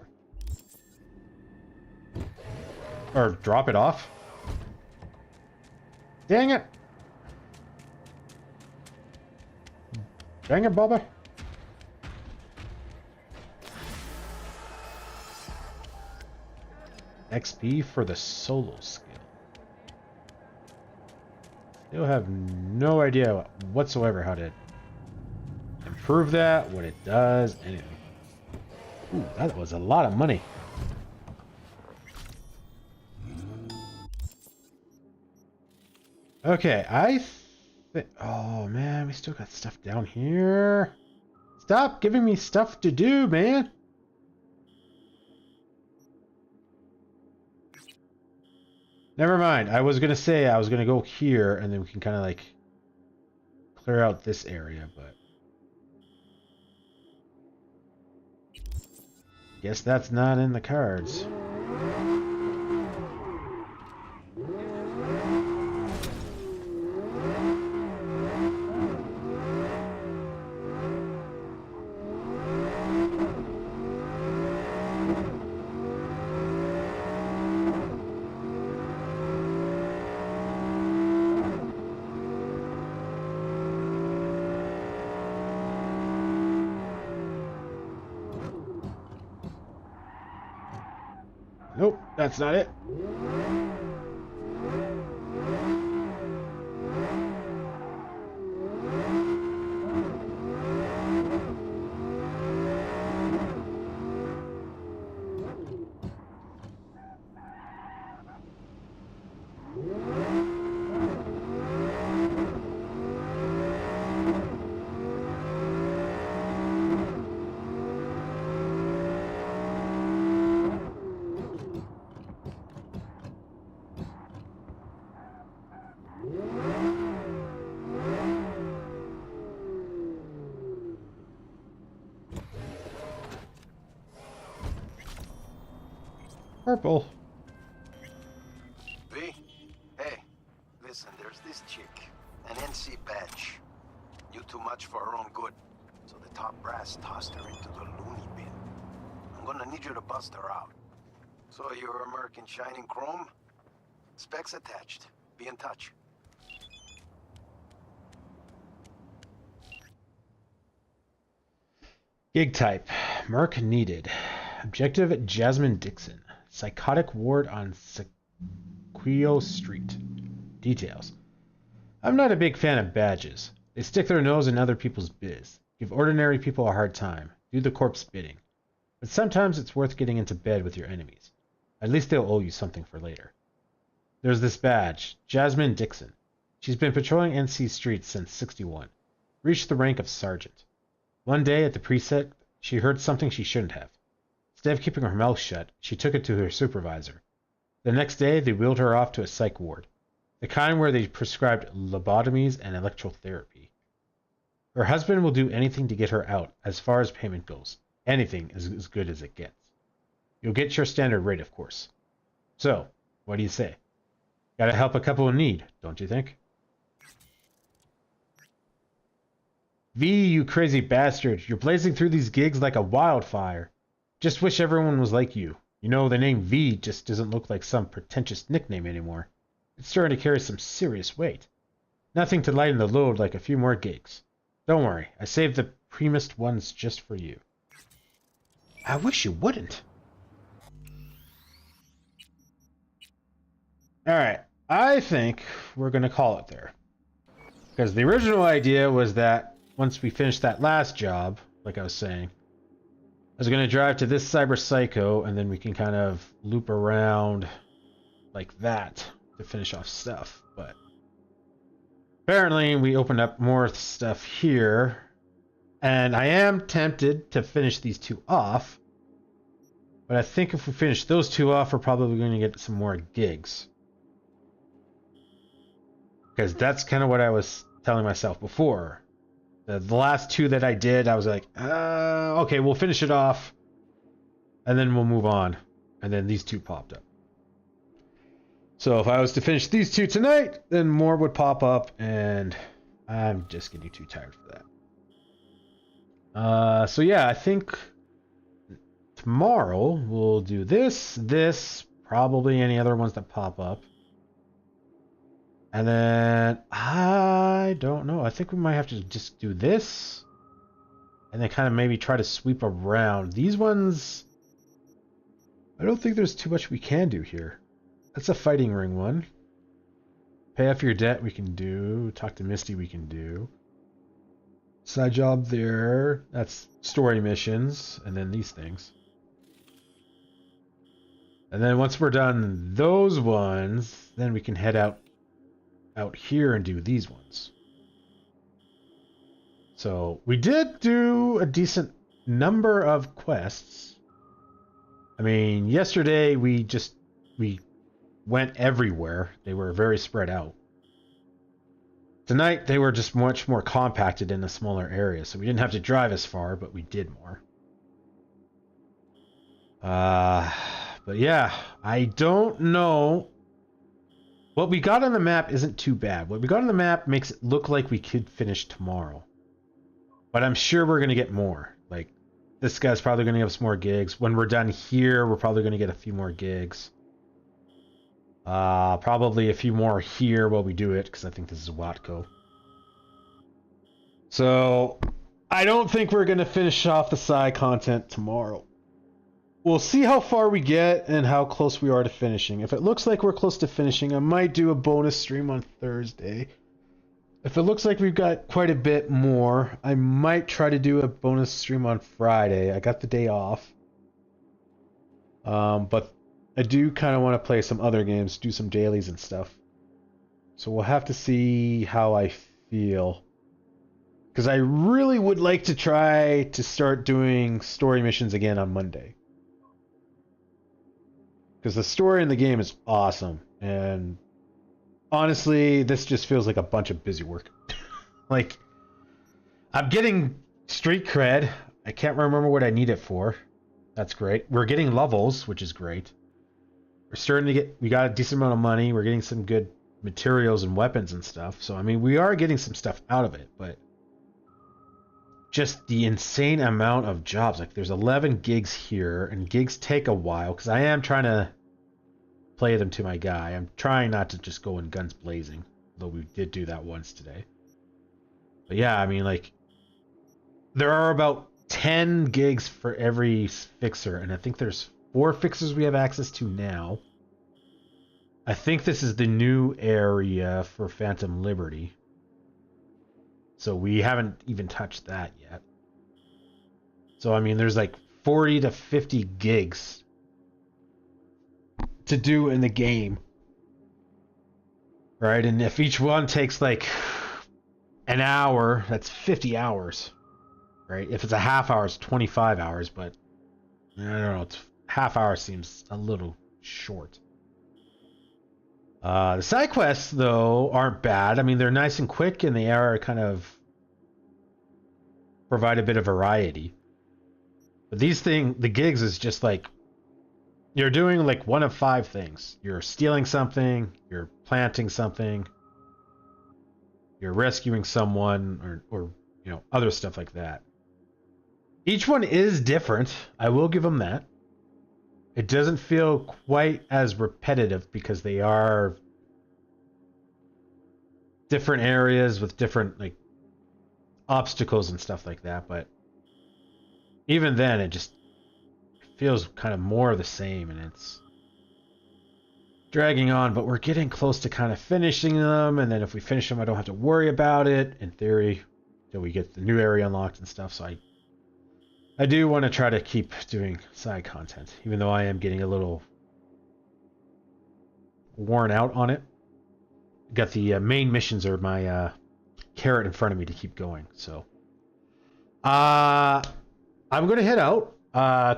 Or drop it off? Dang it! Dang it, Bubba. XP for the solo skill. Still have no idea whatsoever how to improve that, what it does, anything. Ooh, that was a lot of money. Okay, oh man, we still got stuff down here. Stop giving me stuff to do, man. Never mind. I was gonna say I was gonna go here and then we can kind of like clear out this area, but guess that's not in the cards. That's not it. Purple. V? Hey, listen, there's this chick, an NC badge. You too much for her own good, so the top brass tossed her into the loony bin. I'm gonna need you to bust her out. So you're American Shining Chrome? Specs attached. Be in touch. Gig type. Merc needed. Objective Jasmine Dixon. Psychotic ward on Sequoia Street. Details. I'm not a big fan of badges. They stick their nose in other people's biz. Give ordinary people a hard time. Do the corpse bidding. But sometimes it's worth getting into bed with your enemies. At least they'll owe you something for later. There's this badge. Jasmine Dixon. She's been patrolling NC streets since '61. Reached the rank of sergeant. One day at the precinct, she heard something she shouldn't have. Instead of keeping her mouth shut, she took it to her supervisor. The next day, they wheeled her off to a psych ward, the kind where they prescribed lobotomies and electrotherapy. Her husband will do anything to get her out, as far as payment goes. Anything is as good as it gets. You'll get your standard rate, of course. So, what do you say? Gotta help a couple in need, don't you think? V, you crazy bastard. You're blazing through these gigs like a wildfire. Just wish everyone was like you. You know, the name V just doesn't look like some pretentious nickname anymore. It's starting to carry some serious weight. Nothing to lighten the load like a few more gigs. Don't worry, I saved the primest ones just for you. I wish you wouldn't. Alright, I think we're going to call it there. Because the original idea was that once we finish that last job, like I was saying, I was going to drive to this Cyber Psycho, and then we can kind of loop around like that to finish off stuff. But apparently we opened up more stuff here, and I am tempted to finish these two off. But I think if we finish those two off, we're probably going to get some more gigs. Because that's kind of what I was telling myself before. The last two that I did, I was like, okay, we'll finish it off, and then we'll move on. And then these two popped up. So if I was to finish these two tonight, then more would pop up, and I'm just getting too tired for that. So yeah, I think tomorrow we'll do this, probably any other ones that pop up. And then, I don't know. I think we might have to just do this. And then kind of maybe try to sweep around. These ones, I don't think there's too much we can do here. That's a fighting ring one. Pay off your debt we can do. Talk to Misty we can do. Side job there. That's story missions. And then these things. And then once we're done those ones, then we can head out here and do these ones. So we did do a decent number of quests. I mean, yesterday we went everywhere. They were very spread out. Tonight they were just much more compacted in a smaller area, so we didn't have to drive as far, but we did more. But yeah, I don't know. What we got on the map isn't too bad. What we got on the map makes it look like we could finish tomorrow. But I'm sure we're going to get more. Like, this guy's probably going to give us more gigs. When we're done here, we're probably going to get a few more gigs. Probably a few more here while we do it, because I think this is Watco. So, I don't think we're going to finish off the side content tomorrow. we'll see how far we get and how close we are to finishing. If it looks like we're close to finishing, I might do a bonus stream on Thursday. If it looks like we've got quite a bit more, I might try to do a bonus stream on Friday. I got the day off. But I do kind of want to play some other games, do some dailies and stuff. So we'll have to see how I feel. Because I really would like to try to start doing story missions again on Monday. Because the story in the game is awesome. And honestly, this just feels like a bunch of busy work. Like, I'm getting street cred. I can't remember what I need it for. That's great. We're getting levels, which is great. We're starting to get... We got a decent amount of money. We're getting some good materials and weapons and stuff. So, I mean, we are getting some stuff out of it, but... Just the insane amount of jobs. Like, there's 11 gigs here, and gigs take a while, because I am trying to play them to my guy. I'm trying not to just go in guns blazing, though we did do that once today. But yeah, I mean, like, there are about 10 gigs for every fixer, and I think there's 4 fixers we have access to now. I think this is the new area for Phantom Liberty. So we haven't even touched that yet. So, I mean, there's like 40 to 50 gigs to do in the game. Right? And if each one takes like an hour, that's 50 hours. Right? If it's a half hour, it's 25 hours. But, I don't know, half hour seems a little short. The side quests, though, aren't bad. I mean, they're nice and quick, and they are kind of provide a bit of variety. But these the gigs is just like, you're doing like one of 5 things. You're stealing something, you're planting something, you're rescuing someone, or you know, other stuff like that. Each one is different. I will give them that. It doesn't feel quite as repetitive because they are different areas with different like obstacles and stuff like that, but even then it just feels kind of more of the same, and it's dragging on, but we're getting close to kind of finishing them, and then if we finish them I don't have to worry about it, in theory, till we get the new area unlocked and stuff. So I do want to try to keep doing side content, even though I am getting a little worn out on it. Got the main missions are my carrot in front of me to keep going. So I'm going to head out.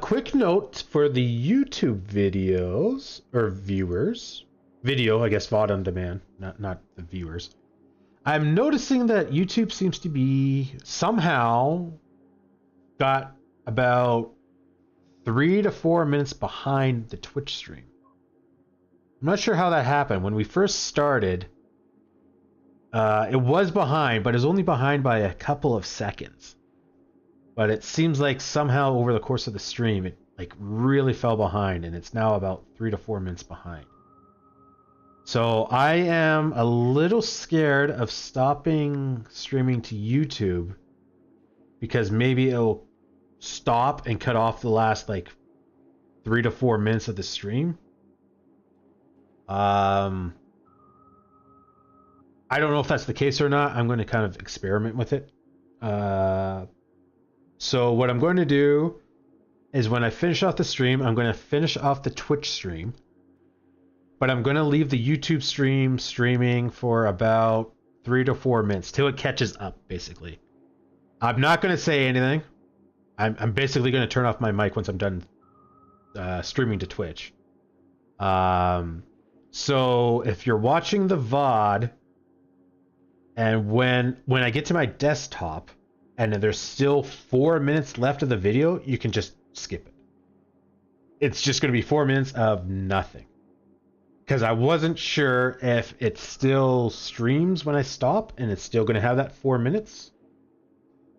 Quick note for the YouTube videos, or viewers. Video, I guess, VOD on demand, not the viewers. I'm noticing that YouTube seems to be somehow got about 3 to 4 minutes behind the Twitch stream. I'm not sure how that happened. When we first started, it was behind, but it was only behind by a couple of seconds. But it seems like somehow over the course of the stream, it like really fell behind, and it's now about 3 to 4 minutes behind. So I am a little scared of stopping streaming to YouTube, because maybe it'll stop and cut off the last like 3 to 4 minutes of the stream. I don't know if that's the case or not. I'm going to kind of experiment with it. So what I'm going to do is when I finish off the stream, I'm going to finish off the Twitch stream, but I'm going to leave the YouTube stream streaming for about 3 to 4 minutes till it catches up, basically. I'm not going to say anything. I'm basically going to turn off my mic once I'm done streaming to Twitch. So if you're watching the VOD, and when I get to my desktop and there's still 4 minutes left of the video, you can just skip it. It's just going to be 4 minutes of nothing. Because I wasn't sure if it still streams when I stop and it's still going to have that 4 minutes,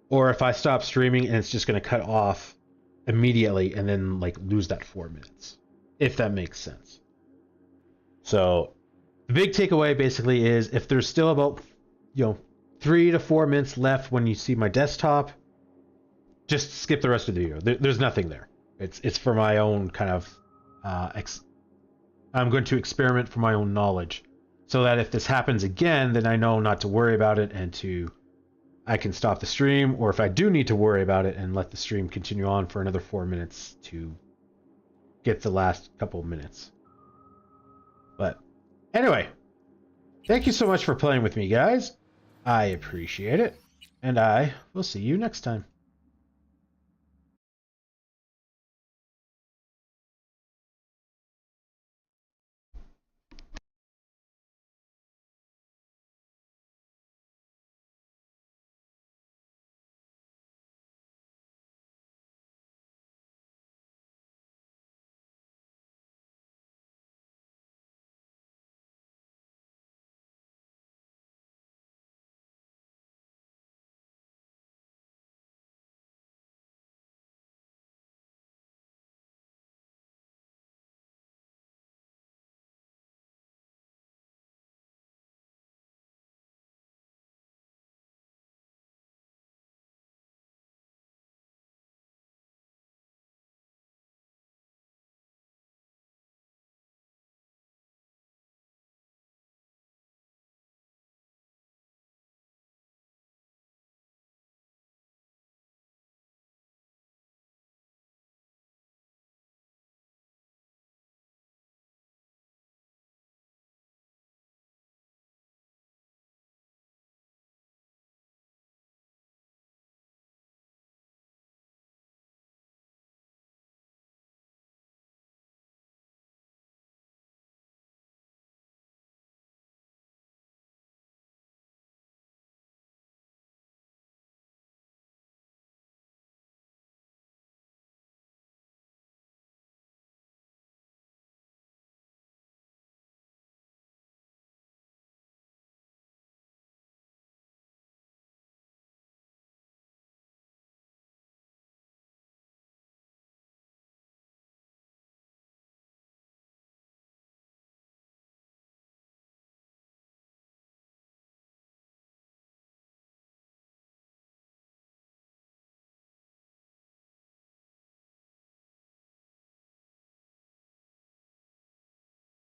or if I stop streaming and it's just going to cut off immediately and then like lose that 4 minutes, if that makes sense. So the big takeaway basically is, if there's still about 3 to 4 minutes left when you see my desktop, just skip the rest of the video. There's nothing there. It's for my own kind of I'm going to experiment for my own knowledge, so that if this happens again, then I know not to worry about it and I can stop the stream, or if I do need to worry about it and let the stream continue on for another 4 minutes to get the last couple of minutes. But anyway, thank you so much for playing with me, guys. I appreciate it, and I will see you next time.